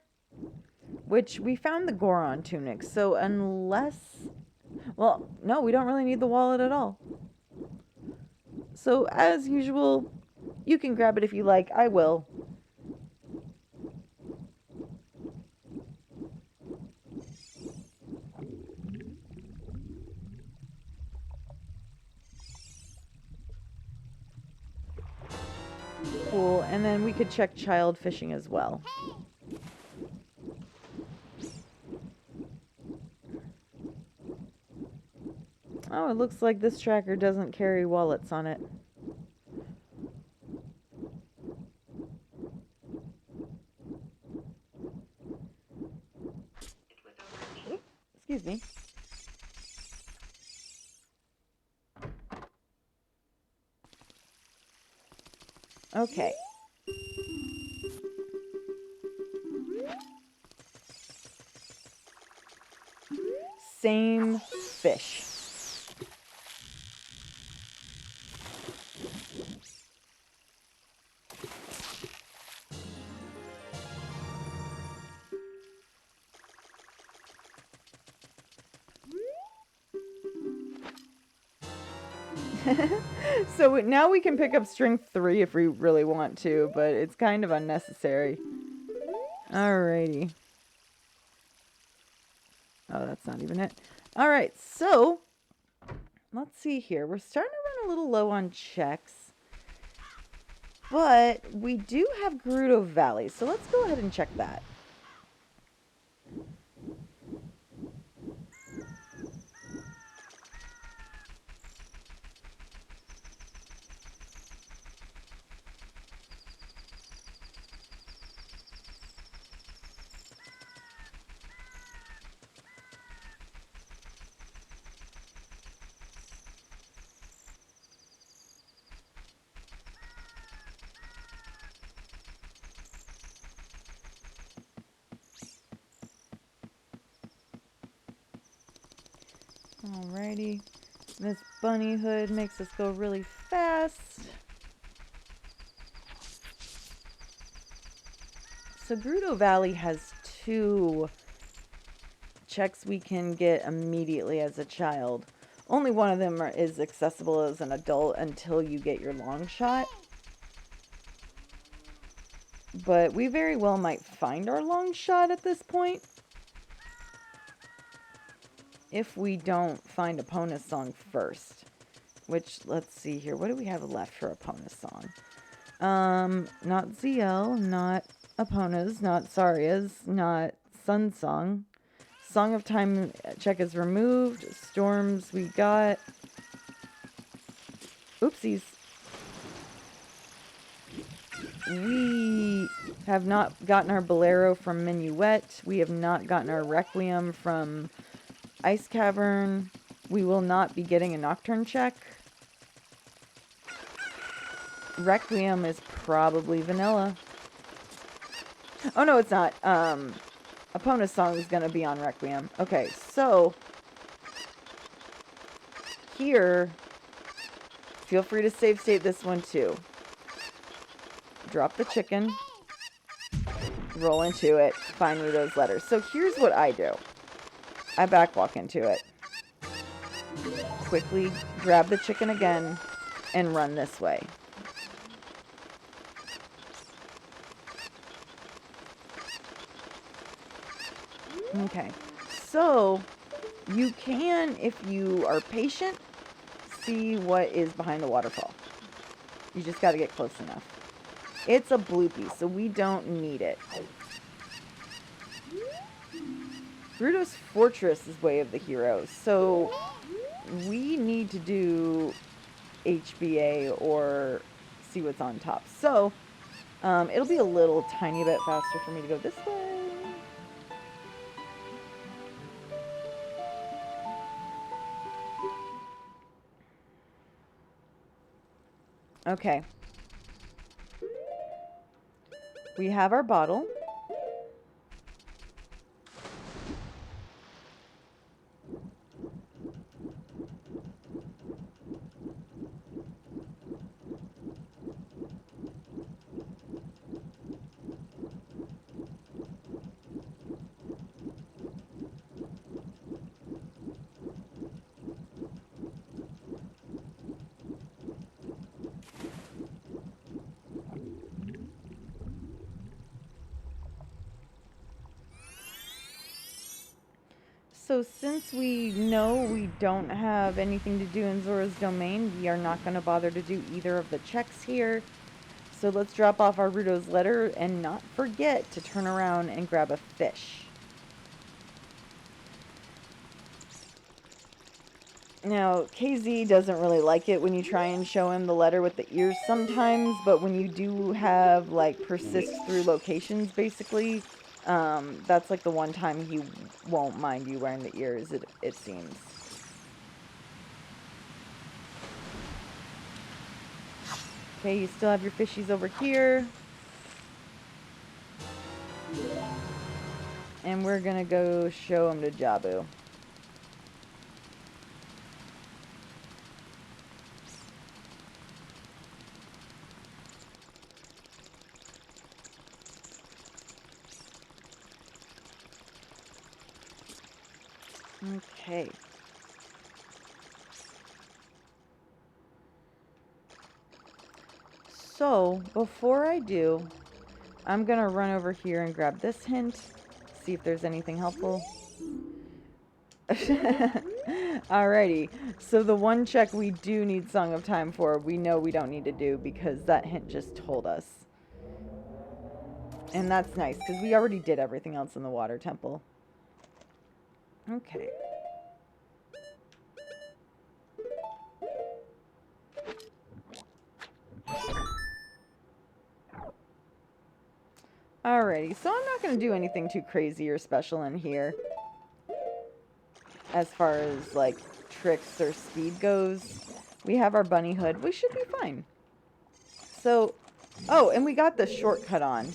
which we found the Goron tunic, so unless... Well, no, we don't really need the wallet at all. So, as usual, you can grab it if you like. I will. Cool, and then we could check child fishing as well. Oh, it looks like this tracker doesn't carry wallets on it. Excuse me. Okay. Same fish. So now we can pick up strength 3 if we really want to, but it's kind of unnecessary. Alrighty. Oh, that's not even it. Alright, so let's see here. We're starting to a little low on checks. But we do have Gerudo Valley, so let's go ahead and check that. Alrighty. This bunny hood makes us go really fast. So Gerudo Valley has 2 checks we can get immediately as a child. Only one of them is accessible as an adult until you get your Longshot. But we very well might find our Longshot at this point. If we don't find Epona's song first. Which, let's see here. What do we have left for Epona's song? Not ZL, not Epona's, not Saria's, not Sun Song. Song of Time check is removed. Storms we got. Oopsies. We have not gotten our Bolero from Minuet. We have not gotten our Requiem from Ice Cavern. We will not be getting a Nocturne check. Requiem is probably vanilla. Oh no, it's not. Epona's song is going to be on Requiem. Okay, so here, feel free to save state this one too. Drop the chicken, roll into it, find Rudo's letter. So here's what I do. I backwalk into it. Quickly grab the chicken again and run this way. Okay, so you can, if you are patient, see what is behind the waterfall. You just got to get close enough. It's a bloopy, so we don't need it. Gerudo's Fortress is Way of the Heroes, so we need to do HBA or see what's on top. So, it'll be a little tiny bit faster for me to go this way. Okay. We have our bottle. So since we know we don't have anything to do in Zora's domain, we are not going to bother to do either of the checks here. So let's drop off our Rudo's letter and not forget to turn around and grab a fish. Now, KZ doesn't really like it when you try and show him the letter with the ears sometimes, but when you do have, like, persist through locations, basically, that's like the one time he won't mind you wearing the ears, it seems. Okay, you still have your fishies over here. And we're gonna go show him to Jabu. Okay. So, before I do, I'm gonna run over here and grab this hint, see if there's anything helpful. Alrighty, so the one check we do need Song of Time for, we know we don't need to do because that hint just told us. And that's nice, because we already did everything else in the water temple. Okay. Alrighty, so I'm not going to do anything too crazy or special in here. As far as, like, tricks or speed goes. We have our bunny hood. We should be fine. So, oh, and we got the shortcut on.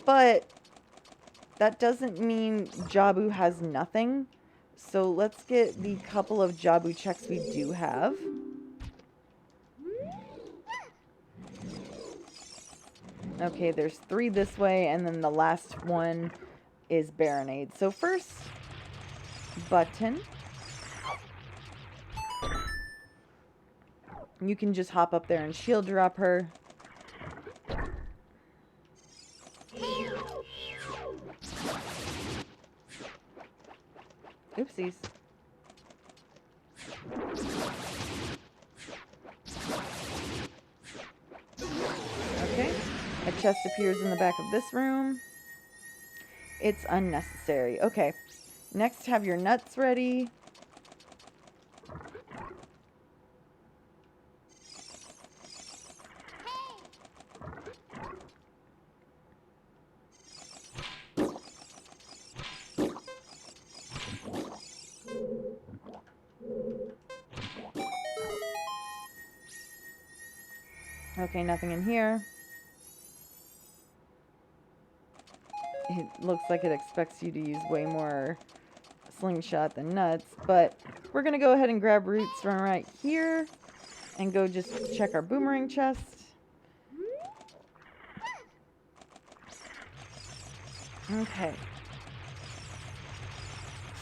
But that doesn't mean Jabu has nothing. So let's get the couple of Jabu checks we do have. Okay, there's 3 this way, and then the last one is Baronade. So first, button. You can just hop up there and shield drop her. Oopsies. Okay. A chest appears in the back of this room. It's unnecessary. Okay. Next, have your nuts ready. Okay, nothing in here. It looks like it expects you to use way more slingshot than nuts, but we're going to go ahead and grab roots from right here and go just check our boomerang chest. Okay.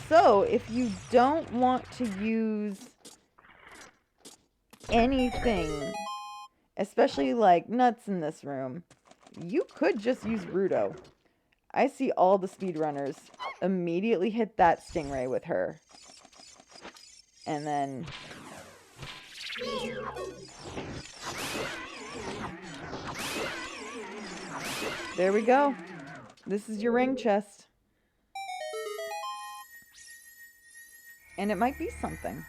So, if you don't want to use anything, especially like nuts in this room, you could just use Rudo. I see all the speedrunners immediately hit that stingray with her. And then... there we go. This is your ring chest. And it might be something.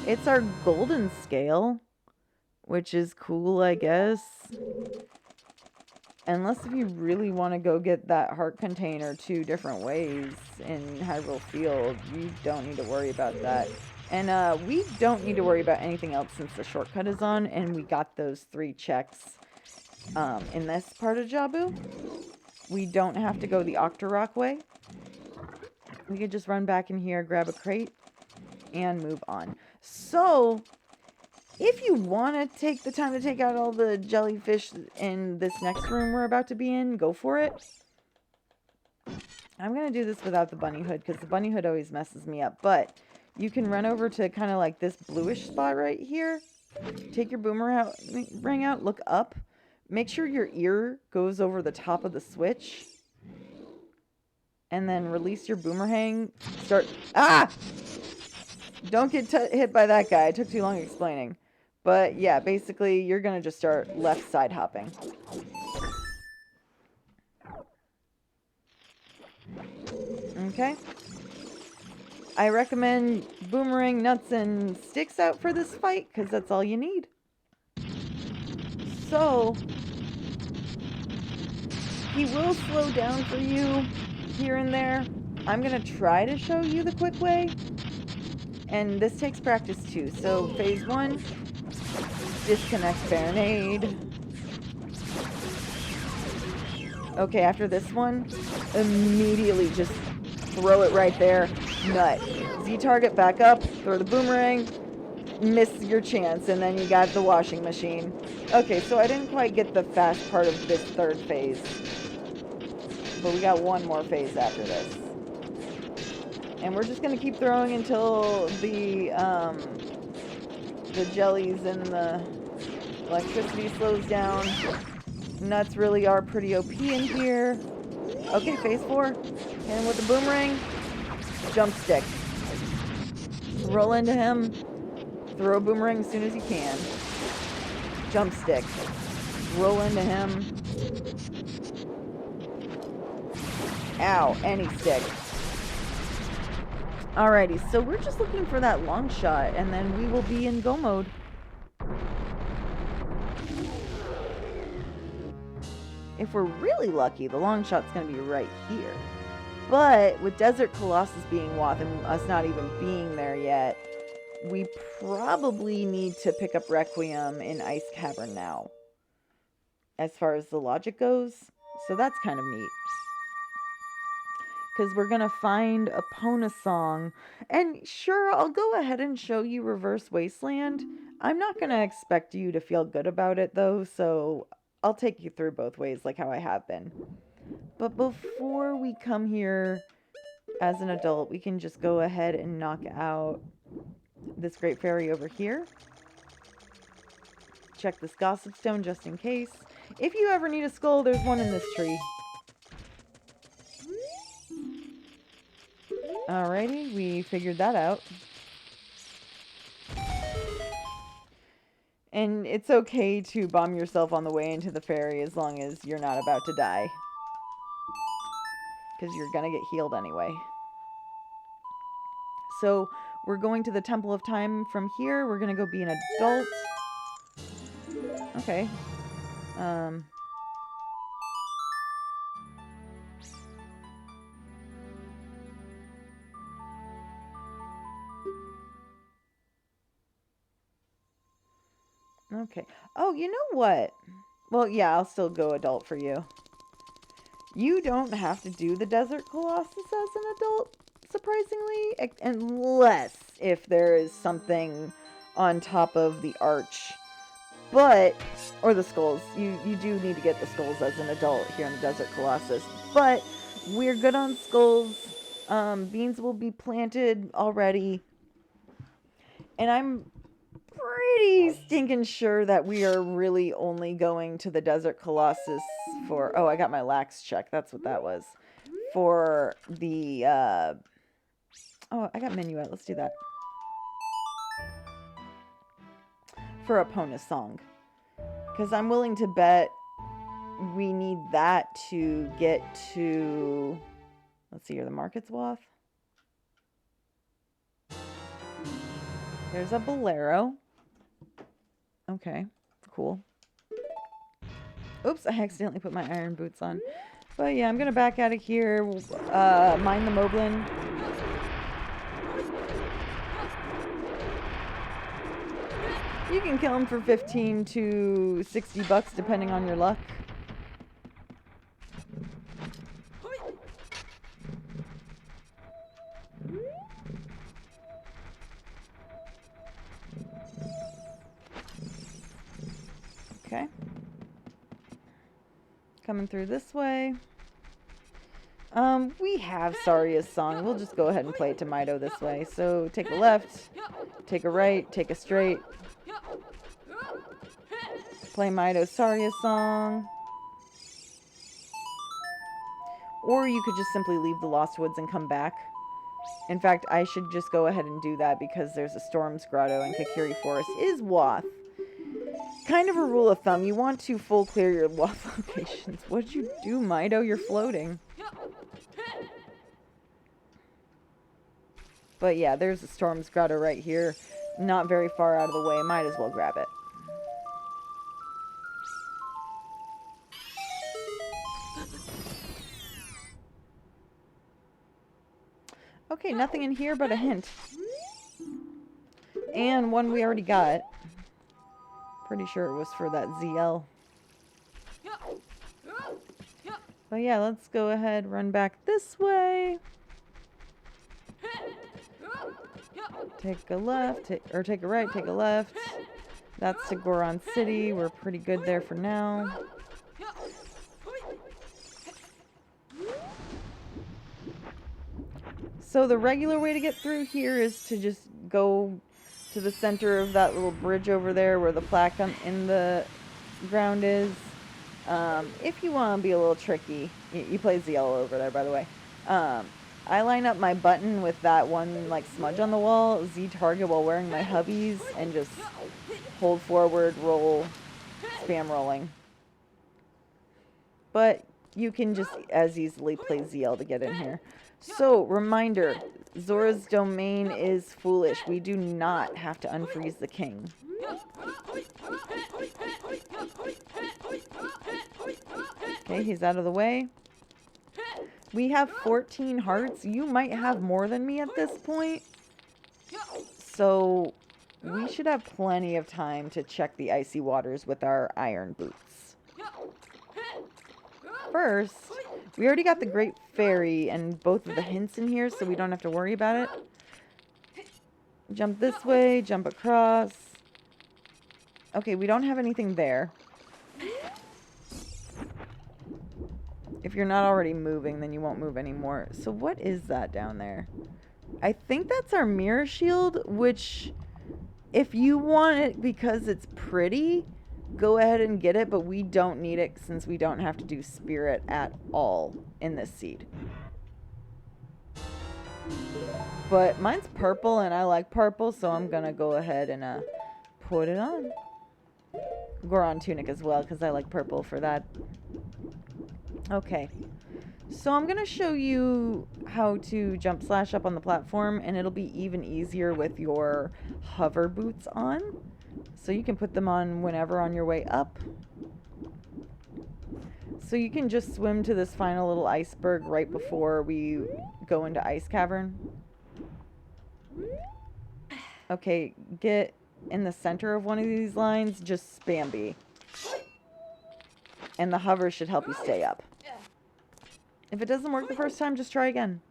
It's our golden scale, which is cool, I guess. Unless if you really want to go get that heart container 2 different ways in Hyrule Field, you don't need to worry about that. And we don't need to worry about anything else since the shortcut is on, and we got those 3 checks in this part of Jabu. We don't have to go the Octorok way. We could just run back in here, grab a crate, and move on. So, if you want to take the time to take out all the jellyfish in this next room we're about to be in, go for it. I'm going to do this without the bunny hood, because the bunny hood always messes me up. But you can run over to kind of like this bluish spot right here. Take your boomerang out, look up. Make sure your ear goes over the top of the switch. And then release your boomerang. Start... ah! Don't get hit by that guy. It took too long explaining. But yeah, basically, you're going to just start left side hopping. Okay. I recommend boomerang, nuts, and sticks out for this fight, because that's all you need. So, he will slow down for you here and there. I'm going to try to show you the quick way. And this takes practice too. So, phase 1, disconnect Baronade. Okay, after this one, immediately just throw it right there. Nut. Z-target back up, throw the boomerang, miss your chance, and then you got the washing machine. Okay, so I didn't quite get the fast part of this 3rd phase. But we got one more phase after this. And we're just going to keep throwing until the jellies and the electricity slows down. nuts really are pretty OP in here. Okay, phase 4. Hit him with the boomerang. Jump stick. Roll into him. Throw a boomerang as soon as you can. Jump stick. Roll into him. Ow, any stick. Alrighty, so we're just looking for that long shot, and then we will be in go mode. If we're really lucky, the long shot's going to be right here. But with Desert Colossus being Woth and us not even being there yet, we probably need to pick up Requiem in Ice Cavern now, as far as the logic goes. So that's kind of neat. Because we're going to find a Pona song. And sure, I'll go ahead and show you Reverse Wasteland. I'm not going to expect you to feel good about it, though, so I'll take you through both ways like how I have been. But before we come here as an adult, we can just go ahead and knock out this Great Fairy over here. Check this Gossip Stone just in case. If you ever need a skull, there's one in this tree. Alrighty, we figured that out. And it's okay to bomb yourself on the way into the fairy as long as you're not about to die. Because you're gonna get healed anyway. So, we're going to the Temple of Time from here. We're gonna go be an adult. Okay. Okay. Oh, you know what? Well, yeah, I'll still go adult for you. You don't have to do the Desert Colossus as an adult, surprisingly, unless if there is something on top of the arch. But, or the skulls. You do need to get the skulls as an adult here in the Desert Colossus. But we're good on skulls. Beans will be planted already. And I'm pretty stinking sure that we are really only going to the Desert Colossus for... Oh, I got my lax check. That's what that was. For the... Oh, I got Minuet. Let's do that. For a Pona song. Because I'm willing to bet we need that to get to... Let's see here. The Market's Wath. There's a Bolero. Okay, cool. Oops, I accidentally put my iron boots on. But yeah, I'm gonna back out of here. Mine the Moblin. You can kill him for 15 to 60 bucks depending on your luck. Okay. Coming through this way. We have Saria's song. We'll just go ahead and play it to Mido this way. So take a left, take a right, take a straight. Play Mido's Saria's song. Or you could just simply leave the Lost Woods and come back. In fact, I should just go ahead and do that because there's a Storm's Grotto and Kakiri Forest is Woth. Kind of a rule of thumb, you want to full clear your Woth locations. What'd you do, Mido? You're floating. But yeah, there's a Storm's Grotto right here. Not very far out of the way. Might as well grab it. Okay, nothing in here but a hint. And one we already got. Pretty sure it was for that ZL. But yeah, let's go ahead, run back this way. Take a left, or take a right, take a left. That's to Goron City. We're pretty good there for now. So the regular way to get through here is to just go to the center of that little bridge over there where the plaque in the ground is. If you want to be a little tricky, he plays the yellow over there, by the way. I line up my button with that one like smudge on the wall, Z target while wearing my hubbies, and just hold forward, roll, spam rolling. But you can just as easily play ZL to get in here. So, reminder, Zora's domain is foolish. We do not have to unfreeze the king. Okay, he's out of the way. We have 14 hearts. You might have more than me at this point. So, we should have plenty of time to check the icy waters with our iron boots. First, we already got the Great Fairy and both of the hints in here, so we don't have to worry about it. Jump this way, jump across. Okay, we don't have anything there. If you're not already moving, then you won't move anymore. So what is that down there? I think that's our mirror shield, which if you want it because it's pretty, go ahead and get it, but we don't need it since we don't have to do spirit at all in this seed. But mine's purple and I like purple, so I'm gonna go ahead and put it on. Goron tunic as well, because I like purple for that. Okay, so I'm gonna show you how to jump slash up on the platform, and it'll be even easier with your hover boots on. So you can put them on whenever on your way up. So you can just swim to this final little iceberg right before we go into Ice Cavern. Okay, get in the center of one of these lines, just spam B. And the hover should help you stay up. If it doesn't work the first time, just try again.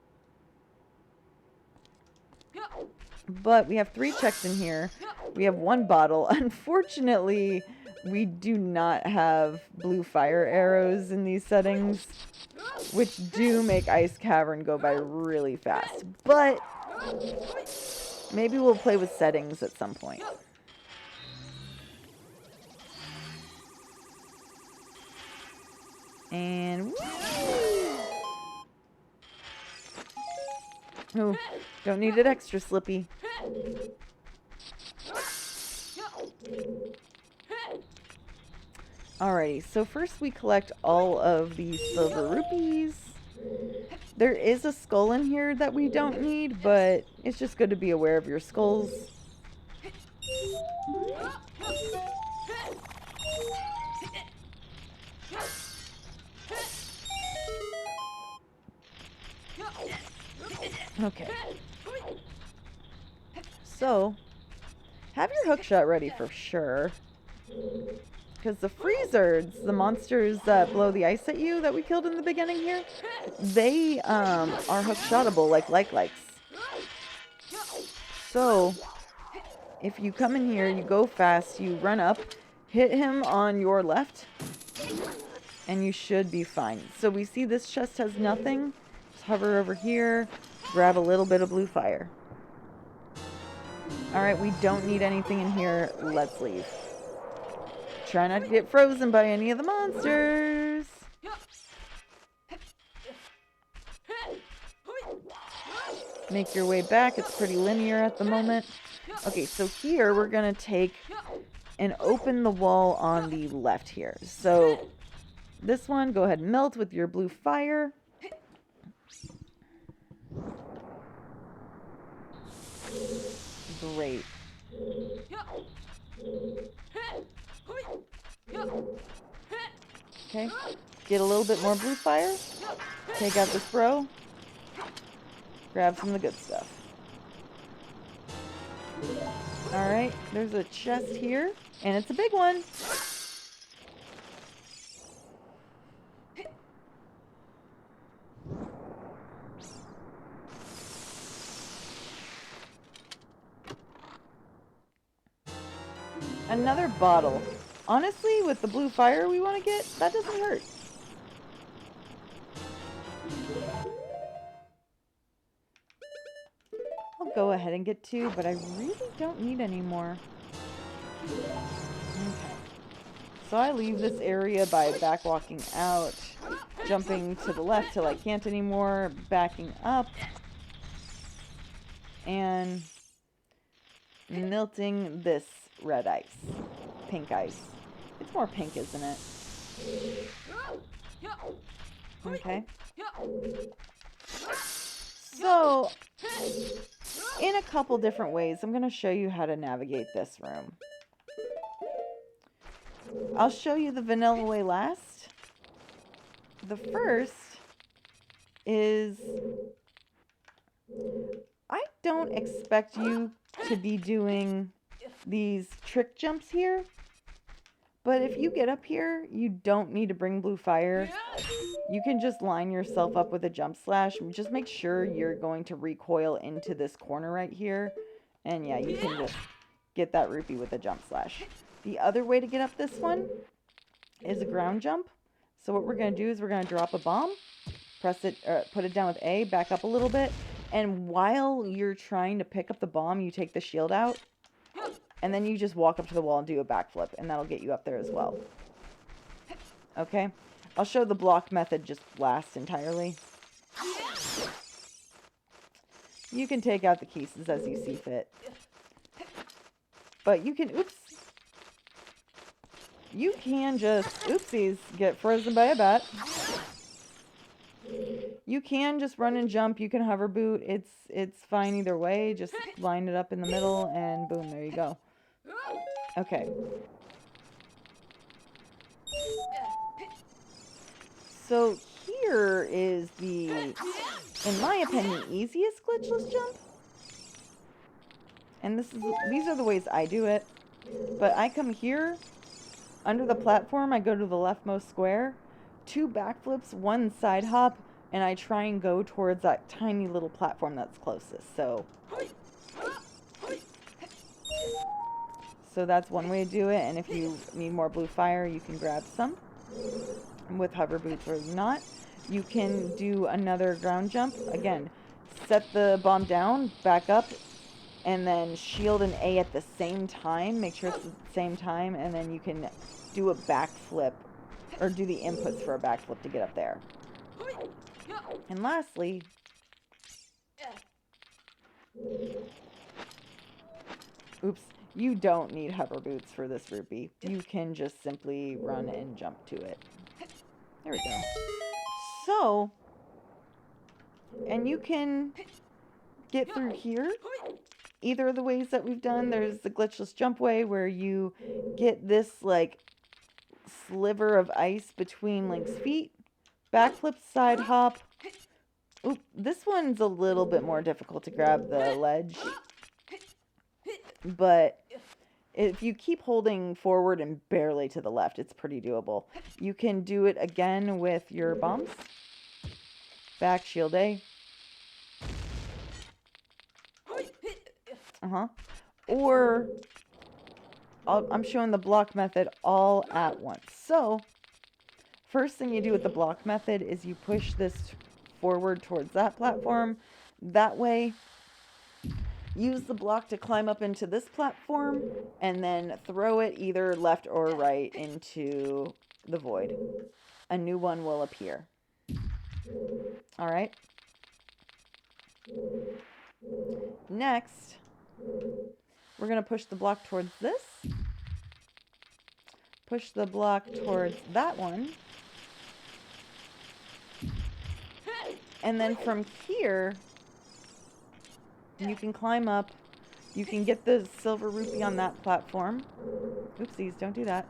But we have 3 checks in here. We have 1 bottle. Unfortunately, we do not have blue fire arrows in these settings, which do make Ice Cavern go by really fast. But maybe we'll play with settings at some point. And oh, don't need it extra slippy. Alrighty, so first we collect all of these silver rupees. There is a skull in here that we don't need, but it's just good to be aware of your skulls. Okay. So, have your hookshot ready for sure. Because the freezers, the monsters that blow the ice at you that we killed in the beginning here, they are hookshotable like likes. So, if you come in here, you go fast, you run up, hit him on your left, and you should be fine. So we see this chest has nothing. Just hover over here, grab a little bit of blue fire. Alright, we don't need anything in here. Let's leave. Try not to get frozen by any of the monsters. Make your way back. It's pretty linear at the moment. Okay, so here we're going to take and open the wall on the left here. So this one, go ahead and melt with your blue fire. Great. Okay, get a little bit more blue fire. Take out this bro. Grab some of the good stuff. Alright, there's a chest here, and it's a big one. Another bottle. Honestly, with the blue fire we want to get, that doesn't hurt. I'll go ahead and get 2, but I really don't need any more. Okay. So I leave this area by backwalking out, jumping to the left till I can't anymore, backing up, and melting this red ice. Pink ice. It's more pink, isn't it? Okay. So, in a couple different ways, I'm going to show you how to navigate this room. I'll show you the vanilla way last. The first is, I don't expect you to be doing these trick jumps here, but if you get up here, you don't need to bring blue fire. You can just line yourself up with a jump slash. Just make sure you're going to recoil into this corner right here. And yeah, you can just get that rupee with a jump slash. The other way to get up this one is a ground jump. So what we're going to do is we're going to drop a bomb, press it, put it down with A, back up a little bit. And while you're trying to pick up the bomb, you take the shield out. And then you just walk up to the wall and do a backflip. And that'll get you up there as well. Okay. I'll show the block method just last entirely. You can take out the pieces as you see fit. But you can, oops. You can just, oopsies, get frozen by a bat. You can just run and jump. You can hover boot. It's fine either way. Just line it up in the middle and boom, there you go. Okay. So here is the, in my opinion, easiest glitchless jump. And these are the ways I do it. But I come here, under the platform, I go to the leftmost square, 2 backflips, 1 side hop, and I try and go towards that tiny little platform that's closest. So that's one way to do it, and if you need more blue fire, you can grab some with hover boots or not. You can do another ground jump. Again, set the bomb down, back up, and then shield and A at the same time. Make sure it's at the same time, and then you can do a backflip, or do the inputs for a backflip to get up there. And lastly, oops, you don't need hover boots for this rupee. You can just simply run and jump to it. There we go. So, and you can get through here either of the ways that we've done. There's the glitchless jump way where you get this like sliver of ice between Link's feet. Backflip, side hop. Oop, this one's a little bit more difficult to grab the ledge. But if you keep holding forward and barely to the left, it's pretty doable. You can do it again with your bombs. Back, shield A. Or, I'm showing the block method all at once. So, first thing you do with the block method is you push this forward towards that platform. That way, use the block to climb up into this platform, and then throw it either left or right into the void. A new one will appear. Alright? Next, we're going to push the block towards this. Push the block towards that one. And then from here, you can climb up. You can get the silver rupee on that platform. Oopsies, don't do that.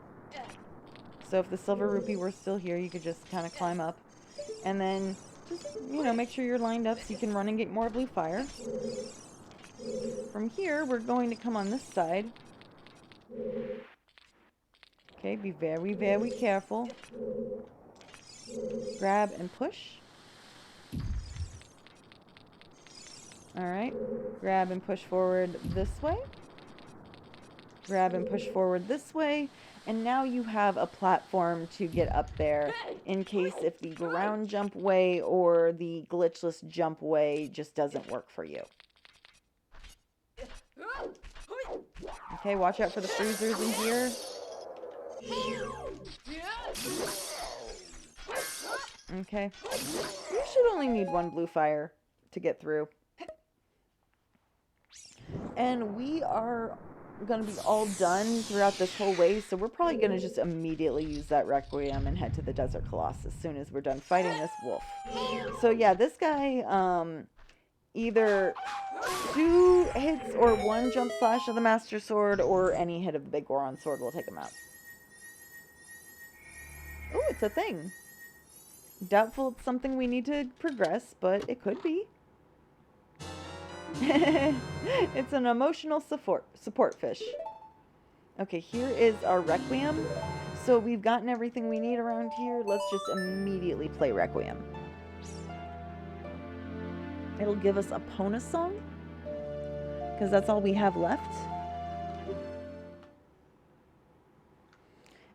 So if the silver rupee were still here, you could just kind of climb up. And then just, make sure you're lined up so you can run and get more blue fire. From here, we're going to come on this side. Okay, be very, very careful. Grab and push. Alright, grab and push forward this way. Grab and push forward this way. And now you have a platform to get up there in case if the ground jump way or the glitchless jump way just doesn't work for you. Okay, watch out for the freezers in here. Okay. You should only need one blue fire to get through. And we are going to be all done throughout this whole way, so we're probably going to just immediately use that Requiem and head to the Desert Colossus as soon as we're done fighting this wolf. So yeah, this guy, either 2 hits or 1 jump slash of the Master Sword or any hit of the Big Goron Sword will take him out. Oh, it's a thing. Doubtful it's something we need to progress, but it could be. It's an emotional support fish. Okay, here is our Requiem. So we've gotten everything we need around here. Let's just immediately play Requiem. It'll give us a Pona song, because that's all we have left.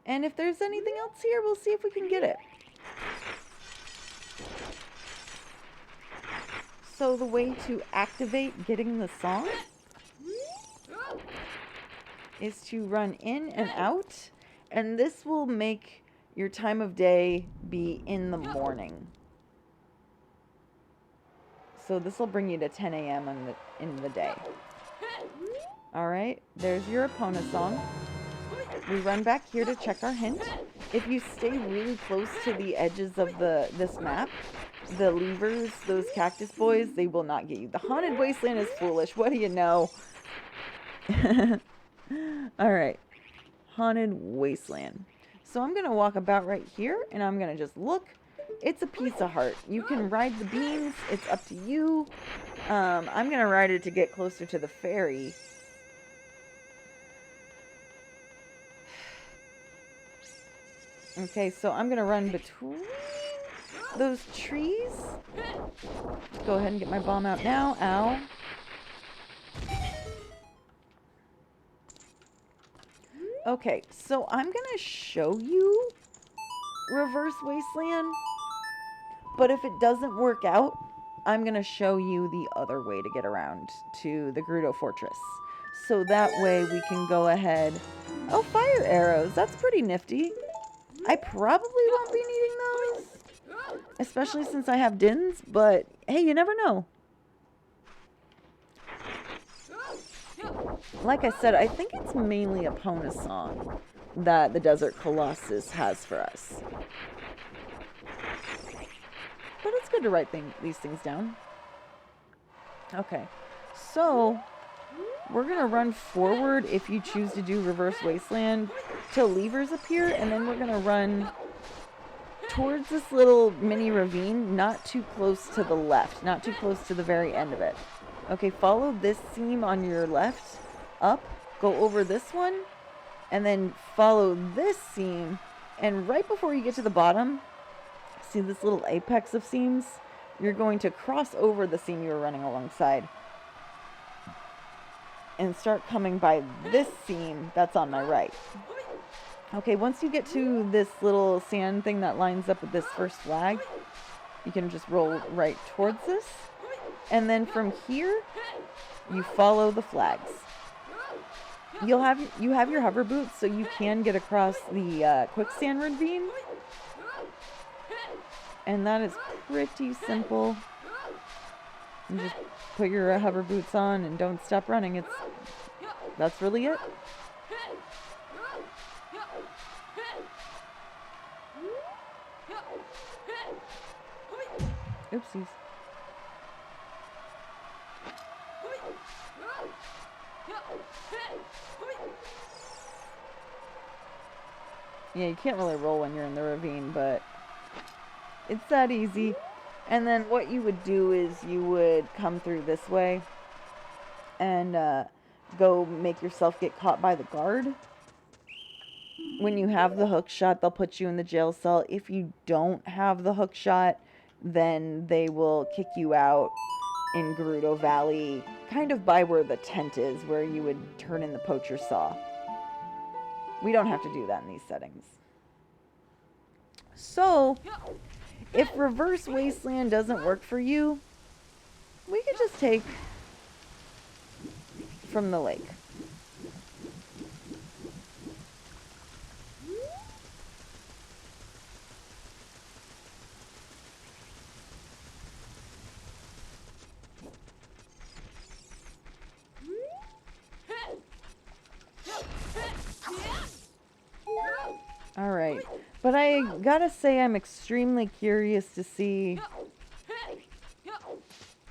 And if there's anything else here, we'll see if we can get it. So the way to activate getting the song is to run in and out, and this will make your time of day be in the morning. So this will bring you to 10 a.m. in the day. Alright, there's your Epona song. We run back here to check our hint. If you stay really close to the edges of this map, the levers, those cactus boys, they will not get you. The Haunted Wasteland is foolish. What do you know? Alright. Haunted Wasteland. So I'm going to walk about right here, and I'm going to just look. It's a piece of heart. You can ride the beams. It's up to you. I'm going to ride it to get closer to the ferry. Okay, so I'm going to run between those trees. Go ahead and get my bomb out now. Ow. Okay, so I'm going to show you Reverse Wasteland, but if it doesn't work out, I'm going to show you the other way to get around to the Gerudo Fortress. So that way we can go ahead. Oh, fire arrows. That's pretty nifty. I probably won't be needing those, especially since I have Dins, but hey, you never know. Like I said, I think it's mainly a Pona song that the Desert Colossus has for us. But it's good to write these things down. Okay, so we're going to run forward if you choose to do Reverse Wasteland till levers appear, and then we're going to run towards this little mini ravine, not too close to the left, not too close to the very end of it. Okay, follow this seam on your left, up, go over this one, and then follow this seam, and right before you get to the bottom, see this little apex of seams? You're going to cross over the seam you were running alongside and start coming by this seam that's on my right. Okay, once you get to this little sand thing that lines up with this first flag, you can just roll right towards this. And then from here, you follow the flags. You have your hover boots, so you can get across the quicksand ravine. And that is pretty simple. You just put your hover boots on and don't stop running. That's really it. Oopsies. Yeah, you can't really roll when you're in the ravine, but it's that easy. And then what you would do is you would come through this way and go make yourself get caught by the guard. When you have the hook shot, they'll put you in the jail cell. If you don't have the hook shot, then they will kick you out in Gerudo Valley, kind of by where the tent is, where you would turn in the poacher saw. We don't have to do that in these settings. So, if Reverse Wasteland doesn't work for you, we could just take from the lake. But I gotta say I'm extremely curious to see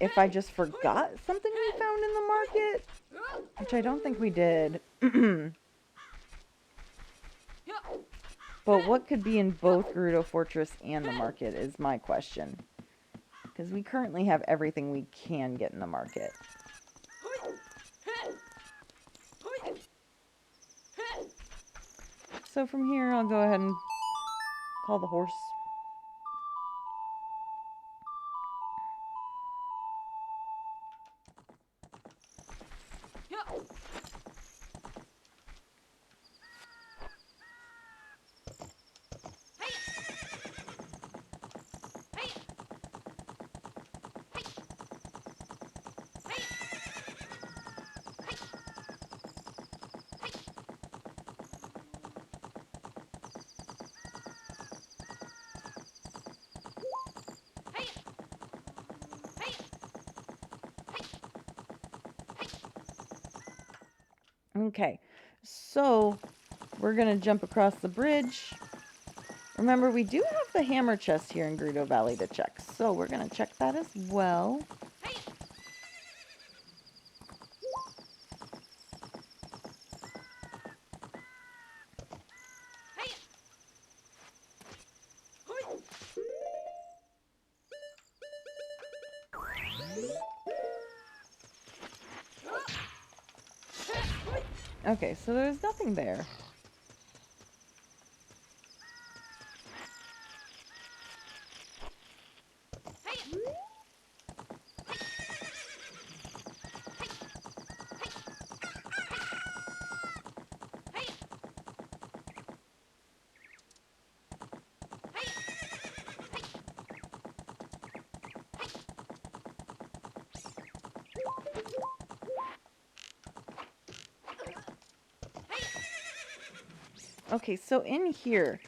if I just forgot something we found in the market, which I don't think we did. But what could be in both Gerudo Fortress and the market is my question. Because we currently have everything we can get in the market. So from here, I'll go ahead and call the horse. Okay, so we're going to jump across the bridge. Remember, we do have the hammer chest here in Gerudo Valley to check, so we're going to check that as well. Okay, so there's nothing there. Okay, so in here,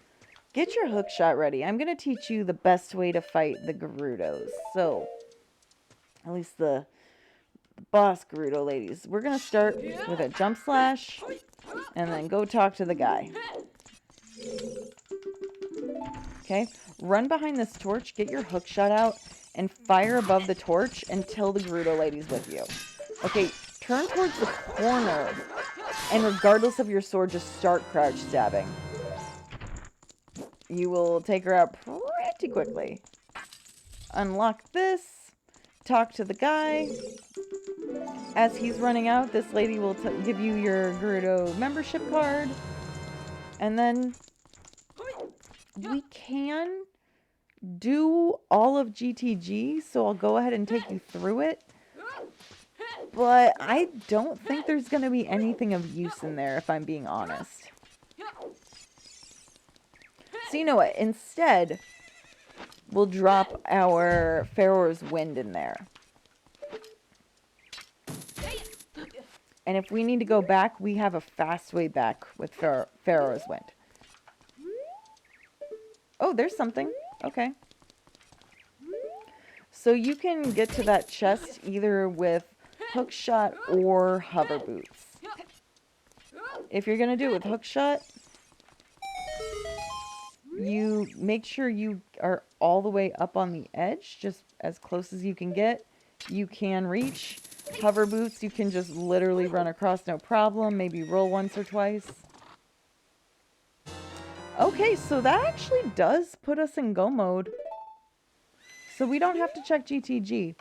get your hook shot ready. I'm going to teach you the best way to fight the Gerudos. So, at least the boss Gerudo ladies. We're going to start with a jump slash, and then go talk to the guy. Okay, run behind this torch, get your hook shot out, and fire above the torch until the Gerudo lady's with you. Okay, turn towards the corner, and regardless of your sword, just start crouch stabbing. You will take her out pretty quickly. Unlock this, talk to the guy. As he's running out, this lady will give you your Gerudo membership card. And then we can do all of GTG, so I'll go ahead and take you through it. But I don't think there's going to be anything of use in there, if I'm being honest. So you know what? Instead, we'll drop our Pharaoh's Wind in there. And if we need to go back, we have a fast way back with Pharaoh's Wind. Oh, there's something. Okay. So you can get to that chest either with hookshot or hover boots. If you're going to do it with hookshot, you make sure you are all the way up on the edge, just as close as you can get. You can reach. Hover boots, you can just literally run across no problem, maybe roll once or twice. Okay, so that actually does put us in go mode. So we don't have to check GTG.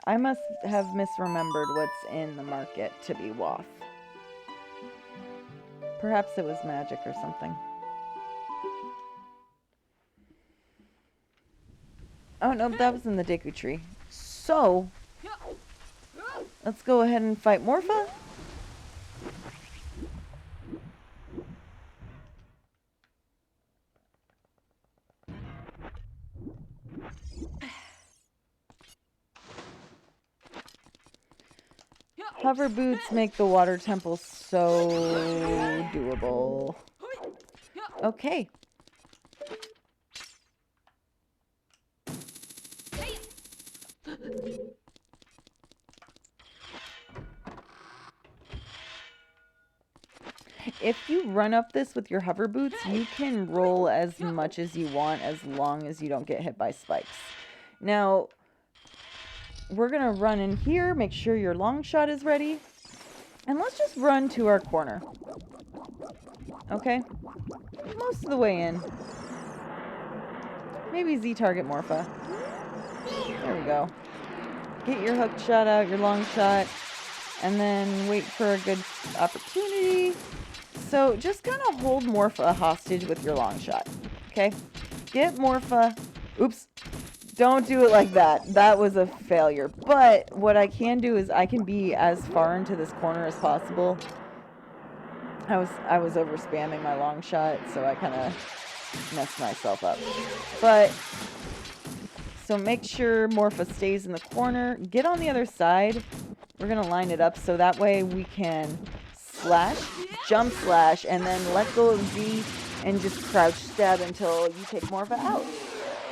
I must have misremembered what's in the market to be Wath. Perhaps it was magic or something. Oh, no, that was in the Deku Tree. So, let's go ahead and fight Morpha. Hover boots make the water temple so doable. Okay. if you run up this with your hover boots, you can roll as much as you want as long as you don't get hit by spikes. Now, we're going to run in here, make sure your Longshot is ready, and let's just run to our corner. Okay? Most of the way in. Maybe Z-target Morpha. There we go. Get your hook shot out, your long shot, and then wait for a good opportunity. So just kind of hold Morpha hostage with your long shot. Okay? Get Morpha. Oops. Don't do it like that. That was a failure. But what I can do is I can be as far into this corner as possible. I was over spamming my long shot, so I kind of messed myself up. But so make sure Morpha stays in the corner. Get on the other side. We're gonna line it up so that way we can slash, jump slash, and then let go of Z and just crouch stab until you take Morpha out.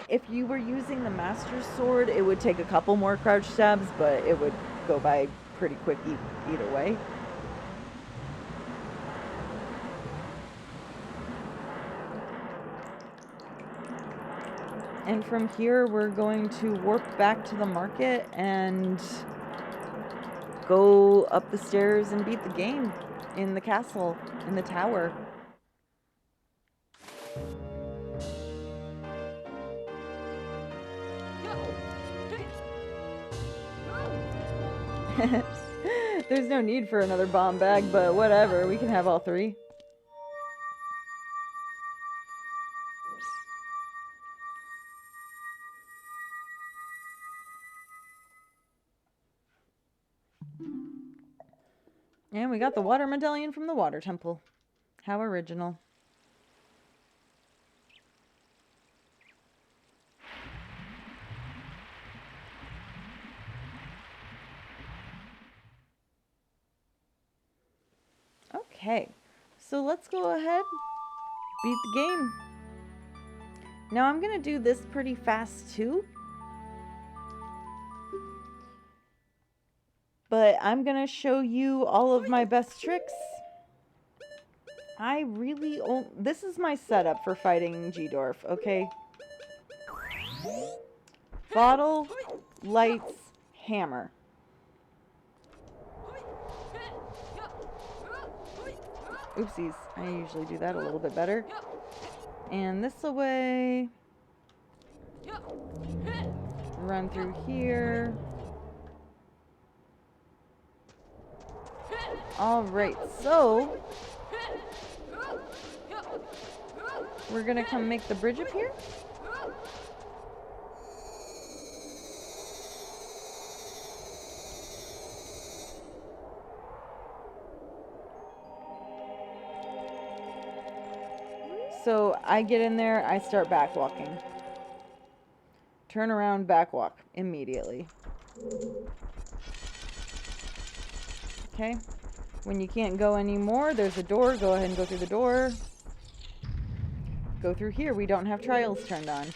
If you were using the Master Sword, it would take a couple more crouch stabs, but it would go by pretty quick either way. And from here, we're going to warp back to the market and go up the stairs and beat the game in the castle, in the tower. There's no need for another bomb bag, but whatever, we can have all three. And we got the water medallion from the water temple. How original. Okay, so let's go ahead, beat the game. Now I'm gonna do this pretty fast too. But I'm gonna show you all of my best tricks. This is my setup for fighting G-Dwarf, okay? Bottle, lights, hammer. Oopsies, I usually do that a little bit better. And this away. Run through here. Alright, so we're gonna come make the bridge up here. So I get in there, I start back walking. Turn around, back walk immediately. Okay. When you can't go anymore, there's a door. Go ahead and go through the door. Go through here. We don't have trials turned on.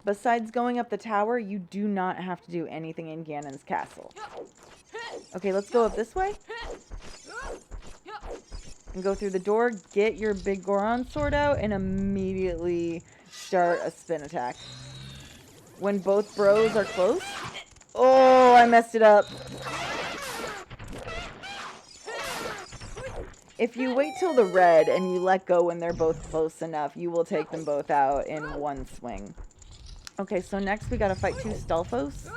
Besides going up the tower, you do not have to do anything in Ganon's castle. Okay, let's go up this way. And go through the door. Get your big Goron sword out and immediately start a spin attack. When both bros are close. Oh, I messed it up. If you wait till the red and you let go when they're both close enough, you will take them both out in one swing. Okay, so next we gotta fight two Stalfos.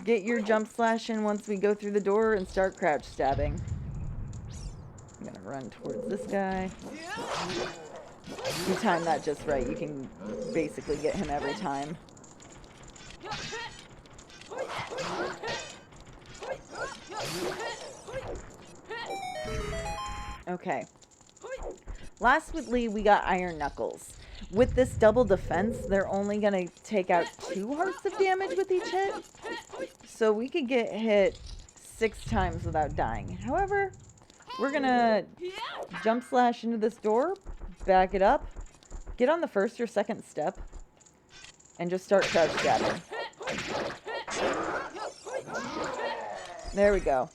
Get your jump slash in once we go through the door and start crouch stabbing. I'm gonna run towards this guy. If you time that just right, you can basically get him every time. Okay. Lastly, we got Iron Knuckles. With this double defense, they're only going to take out 2 hearts of damage with each hit. So we could get hit 6 times without dying. However, we're going to jump slash into this door, back it up, get on the first or second step, and just start crouch stabbing. There we go.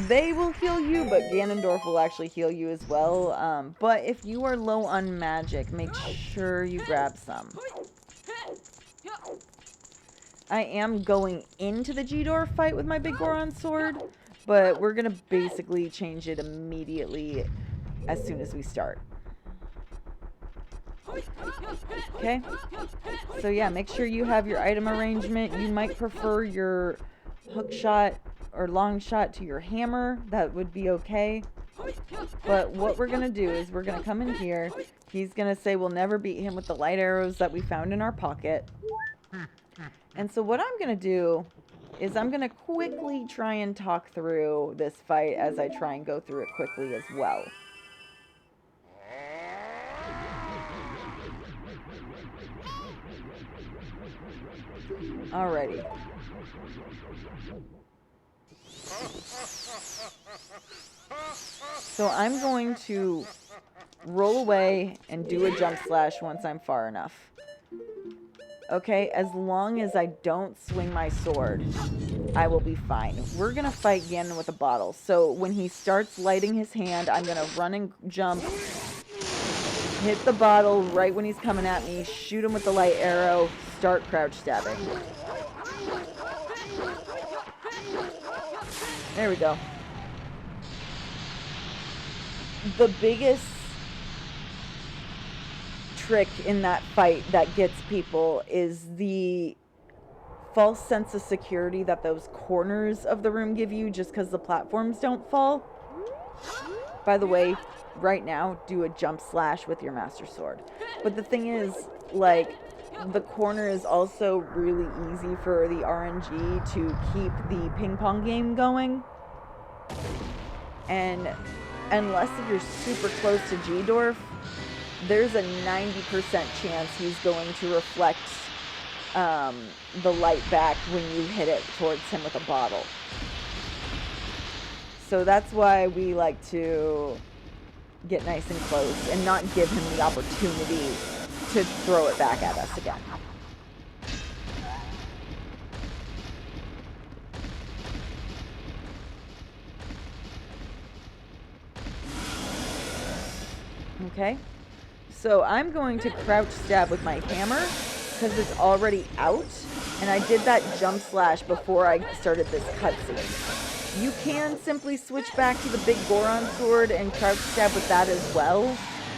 They will heal you, but Ganondorf will actually heal you as well. But if you are low on magic, make sure you grab some. I am going into the Gerudo fight with my big Goron sword, but we're going to basically change it immediately as soon as we start. Okay? So yeah, make sure you have your item arrangement. You might prefer your hook shot or long shot to your hammer. That would be okay. But what we're going to do is we're going to come in here. He's going to say we'll never beat him with the light arrows that we found in our pocket. And so what I'm going to do is I'm going to quickly try and talk through this fight as I try and go through it quickly as well. Alrighty. So I'm going to roll away and do a jump slash once I'm far enough. Okay, as long as I don't swing my sword, I will be fine. We're going to fight Ganon with a bottle. So when he starts lighting his hand, I'm going to run and jump, hit the bottle right when he's coming at me, shoot him with the light arrow, start crouch stabbing. There we go. The biggest trick in that fight that gets people is the false sense of security that those corners of the room give you just because the platforms don't fall. By the way, right now, do a jump slash with your Master Sword. But the thing is, like, the corner is also really easy for the RNG to keep the ping pong game going. And unless if you're super close to Gerudo, there's a 90% chance he's going to reflect the light back when you hit it towards him with a bottle. So that's why we like to get nice and close and not give him the opportunity to throw it back at us again. Okay, so I'm going to crouch stab with my hammer because it's already out, and I did that jump slash before I started this cutscene. You can simply switch back to the big Goron sword and crouch stab with that as well.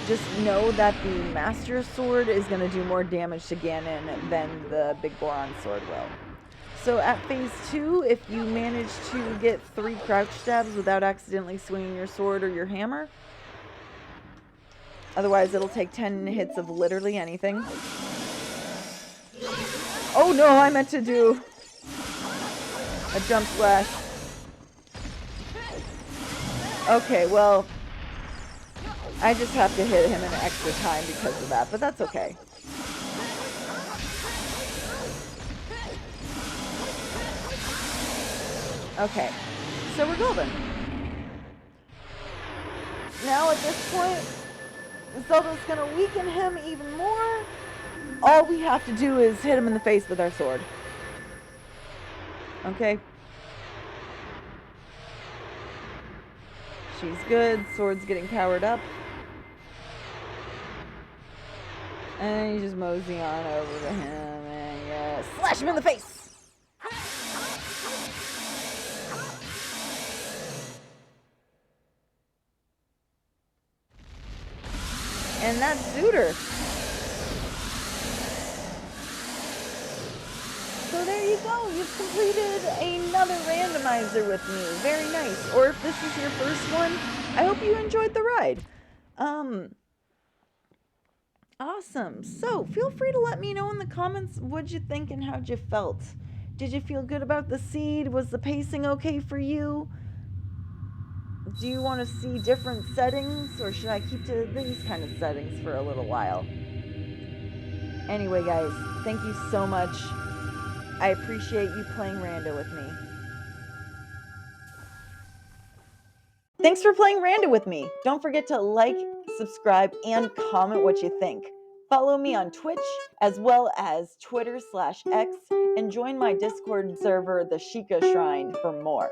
Just know that the Master Sword is going to do more damage to Ganon than the big Goron sword will. So at phase 2, if you manage to get 3 crouch stabs without accidentally swinging your sword or your hammer, otherwise it'll take 10 hits of literally anything. Oh no, I meant to do a jump slash. Okay, well, I just have to hit him an extra time because of that, but that's okay. Okay, so we're golden. Now at this point, Zelda's gonna weaken him even more. All we have to do is hit him in the face with our sword. Okay. She's good. Sword's getting powered up. And you just mosey on over to him and yeah, slash him in the face! And that's Zooter. So there you go. You've completed another randomizer with me. Very nice. Or if this is your first one, I hope you enjoyed the ride. Awesome. So feel free to let me know in the comments what'd you think and how'd you felt. Did you feel good about the seed? Was the pacing okay for you? Do you want to see different settings, or should I keep to these kind of settings for a little while? Anyway, guys, thank you so much. I appreciate you playing Rando with me. Thanks for playing Rando with me. Don't forget to like, subscribe, and comment what you think. Follow me on Twitch, as well as Twitter/X, and join my Discord server, the Sheikah Shrine, for more.